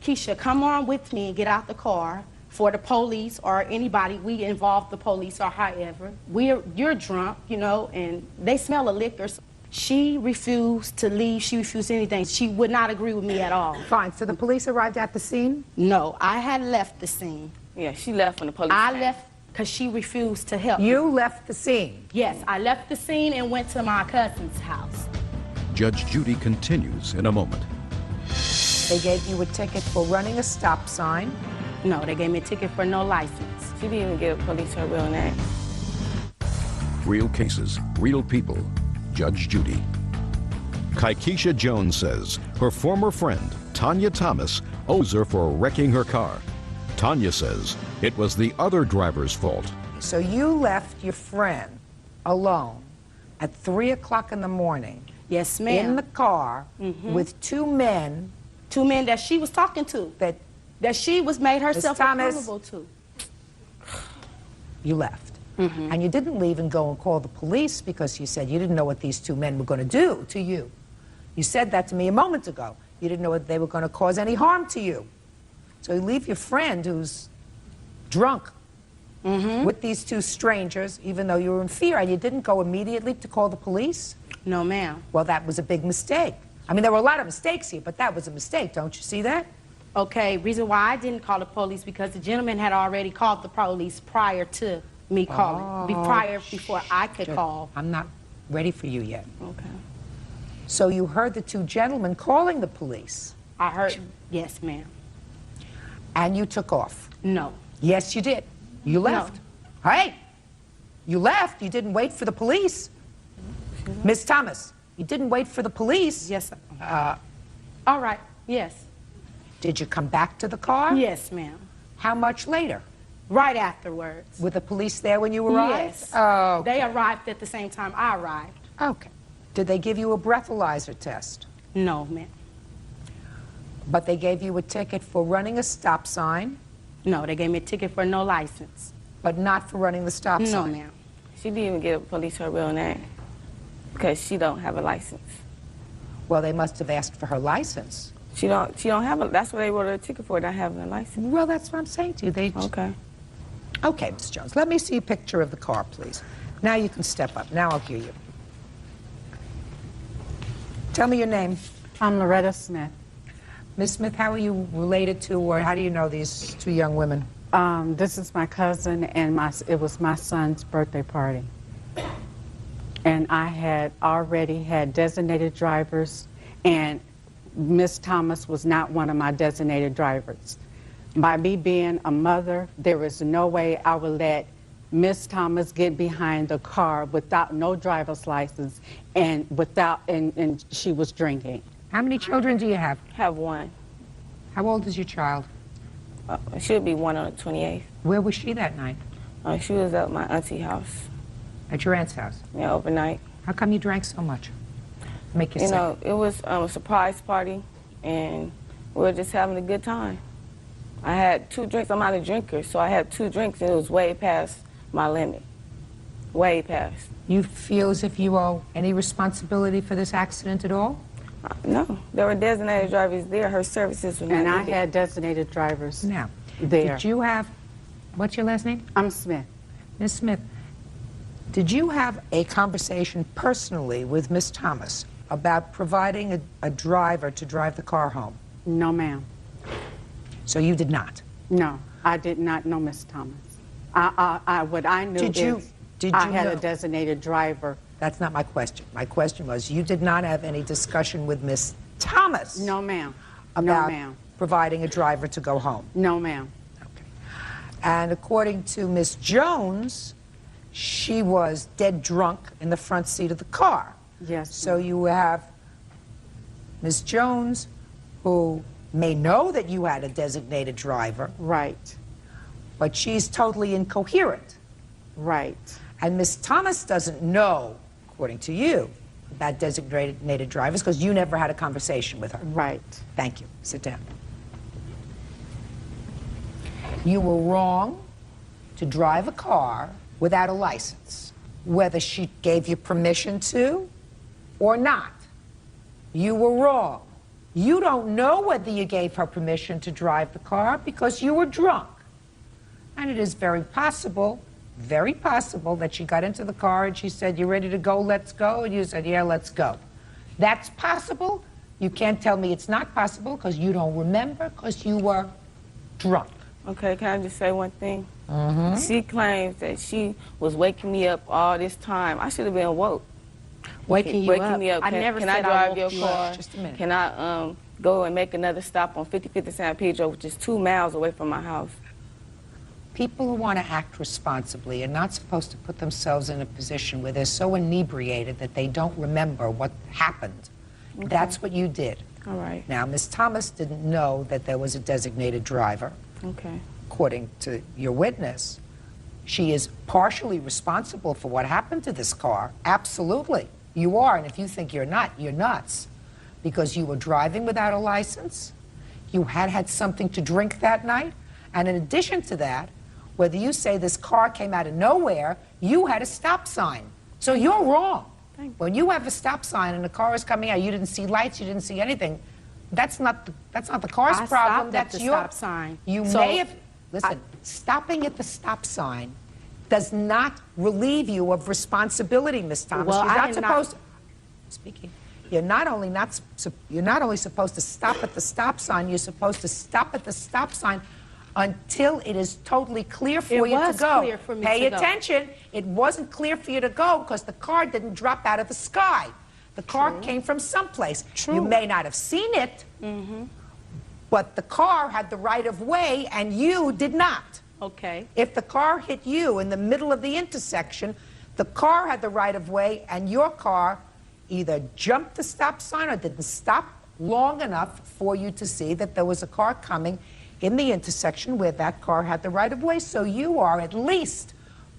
Keisha, come on with me and get out the car for the police or anybody. We involve the police or however. You're drunk, and they smell of liquor. She refused to leave. She refused anything. She would not agree with me at all.
Fine. So the police arrived at the scene?
No, I had left the scene.
Yeah, she left when the police
I
came.
left because she refused to help.
You left the scene?
Yes, I left the scene and went to my cousin's house.
Judge Judy continues in a moment.
They gave you a ticket for running a stop sign?
No, they gave me a ticket for no license.
She didn't even give the police her real name.
Real cases, real people. Judge Judy. Kaikisha Jones says her former friend, Tanya Thomas, owes her for wrecking her car. Tanya says it was the other driver's fault.
So you left your friend alone at 3 o'clock in the morning.
Yes, ma'am.
In the car with two men.
Two men that she was talking to. That she was made herself accountable to.
You left. And you didn't leave and go and call the police because you said you didn't know what these two men were going to do to you. You said that to me a moment ago. You didn't know what they were going to cause any harm to you. So you leave your friend who's drunk with these two strangers, even though you were in fear, and you didn't go immediately to call the police?
No, ma'am.
Well, that was a big mistake. I mean, there were a lot of mistakes here, but that was a mistake. Don't you see that?
Okay, reason why I didn't call the police because the gentleman had already called the police prior to me calling, before I could call.
I'm not ready for you yet.
Okay.
So you heard the two gentlemen calling the police?
I heard, yes, ma'am.
And you took off?
No.
Yes, you did. You left.
No.
Hey, you left. You didn't wait for the police. Miss Thomas, you didn't wait for the police.
Yes. All right, yes.
Did you come back to the car?
Yes, ma'am.
How much later?
Right afterwards.
Were the police there when you arrived?
Yes.
Oh.
They arrived at the same time I arrived.
Okay. Did they give you a breathalyzer test?
No, ma'am.
But they gave you a ticket for running a stop sign?
No, they gave me a ticket for no license.
But not for running the stop sign?
No, ma'am.
She didn't even give police her real name because she don't have a license.
Well, they must have asked for her license.
She don't have a, that's what they wrote her a ticket for, not having a license.
Well, that's what I'm saying to you.
Okay.
Okay, Ms. Jones, let me see a picture of the car, please. Now you can step up. Now I'll hear you. Tell me your name.
I'm Loretta Smith.
Ms. Smith, how are you related to, or how do you know these two young women?
This is my cousin, and it was my son's birthday party. And I had already had designated drivers, and Miss Thomas was not one of my designated drivers. By me being a mother, there was no way I would let Miss Thomas get behind the car without no driver's license and and she was drinking.
How many children do you have?
Have one.
How old is your child?
She'll be one on the 28th.
Where was she that night?
She was at my auntie's house.
At your aunt's house?
Yeah, overnight.
How come you drank so much? Make you
sick.
sick?
You know, it was a surprise party, and we were just having a good time. I had 2 drinks. I'm not a drinker, so I had 2 drinks, and it was way past my limit. Way past.
You feel as if you owe any responsibility for this accident at all?
No. There were designated drivers there. Her services were not
And I
needed.
had designated drivers
Now,
there.
did you have, what's your last name?
I'm Smith.
Ms. Smith, did you have a conversation personally with Miss Thomas about providing a driver to drive the car home?
No, ma'am.
So you did not?
No, I did not know Miss Thomas. What I knew
did
I
you
had
know?
a designated driver.
That's not my question. My question was, you did not have any discussion with Miss Thomas?
No, ma'am.
About
No, ma'am.
providing a driver to go home?
No, ma'am.
And according to Miss Jones, she was dead drunk in the front seat of the car.
Yes.
So you have Miss Jones, who may know that you had a designated driver.
Right.
But she's totally incoherent.
Right.
And Miss Thomas doesn't know, according to you, about designated drivers because you never had a conversation with her.
Right.
Thank you. Sit down. You were wrong to drive a car without a license, whether she gave you permission to or not. You were wrong. You don't know whether you gave her permission to drive the car because you were drunk. And it is very possible that she got into the car and she said, "You ready to go? Let's go." And you said, "Yeah, let's go." That's possible. You can't tell me it's not possible because you don't remember because you were drunk.
Okay, can I just say one thing?
Mm-hmm.
She claims that she was waking me up all this time. I should have been woke.
Waking
me up.
I never
can
said
I
I
drive
woke
your
you
car?
up.
Just a minute.
Can I go and make another stop on 5050 San Pedro, which is 2 miles away from my house?
People who want to act responsibly are not supposed to put themselves in a position where they're so inebriated that they don't remember what happened.
Okay.
That's what you did.
All right.
Now, Miss Thomas didn't know that there was a designated driver.
Okay.
According to your witness, she is partially responsible for what happened to this car. Absolutely. You are, and if you think you're not, you're nuts. Because you were driving without a license, you had something to drink that night, and in addition to that, whether you say this car came out of nowhere, you had a stop sign. So you're wrong. When you have a stop sign and the car is coming out, you didn't see lights, you didn't see anything. That's not the car's
I
problem.
stopped
That's
at the
your
stop sign.
You
So
may have listen. Stopping at the stop sign does not relieve you of responsibility, Miss Thomas.
Well,
You're
I
not
did
supposed.
not-
Speaking. You're not only supposed to stop at the stop sign. You're supposed to stop at the stop sign until it is totally clear for
It
you
was
to go.
clear for me
Pay
to go.
attention. It wasn't clear for you to go because the car didn't drop out of the sky. The car came from someplace. You may not have seen it, but the car had the right of way and you did not.
Okay.
If the car hit you in the middle of the intersection, the car had the right of way and your car either jumped the stop sign or didn't stop long enough for you to see that there was a car coming. in the intersection where that car had the right-of-way, so you are at least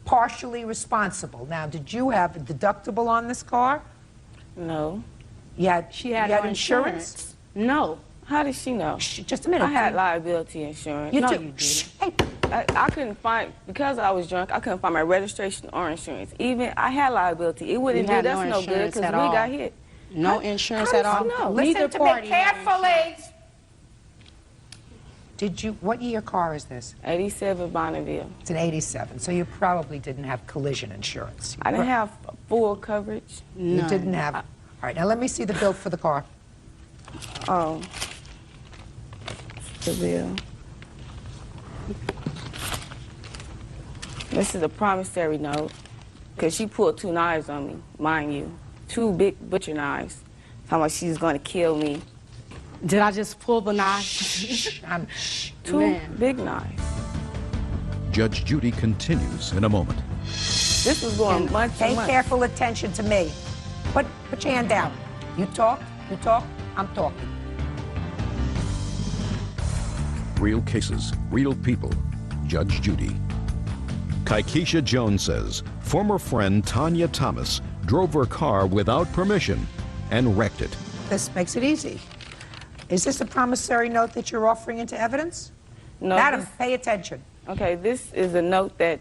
partially responsible. Now, did you have a deductible on this car?
No.
She had
you had
no
insurance?
No.
How did she know?
Just a minute.
I had liability insurance.
No, you didn't.
Hey.
I couldn't find, because I was drunk, I couldn't find my registration or insurance. Even I had liability. It wouldn't do us no good because we got hit.
No insurance at all?
No.
Listen to me carefully. What year car is this?
87 Bonneville.
It's an 87, so you probably didn't have collision insurance.
I didn't have full coverage.
You didn't have. All right, now let me see the bill for the car.
Oh. The bill. This is a promissory note, because she pulled 2 knives on me, mind you. 2 big butcher knives. Talking about she's going to kill me.
Did I just pull the knife?
2 big knives.
Judge Judy continues in a moment.
This was going months and
Pay
months.
careful attention to me. Put your hand down. You talk, I'm talking.
Real cases, real people. Judge Judy. Kaikisha Jones says former friend Tanya Thomas drove her car without permission and wrecked it.
This makes it easy. Is this a promissory note that you're offering into evidence?
No.
Madam, pay attention.
Okay, this is a note that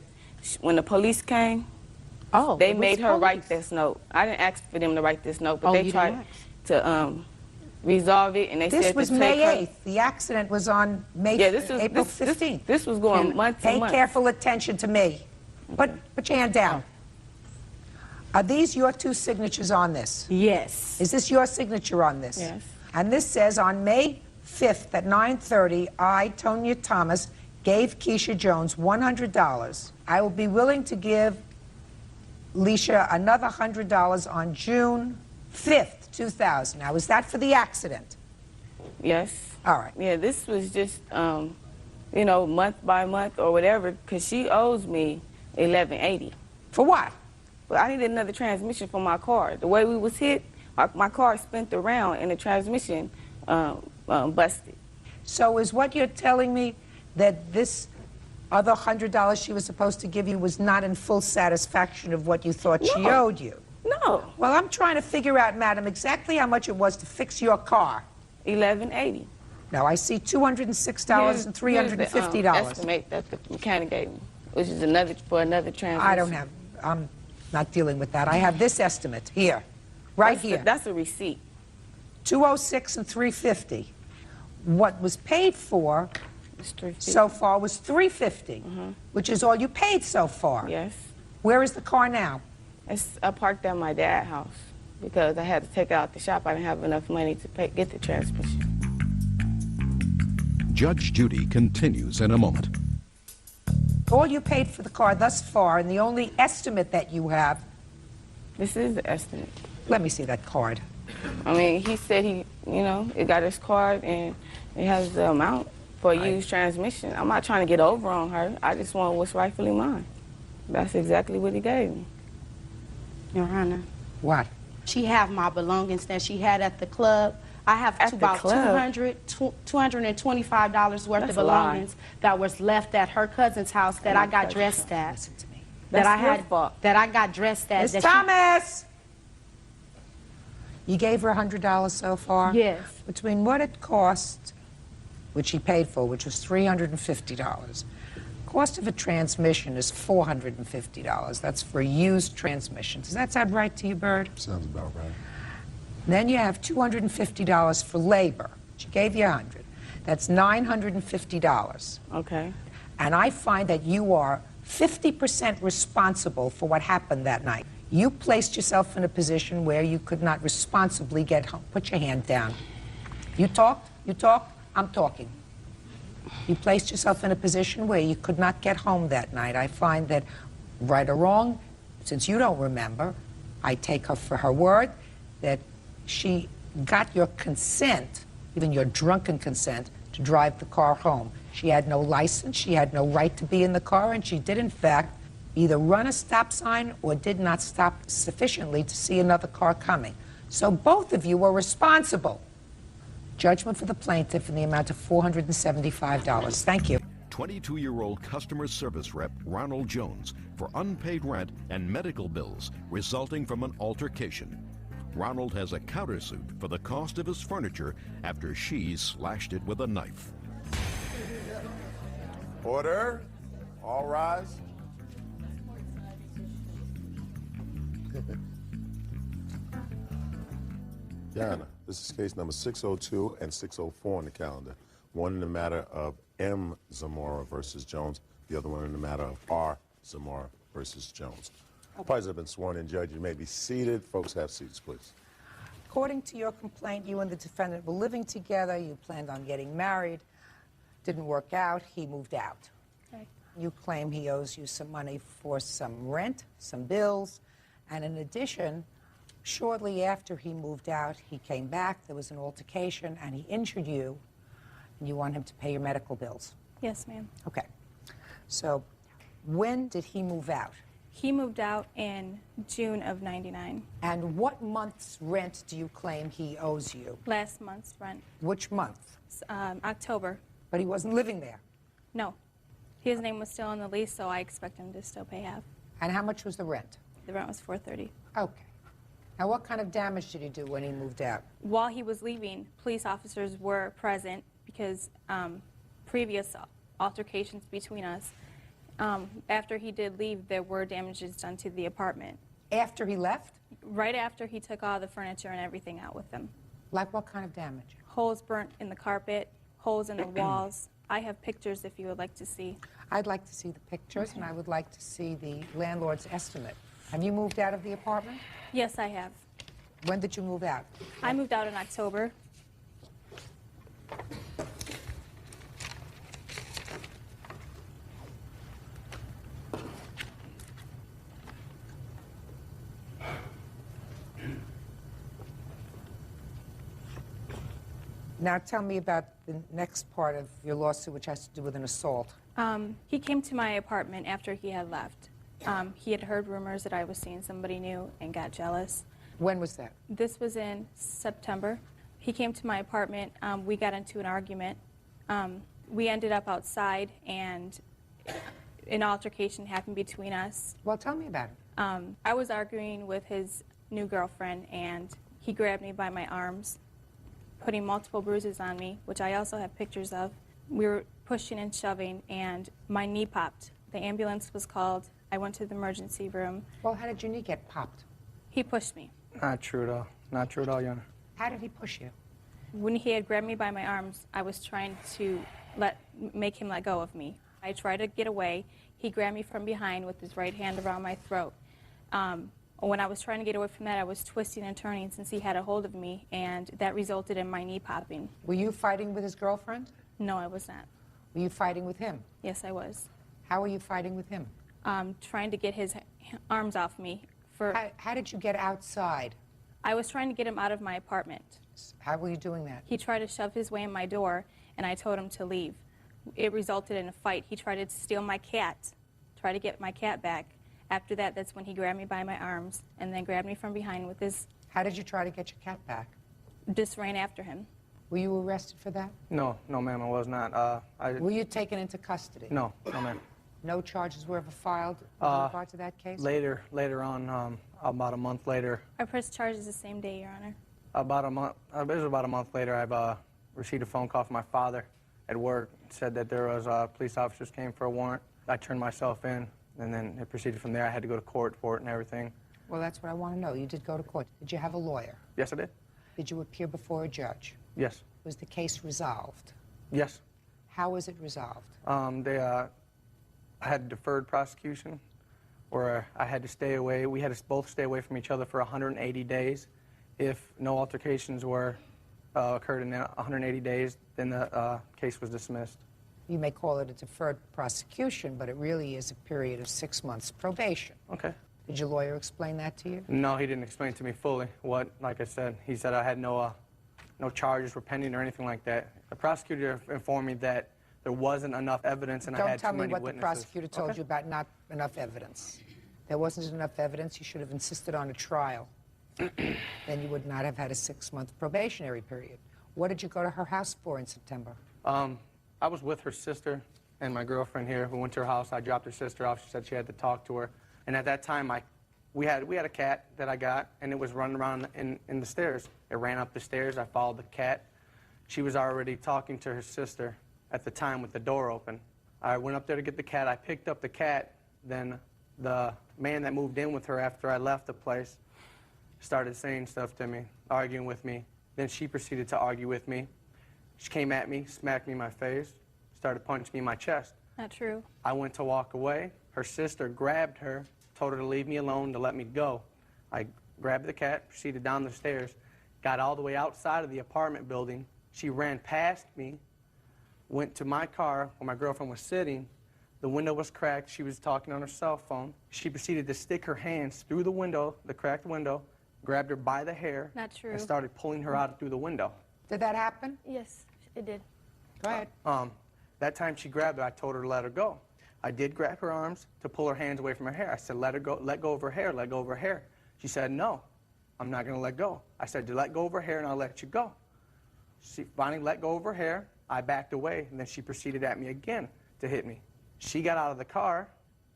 when the police came, they made her write this note. I didn't ask for them to write this note, but they tried to resolve it, and they said
This was May 8th. The accident was on April 15th.
This was going months and months.
Pay careful attention to me. Put your hand down. Are these your 2 signatures on this?
Yes.
Is this your signature on this?
Yes.
And this says on May 5th at 9:30, I, Tonya Thomas, gave Keisha Jones $100. I will be willing to give Leisha another $100 on June 5th, 2000. Now, is that for the accident?
Yes.
All right.
Yeah, this was just, you know, month by month or whatever, because she owes me $11.80.
For what?
Well, I needed another transmission for my car. The way we was hit, my car spent around and the transmission busted.
So is what you're telling me that this other $100 she was supposed to give you was not in full satisfaction of what you thought she owed you?
No.
Well, I'm trying to figure out, madam, exactly how much it was to fix your car.
$11.80.
Now, I see $206 and $350.
Estimate that the mechanic gave me, which is another transmission.
I don't have, I'm not dealing with that. I have this estimate here, right here.
That's a receipt.
$206 and $350. What was paid for so far was $350, which is all you paid so far.
Yes.
Where is the car now?
I parked at my dad's house because I had to take it out the shop. I didn't have enough money to get the transmission.
Judge Judy continues in a moment.
All you paid for the car thus far, and the only estimate that you have.
This is the estimate.
Let me see that card.
I mean, he said he, you know, it got his card and it has the amount for a used transmission. I'm not trying to get over on her. I just want what's rightfully mine. That's exactly what he gave me.
Your Honor.
What?
She have my belongings that she had at the club. I have about $225 worth of belongings that was left at her cousin's house that I got dressed at.
Listen to me.
That I got dressed at.
Miss Thomas! You gave her $100 so far?
Yes.
Between what it cost, which she paid for, which was $350. Cost of a transmission is $450. That's for a used transmission. Does that sound right to you, Bird?
Sounds about right.
Then you have $250 for labor. She gave you $100. That's $950.
Okay.
And I find that you are 50% responsible for what happened that night. You placed yourself in a position where you could not responsibly get home. Put your hand down. You talk, I'm talking. You placed yourself in a position where you could not get home that night. I find that, right or wrong, since you don't remember, I take her for her word that she got your consent, even your drunken consent, to drive the car home. She had no license, she had no right to be in the car, and she did, in fact, either run a stop sign or did not stop sufficiently to see another car coming. So both of you were responsible. Judgment for the plaintiff in the amount of $475. Thank you.
22-year-old customer service rep Ronald Jones for unpaid rent and medical bills resulting from an altercation. Ronald has a countersuit for the cost of his furniture after she slashed it with a knife.
Order. All rise. Yana, this is case number 602 and 604 on the calendar. One in the matter of M. Zamora versus Jones, the other one in the matter of R. Zamora versus Jones. Parties have been sworn in. Judge, you may be seated. Folks, have seats, please.
According to your complaint, you and the defendant were living together. You planned on getting married. Didn't work out. He moved out.
Okay.
You claim he owes you some money for some rent, some bills, and in addition, shortly after he moved out, he came back, there was an altercation, and he injured you, and you want him to pay your medical bills.
Yes, ma'am.
Okay. So when did he move out?
He moved out in June of '99.
And what month's rent do you claim he owes you?
Last month's rent.
Which month?
October.
But he wasn't living there?
No. His name was still on the lease, so I expect him to still pay half.
And how much was the rent?
The rent was $430.
Okay. Now, what kind of damage did he do when he moved out?
While he was leaving, police officers were present because previous altercations between us, after he did leave, there were damages done to the apartment.
After he left?
Right after he took all the furniture and everything out with him.
Like what kind of damage?
Holes burnt in the carpet, holes in the walls. I have pictures if you would like to see.
I'd like to see the pictures, and I would like to see the landlord's estimate. Have you moved out of the apartment?
Yes, I have.
When did you move out?
I moved out in October.
Now tell me about the next part of your lawsuit, which has to do with an assault.
He came to my apartment after he had left. He had heard rumors that I was seeing somebody new and got jealous.
When was that?
This was in September. He came to my apartment. We got into an argument. We ended up outside, and an altercation happened between us.
Well, tell me about it.
I was arguing with his new girlfriend, and he grabbed me by my arms, putting multiple bruises on me, which I also have pictures of. We were pushing and shoving, and my knee popped. The ambulance was called. I went to the emergency room.
Well, how did your knee get popped?
He pushed me.
Not true at all. Not true at all, Your Honor.
How did he push you?
When he had grabbed me by my arms, I was trying to make him let go of me. I tried to get away. He grabbed me from behind with his right hand around my throat. When I was trying to get away from that, I was twisting and turning since he had a hold of me, and that resulted in my knee popping.
Were you fighting with his girlfriend?
No, I was not.
Were you fighting with him?
Yes, I was.
How were you fighting with him?
Trying to get his arms off me.
How did you get outside?
I was trying to get him out of my apartment.
How were you doing that?
He tried to shove his way in my door, and I told him to leave. It resulted in a fight. He tried to steal my cat, try to get my cat back. After that, that's when he grabbed me by my arms and then grabbed me from behind with his...
How did you try to get your cat back?
Just ran after him.
Were you arrested for that?
No, ma'am, I was not.
Were you taken into custody?
No, ma'am.
No charges were ever filed in regard to that case?
Later on, about a month later.
I pressed charges the same day, Your Honor.
About a month. It was about a month later. I've received a phone call from my father at work. It said that there was police officers came for a warrant. I turned myself in, and then it proceeded from there. I had to go to court for it and everything.
Well, that's what I want to know. You did go to court. Did you have a lawyer?
Yes, I did.
Did you appear before a judge?
Yes.
Was the case resolved?
Yes.
How was it resolved?
I had deferred prosecution, where I had to stay away. We had to both stay away from each other for 180 days. If no altercations were occurred in 180 days, then the case was dismissed.
You may call it a deferred prosecution, but it really is a period of 6 months probation.
Okay.
Did your lawyer explain that to you?
No, he didn't explain to me fully. Like I said, he said I had no charges were pending or anything like that. The prosecutor informed me that there wasn't enough evidence and I had too many witnesses.
Don't tell me what the prosecutor told you about not enough evidence. There wasn't enough evidence. You should have insisted on a trial. Then you would not have had a 6-month probationary period. What did you go to her house for in September?
I was with her sister and my girlfriend here. We went to her house. I dropped her sister off. She said she had to talk to her. And at that time, we had a cat that I got, and it was running around in the stairs. It ran up the stairs. I followed the cat. She was already talking to her sister at the time with the door open. I went up there to get the cat. I picked up the cat. Then the man that moved in with her after I left the place started saying stuff to me, arguing with me. Then she proceeded to argue with me. She came at me, smacked me in my face, started punching me in my chest.
Not true.
I went to walk away. Her sister grabbed her, told her to leave me alone, to let me go. I grabbed the cat, proceeded down the stairs, got all the way outside of the apartment building. She ran past me, went to my car where my girlfriend was sitting. The window was cracked. She was talking on her cell phone. She proceeded to stick her hands through the window, the cracked window, grabbed her by the hair,
Not true.
and started pulling her out through the window.
Did that happen?
Yes, it did.
Go ahead.
That time she grabbed her, I told her to let her go. I did grab her arms to pull her hands away from her hair. I said, let go of her hair, let go of her hair. She said, no, I'm not going to let go. I said, let go of her hair and I'll let you go. She finally let go of her hair. I backed away, and then she proceeded at me again to hit me. She got out of the car,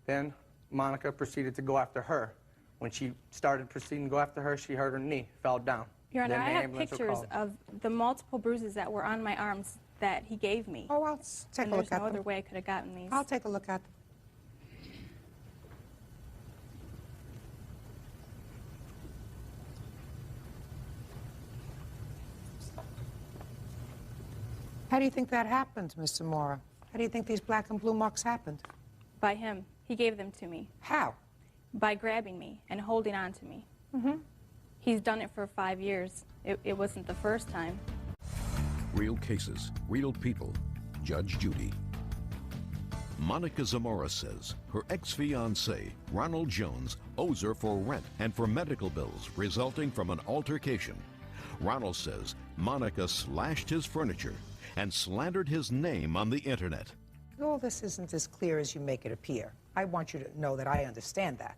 then Monica proceeded to go after her. When she started proceeding to go after her, she hurt her knee, fell down.
Your Honor,
Then
I
the
have
ambulance was
pictures
called.
of the multiple bruises that were on my arms that he gave me.
Oh, I'll take
and
a look
there's
at
no
them.
other way I could have gotten these.
I'll take a look at them. How do you think that happened, Miss Zamora? How do you think these black and blue marks happened?
By him. He gave them to me.
How?
By grabbing me and holding on to me.
Mm-hmm.
He's done it for 5 years. It wasn't the first time.
Real cases, real people. Judge Judy. Monica Zamora says her ex-fiancé, Ronald Jones, owes her for rent and for medical bills resulting from an altercation. Ronald says Monica slashed his furniture and slandered his name on the internet.
All this isn't as clear as you make it appear. I want you to know that I understand that.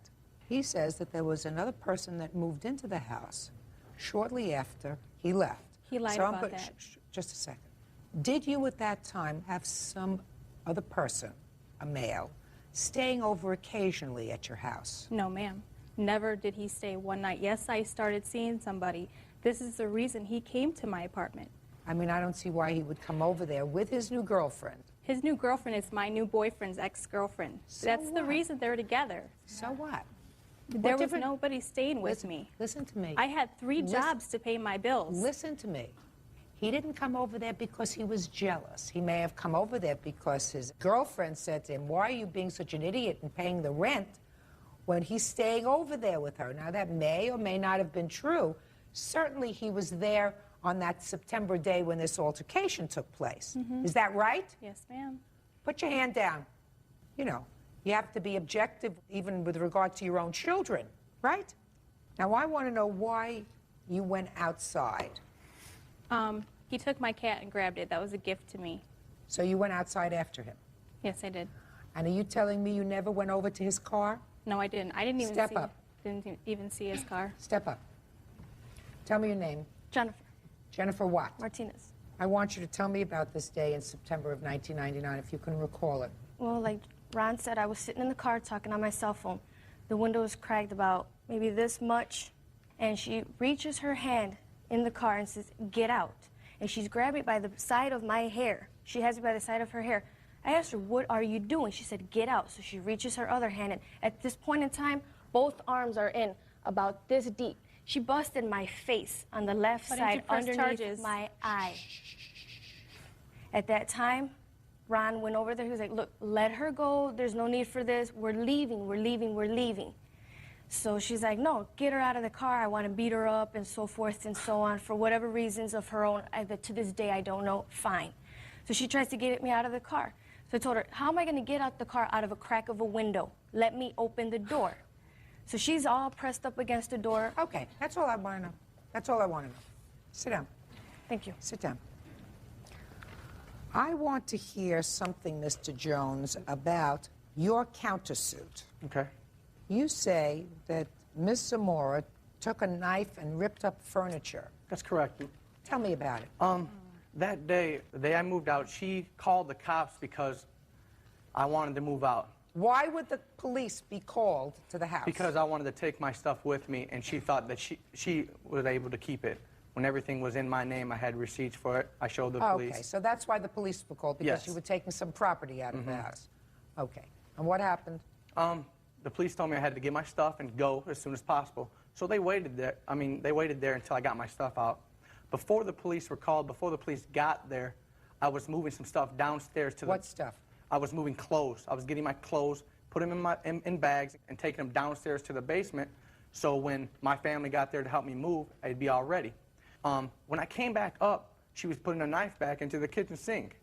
He says that there was another person that moved into the house shortly after he left.
He lied
So
about that.
Just a second. Did you at that time have some other person, a male, staying over occasionally at your house?
No, ma'am. Never did he stay one night. Yes, I started seeing somebody. This is the reason he came to my apartment.
I mean, I don't see why he would come over there with his new girlfriend.
His new girlfriend is my new boyfriend's ex-girlfriend.
So
That's the
what?
reason they're together.
So what?
There
What
was
different-
nobody staying with me.
Listen to me.
I had 3 jobs to pay my bills.
Listen to me. He didn't come over there because he was jealous. He may have come over there because his girlfriend said to him, why are you being such an idiot and paying the rent when he's staying over there with her? Now, that may or may not have been true. Certainly, he was there on that September day when this altercation took place.
Mhm.
Is that right?
Yes, ma'am.
Put your hand down. You know, you have to be objective even with regard to your own children, right? Now, I want to know why you went outside.
He took my cat and grabbed it. That was a gift to me.
So you went outside after him?
Yes, I did.
And are you telling me you never went over to his car?
No, I didn't. I didn't even
Step
see.
up.
Didn't even see his car.
Step up. Tell me your name.
Jennifer.
Jennifer what?
Martinez.
I want you to tell me about this day in September of 1999, if you can recall it.
Well, like Ron said, I was sitting in the car talking on my cell phone. The window was cracked about maybe this much, and she reaches her hand in the car and says, get out. And she's grabbed me by the side of my hair. She has me by the side of her hair. I asked her, what are you doing? She said, get out. So she reaches her other hand, and at this point in time, both arms are in about this deep. She busted my face on the left
Why didn't you
side
press
underneath
charges?
my eye. At that time, Ron went over there. He was like, look, let her go. There's no need for this. We're leaving, we're leaving, we're leaving. So she's like, no, get her out of the car. I want to beat her up and so forth and so on for whatever reasons of her own. To this day, I don't know. Fine. So she tries to get me out of the car. So I told her, how am I going to get out the car out of a crack of a window? Let me open the door. So she's all pressed up against the door.
Okay, that's all I want to know. That's all I want to know. Sit down.
Thank you.
Sit down. I want to hear something, Mr. Jones, about your countersuit.
Okay.
You say that Miss Zamora took a knife and ripped up furniture.
That's correct.
Tell me about it.
That day, the day I moved out, she called the cops because I wanted to move out.
Why would the police be called to the house?
Because I wanted to take my stuff with me, and she thought that she was able to keep it. When everything was in my name, I had receipts for it. I showed the police.
Okay, so that's why the police were called, because
Yes.
you were taking some property out of the house. Okay, and what happened?
The police told me I had to get my stuff and go as soon as possible. So they waited there. They waited there until I got my stuff out. Before the police were called, before the police got there, I was moving some stuff downstairs to the...
What stuff?
I was moving clothes. I was getting my clothes, putting them in bags, and taking them downstairs to the basement, so when my family got there to help me move, I'd be all ready. When I came back up, she was putting a knife back into the kitchen sink.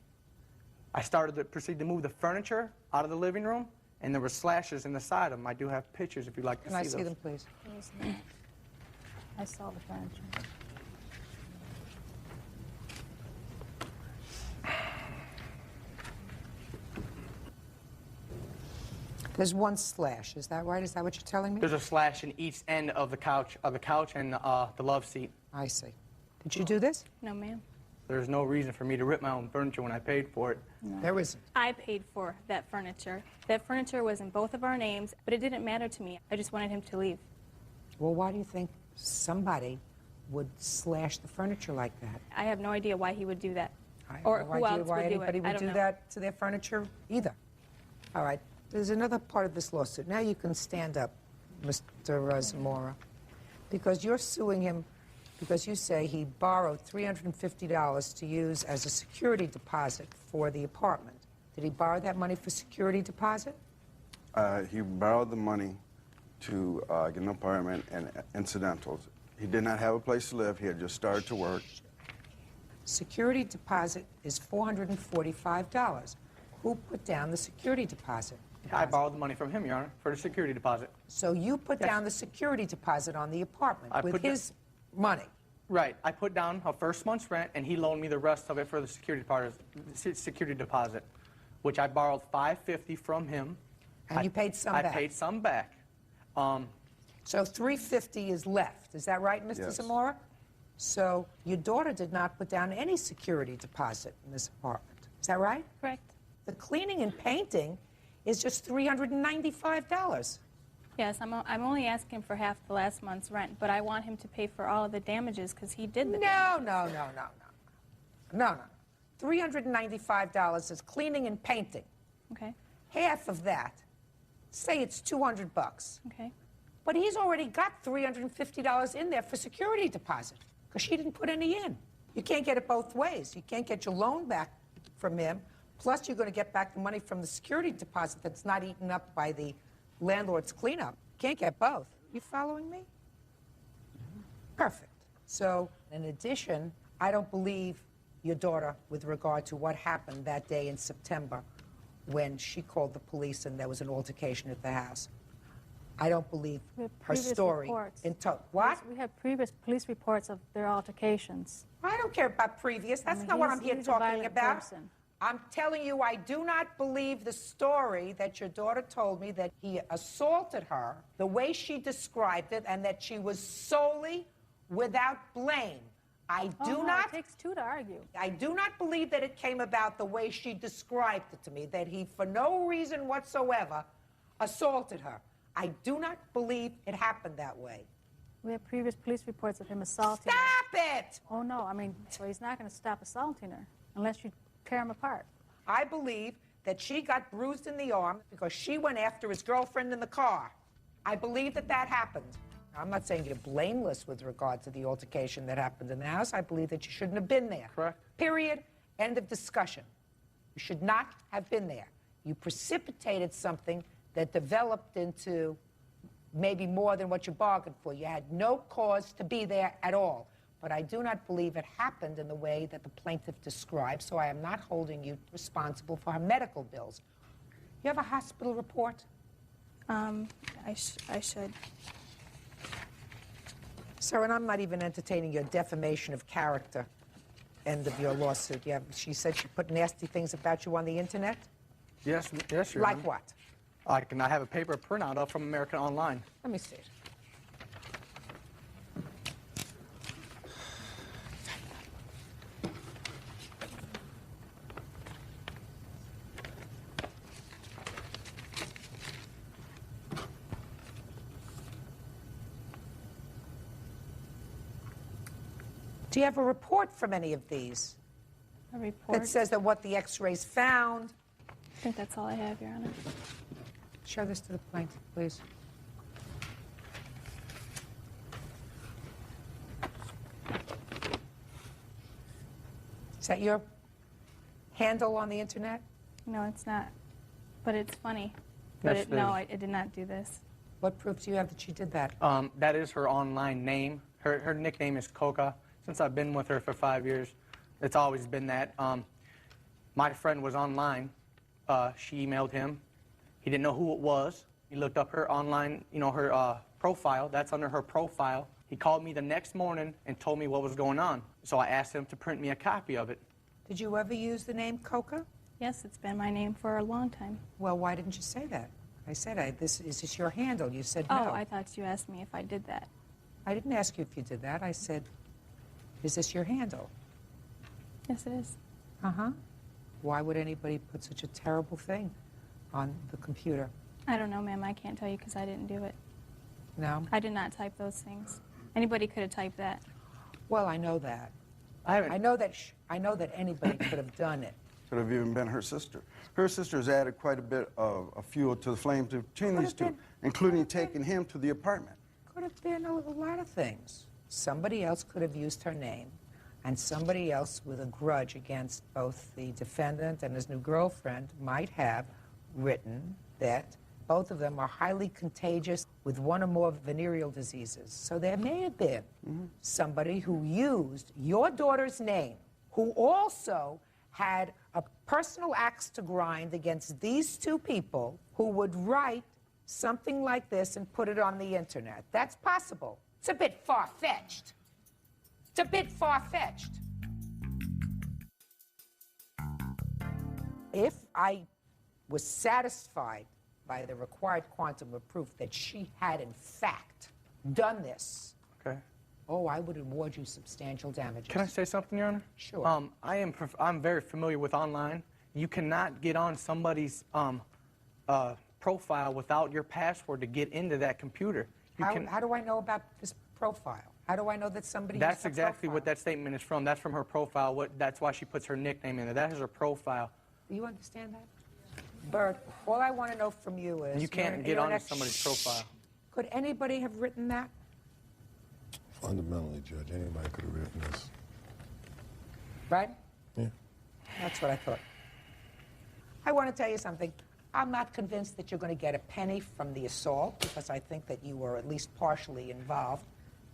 I started to proceed to move the furniture out of the living room, and there were slashes in the side of them. I do have pictures if you'd like to see those.
Can I see them, please?
I saw the furniture.
There's one slash, is that right? Is that what you're telling me?
There's a slash in each end of the couch and the love seat.
I see. Did you do this?
No, ma'am.
There's no reason for me to rip my own furniture when I paid for it.
No.
There isn't.
I paid for that furniture. That furniture was in both of our names, but it didn't matter to me. I just wanted him to leave.
Well, why do you think somebody would slash the furniture like that?
I have no idea why he would do that.
Or
who else
why
would do
anybody
it. I
would
don't
do
know.
that to their furniture either. All right. There's another part of this lawsuit. Now you can stand up, Mr. Zamora, because you're suing him because you say he borrowed $350 to use as a security deposit for the apartment. Did he borrow that money for security deposit?
He borrowed the money to get an apartment and incidentals. He did not have a place to live. He had just started to work.
Security deposit is $445. Who put down the security deposit?
I borrowed the money from him, Your Honor, for the security deposit.
So you put down the security deposit on the apartment
I
with
put
his money?
Right. I put down a first month's rent, and he loaned me the rest of it for the security deposit, which I borrowed $550 from him.
And you paid some back?
I paid some back.
So $350 is left. Is that right, Mr.
Yes.
Zamora? So your daughter did not put down any security deposit in this apartment. Is that right?
Correct.
The cleaning and painting is just $395.
Yes, I'm only asking for half the last month's rent, but I want him to pay for all of the damages because he did the damages.
No. $395 is cleaning and painting.
Okay.
Half of that, say it's $200.
Okay.
But he's already got $350 in there for security deposit because she didn't put any in. You can't get it both ways. You can't get your loan back from him, plus you're going to get back the money from the security deposit that's not eaten up by the landlord's cleanup. Can't get both. You following me? Perfect. So, in addition, I don't believe your daughter with regard to what happened that day in September when she called the police and there was an altercation at the house. I don't believe her story. What?
We have previous police reports of their altercations.
I don't care about previous. That's not what I'm here talking about. I'm telling you, I do not believe the story that your daughter told me that he assaulted her the way she described it and that she was solely without blame. I do not.
It takes two to argue.
I do not believe that it came about the way she described it to me, that he, for no reason whatsoever, assaulted her. I do not believe it happened that way.
We have previous police reports of him assaulting her.
Stop it!
Oh, no. I mean, so he's not going to stop assaulting her unless you tear him apart.
I believe that she got bruised in the arm because she went after his girlfriend in the car. I believe that that happened. I'm not saying you're blameless with regard to the altercation that happened in the house. I believe that you shouldn't have been there.
Correct.
Period. End of discussion. You should not have been there. You precipitated something that developed into maybe more than what you bargained for. You had no cause to be there at all. But I do not believe it happened in the way that the plaintiff described, so I am not holding you responsible for her medical bills. You have a hospital report?
I should.
Sir, and I'm not even entertaining your defamation of character end of your lawsuit. She said she put nasty things about you on the internet?
Yes, Your
Like
Honor.
what?
I have a paper printout of from American Online.
Let me see it. Do you have a report from any of these?
A report?
That says that what the x-rays found?
I think that's all I have, Your Honor.
Show this to the plaintiff, please. Is that your handle on the internet?
No, it's not. But it's funny. But no, I did not do this.
What proof do you have that she did that?
That is her online name. Her nickname is Coca. Since I've been with her for 5 years, it's always been that. My friend was online. She emailed him. He didn't know who it was. He looked up her online, her profile. That's under her profile. He called me the next morning and told me what was going on. So I asked him to print me a copy of it.
Did you ever use the name Coca?
Yes, it's been my name for a long time.
Well, why didn't you say that? I said, is this your handle? You said no.
Oh, I thought you asked me if I did that.
I didn't ask you if you did that. I said, is this your handle?
Yes, it is.
Uh-huh. Why would anybody put such a terrible thing on the computer?
I don't know, ma'am. I can't tell you because I didn't do it.
No?
I did not type those things. Anybody could have typed that.
Well, I know that. I know that anybody could have done it.
Could have even been her sister. Her sister has added quite a bit of fuel to the flames between these two, including taking him to the apartment.
Could have been a lot of things. Somebody else could have used her name, and somebody else with a grudge against both the defendant and his new girlfriend might have written that both of them are highly contagious with one or more venereal diseases. So there may have been somebody who used your daughter's name, who also had a personal axe to grind against these two people, who would write something like this and put it on the internet. That's possible. It's a bit far-fetched. It's a bit far-fetched. If I was satisfied by the required quantum of proof that she had, in fact, done this, oh, I would award you substantial damages.
Can I say something, Your Honor?
Sure.
I'm very familiar with online. You cannot get on somebody's profile without your password to get into that computer.
How do I know about this profile? How do I know that somebody used
That's
her
exactly
profile?
what that statement is from. That's from her profile. That's why she puts her nickname in there. That is her profile.
Do you understand that? Bert, all I want to know from you is...
You can't get onto somebody's profile.
Could anybody have written that?
Fundamentally, Judge, anybody could have written this.
Right?
Yeah.
That's what I thought. I want to tell you something. I'm not convinced that you're going to get a penny from the assault, because I think that you were at least partially involved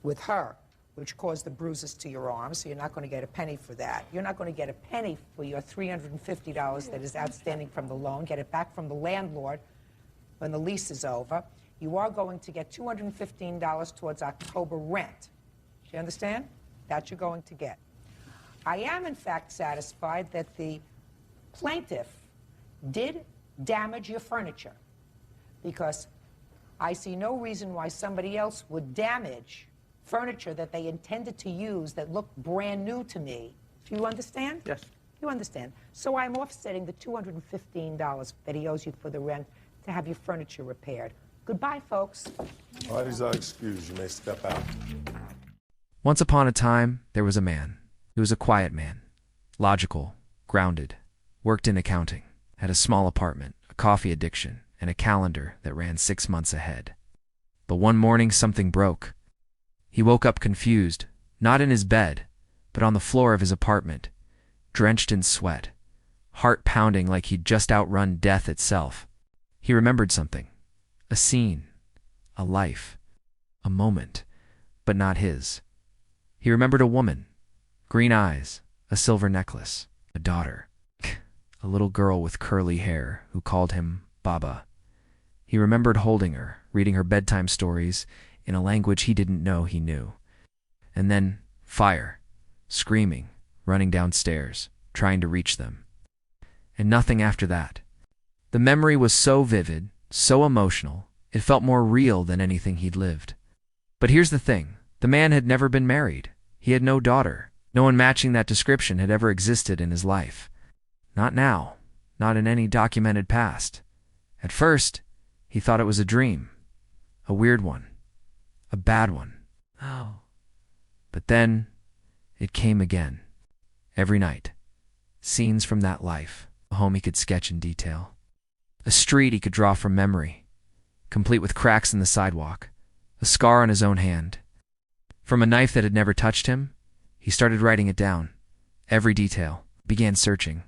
with her, which caused the bruises to your arms, so you're not going to get a penny for that. You're not going to get a penny for your $350 that is outstanding from the loan. Get it back from the landlord when the lease is over. You are going to get $215 towards October rent. Do you understand? That you're going to get. I am, in fact, satisfied that the plaintiff did damage your furniture, because I see no reason why somebody else would damage furniture that they intended to use that looked brand new to me. Do you understand?
Yes.
You understand. So I'm offsetting the $215 that he owes you for the rent to have your furniture repaired. Goodbye, folks.
Parties are excused. You may step out.
Once upon a time, there was a man. He was a quiet man, logical, grounded, worked in accounting, had a small apartment, a coffee addiction, and a calendar that ran 6 months ahead. But one morning, something broke. He woke up confused, not in his bed, but on the floor of his apartment, drenched in sweat, heart pounding like he'd just outrun death itself. He remembered something, a scene, a life, a moment, but not his. He remembered a woman, green eyes, a silver necklace, a daughter, a little girl with curly hair who called him Baba. He remembered holding her, reading her bedtime stories in a language he didn't know he knew. And then fire, screaming, running downstairs, trying to reach them. And nothing after that. The memory was so vivid, so emotional, it felt more real than anything he'd lived. But here's the thing. The man had never been married. He had no daughter. No one matching that description had ever existed in his life. Not now. Not in any documented past. At first, he thought it was a dream. A weird one. A bad one. Oh. But then, It came again. Every night. Scenes from that life, a home he could sketch in detail. A street he could draw from memory, complete with cracks in the sidewalk, a scar on his own hand. From a knife that had never touched him, he started writing it down. Every detail. Began searching.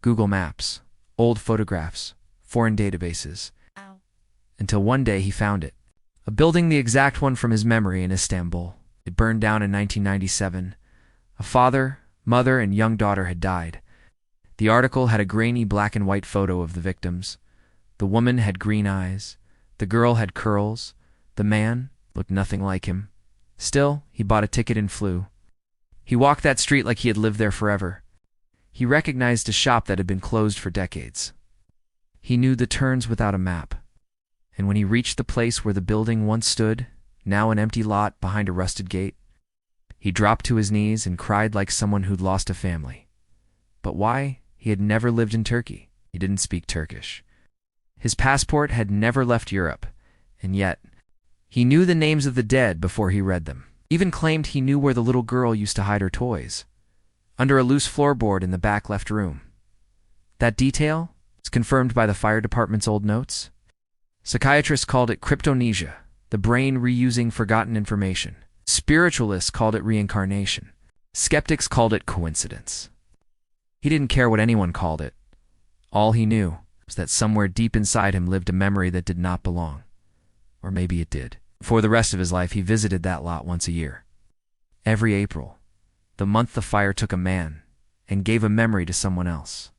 Google Maps, old photographs, foreign databases. Until one day he found it. A building the exact one from his memory in Istanbul. It burned down in 1997. A father, mother, and young daughter had died. The article had a grainy black and white photo of the victims. The woman had green eyes. The girl had curls. The man looked nothing like him. Still, he bought a ticket and flew. He walked that street like he had lived there forever. He recognized a shop that had been closed for decades. He knew the turns without a map. And when he reached the place where the building once stood, now an empty lot behind a rusted gate, he dropped to his knees and cried like someone who'd lost a family. But why? He had never lived in Turkey. He didn't speak Turkish. His passport had never left Europe, and yet he knew the names of the dead before he read them. Even claimed he knew where the little girl used to hide her toys, under a loose floorboard in the back left room. That detail is confirmed by the fire department's old notes. Psychiatrists called it cryptomnesia, the brain reusing forgotten information. Spiritualists called it reincarnation. Skeptics called it coincidence. He didn't care what anyone called it. All he knew was that somewhere deep inside him lived a memory that did not belong. Or maybe it did. For the rest of his life, he visited that lot once a year. Every April, the month the fire took a man and gave a memory to someone else.